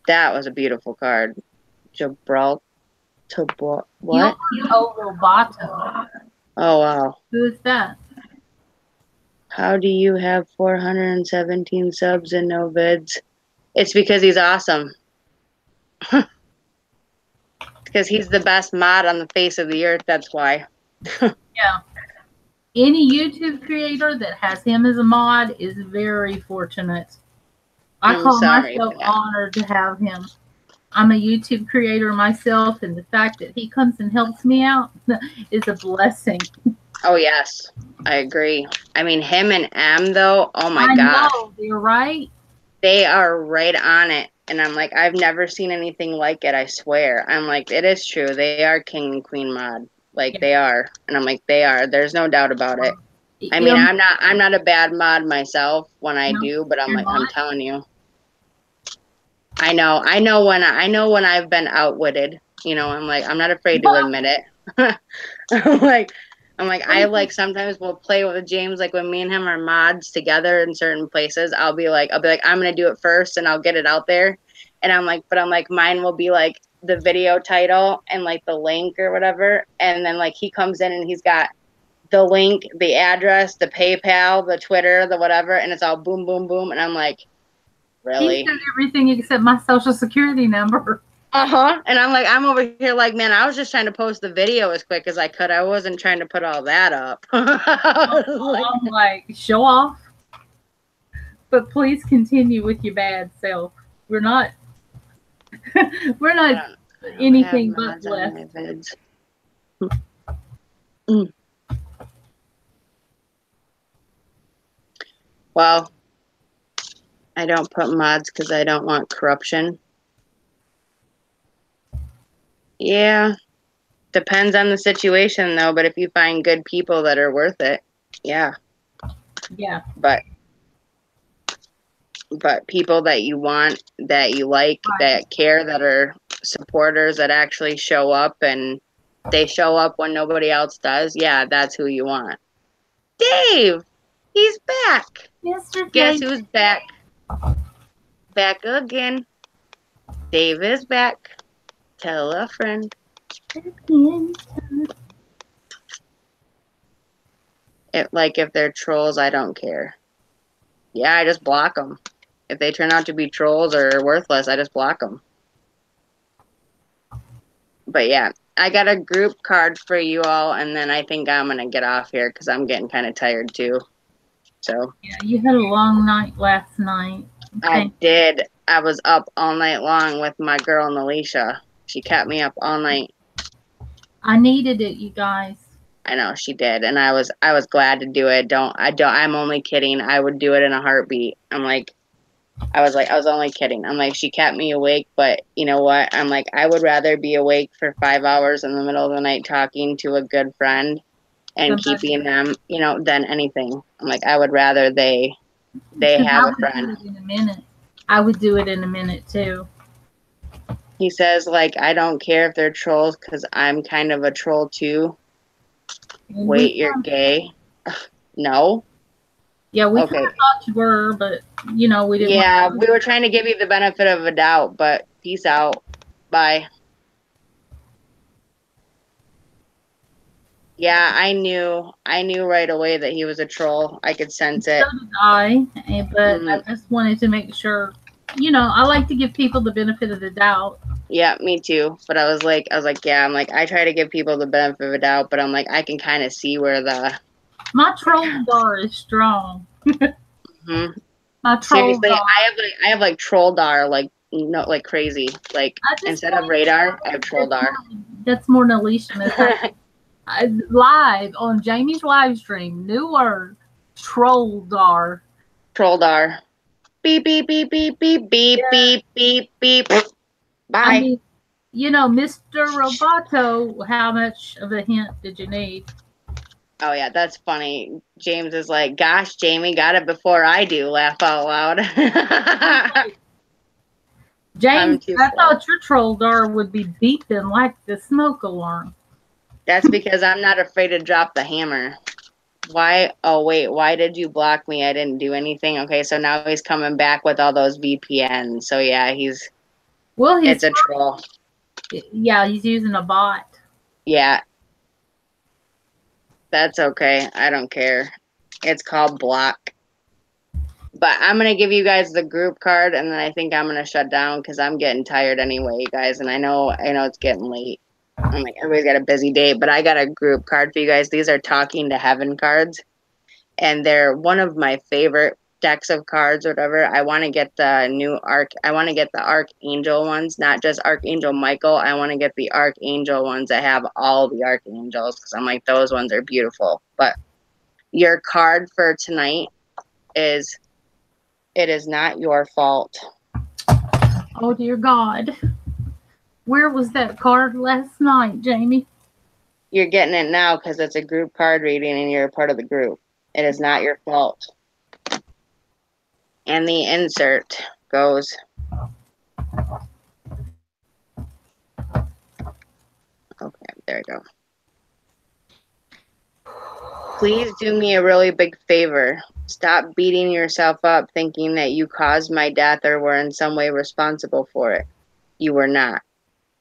That was a beautiful card. Gibraltar. What? Roboto. Oh, wow. Who is that? How do you have 417 subs and no vids? It's because he's awesome. Because he's the best mod on the face of the earth, that's why. Yeah. Any YouTube creator that has him as a mod is very fortunate. I call myself honored to have him. I'm a YouTube creator myself, and the fact that he comes and helps me out is a blessing. Oh, yes. I agree. I mean, him and M, though, oh my gosh. I know, they're right. They are right on it. And I'm like, I've never seen anything like it, I swear. I'm like, it is true. They are king and queen mod. Like, they are. And I'm like, they are. There's no doubt about it. I mean, I'm not a bad mod myself when I do, but I'm like, I'm telling you. I know when I've been outwitted. You know, I'm like, I'm not afraid to admit it. I'm like, I like sometimes we'll play with James, like when me and him are mods together in certain places, I'll be like, I'm gonna do it first and I'll get it out there. And I'm like, mine will be like the video title and like the link or whatever. And then like he comes in and he's got the link, the address, the PayPal, the Twitter, the whatever, and it's all boom, boom, boom. And I'm like, really? He's got everything except my social security number. And I'm like, I'm over here like, man, I was just trying to post the video as quick as I could. I wasn't trying to put all that up. I'm like, show off. But please continue with your bad self. We're not anything but blessed. Well, I don't put mods because I don't want corruption. Yeah. Depends on the situation though, but if you find good people that are worth it, yeah. Yeah. But people that you want, that you like, that care, that are supporters, that actually show up and they show up when nobody else does, yeah, that's who you want. Dave! He's back! Mr. Guess Dave. who's back? Back again. Dave is back. Tell a friend. If they're trolls, I don't care. Yeah, I just block them. If they turn out to be trolls or worthless, I just block them. But yeah, I got a group card for you all, and then I think I'm going to get off here because I'm getting kind of tired too. So. Yeah, you had a long night last night. Okay. I did. I was up all night long with my girl, Alicia. She kept me up all night. I needed it, you guys. I know she did, and I was glad to do it. I'm only kidding. I would do it in a heartbeat. I was only kidding. I'm like, she kept me awake, but you know what? I'm like, I would rather be awake for 5 hours in the middle of the night talking to a good friend and keeping them, than anything. I'm like, I would rather they have a friend. Do it in a minute. I would do it in a minute too. He says, like, I don't care if they're trolls because I'm kind of a troll too. Wait, you're gay? No. Yeah, we kind of thought you were, but, we didn't. Yeah, we were trying to give you the benefit of a doubt, but peace out. Bye. Yeah, I knew right away that he was a troll. I could sense it. So did I, but I just wanted to make sure, I like to give people the benefit of the doubt. Yeah, me too. But I was like, yeah, I'm like, I try to give people the benefit of a doubt, but I'm like, I can kind of see where my troll bar is strong. My troll Seriously, bar. I have like troll dar, like crazy. Like instead of radar, I have troll dar. That's more than Alicia. Live on Jamie's live stream, new word, troll dar. Troll dar. Beep beep beep beep beep beep beep beep beep. Bye. I mean, Mr. Roboto, how much of a hint did you need? Oh, yeah, that's funny. James is like, gosh, Jamie got it before I do. Laugh out loud. James, I thought your troll door would be beeping like the smoke alarm. That's because I'm not afraid to drop the hammer. Why? Oh, wait, why did you block me? I didn't do anything. Okay, so now he's coming back with all those VPNs. So, yeah, it's a troll. Yeah, he's using a bot. Yeah. That's okay. I don't care. It's called block. But I'm going to give you guys the group card, and then I think I'm going to shut down because I'm getting tired anyway, you guys. And I know it's getting late. I'm like, everybody's got a busy day, but I got a group card for you guys. These are Talking to Heaven cards, and they're one of my favorite decks of cards or whatever. I want to get the new I want to get the Archangel ones, not just Archangel Michael. I want to get the Archangel ones that have all the Archangels because I'm like, those ones are beautiful. But your card for tonight is, it is not your fault. Oh, dear God. Where was that card last night, Jamie? You're getting it now because it's a group card reading and you're a part of the group. It is not your fault. And the insert goes, okay, there we go. Please do me a really big favor. Stop beating yourself up thinking that you caused my death or were in some way responsible for it. You were not.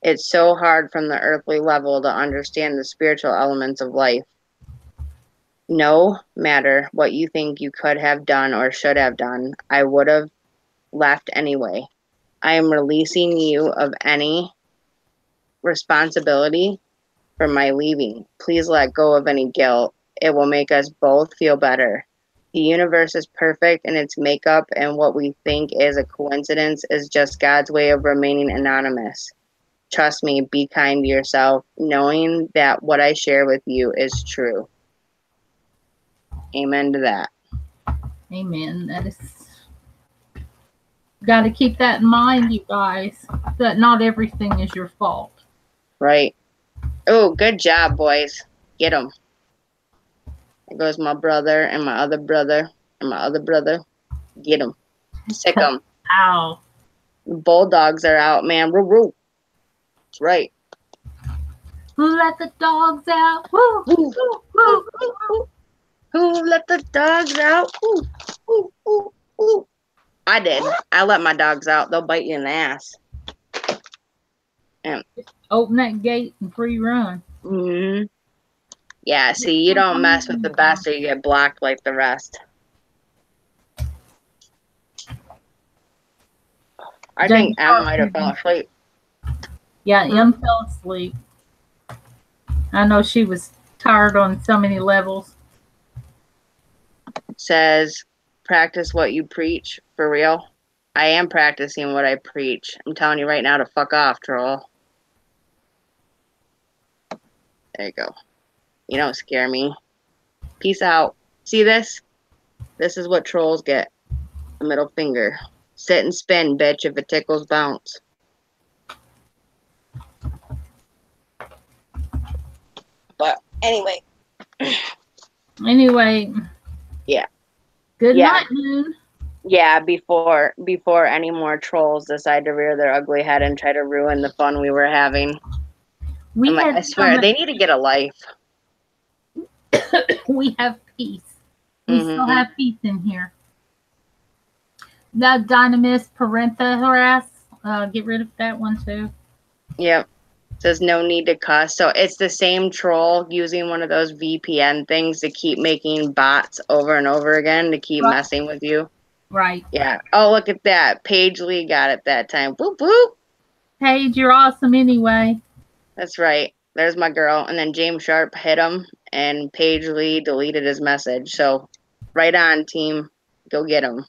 It's so hard from the earthly level to understand the spiritual elements of life. No matter what you think you could have done or should have done, I would have left anyway. I am releasing you of any responsibility for my leaving. Please let go of any guilt. It will make us both feel better. The universe is perfect in its makeup, and what we think is a coincidence is just God's way of remaining anonymous. Trust me, be kind to yourself, knowing that what I share with you is true. Amen to that. Amen. That is, got to keep that in mind, you guys, that not everything is your fault. Right. Oh, good job, boys. Get them. There goes my brother and my other brother and my other brother. Get them. Sick them. Ow. Bulldogs are out, man. Woo woo. That's right. Who let the dogs out? Woo, woo, woo, woo. Who let the dogs out? Ooh, ooh, ooh, ooh. I did. I let my dogs out. They'll bite you in the ass. Yeah. Open that gate and free run. Mm-hmm. Yeah, see, you don't mess with the best or you get blocked like the rest. I think Em might have fell asleep. Yeah, Em fell asleep. I know she was tired on so many levels. Says, practice what you preach, for real. I am practicing what I preach. I'm telling you right now to fuck off, troll. There you go. You don't scare me. Peace out. See this? This is what trolls get. A middle finger. Sit and spin, bitch. If it tickles, bounce. But anyway. Yeah. Good night, Moon. Yeah, before any more trolls decide to rear their ugly head and try to ruin the fun we were having. I swear, they need to get a life. We have peace. We still have peace in here. That Dynamis Parentha harass, get rid of that one too. Yep. Says no need to cuss. So it's the same troll using one of those VPN things to keep making bots over and over again to keep messing with you. Right. Yeah. Oh, look at that. Paige Lee got it that time. Boop, boop. Paige, you're awesome anyway. That's right. There's my girl. And then James Sharp hit him, and Paige Lee deleted his message. So right on, team. Go get him.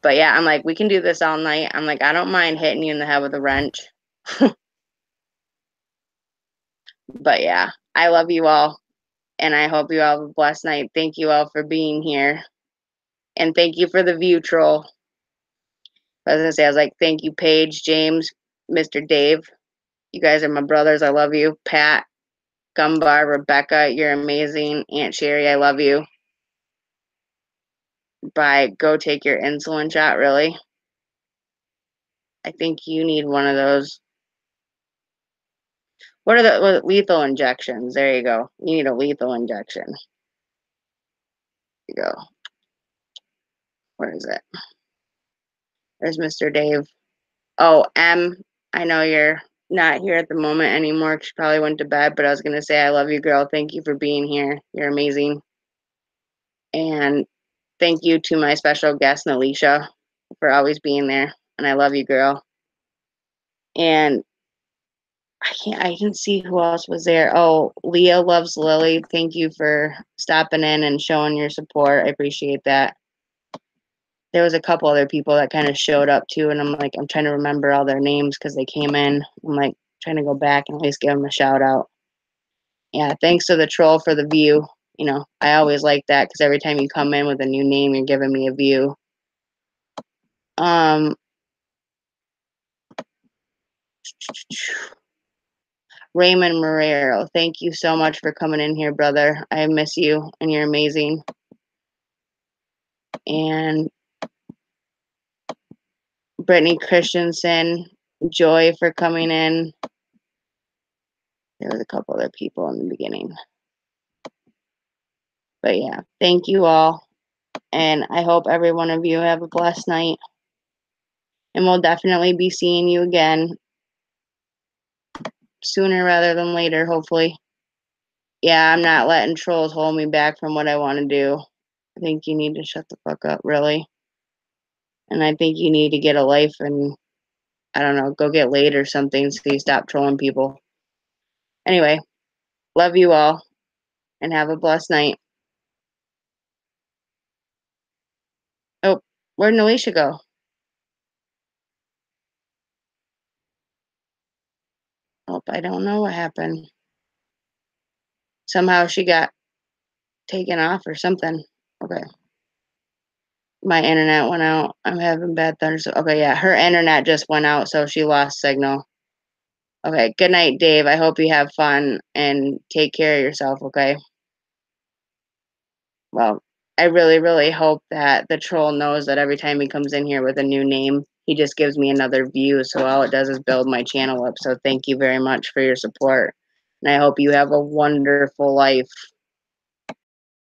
But yeah, I'm like, we can do this all night. I'm like, I don't mind hitting you in the head with a wrench. But yeah, I love you all. And I hope you all have a blessed night. Thank you all for being here. And thank you for the view, troll. I was going to say, I was like, thank you, Paige, James, Mr. Dave. You guys are my brothers. I love you. Pat, Gumbar, Rebecca, you're amazing. Aunt Sherry, I love you. Bye. Go take your insulin shot, really? I think you need one of those. What are the lethal injections? There you go. You need a lethal injection. There you go. Where is it? There's Mr. Dave. Oh, M, I know you're not here at the moment anymore. She probably went to bed, but I was going to say, I love you, girl. Thank you for being here. You're amazing. And thank you to my special guest, Nalisha, for always being there. And I love you, girl. And I can see who else was there. Oh, Leah loves Lily. Thank you for stopping in and showing your support. I appreciate that. There was a couple other people that kind of showed up too, and I'm like, I'm trying to remember all their names because they came in. I'm like trying to go back and at least give them a shout out. Yeah, thanks to the troll for the view. You know, I always like that because every time you come in with a new name, you're giving me a view. Raymond Marrero, thank you so much for coming in here, brother. I miss you, and you're amazing. And Brittany Christensen, Joy for coming in. There was a couple other people in the beginning. But yeah, thank you all. And I hope every one of you have a blessed night. And we'll definitely be seeing you again sooner rather than later, hopefully. Yeah, I'm not letting trolls hold me back from what I want to do. I think you need to shut the fuck up, really. And I think you need to get a life, and I don't know, go get laid or something so you stop trolling people. Anyway, love you all and have a blessed night. Oh, where'd Alicia go? Oh, I don't know what happened. Somehow she got taken off or something. Okay. My internet went out. I'm having bad thunder. Okay, yeah, her internet just went out, so she lost signal. Okay, good night, Dave. I hope you have fun and take care of yourself, okay? Well, I really, really hope that the troll knows that every time he comes in here with a new name, he just gives me another view. So all it does is build my channel up. So thank you very much for your support. And I hope you have a wonderful life.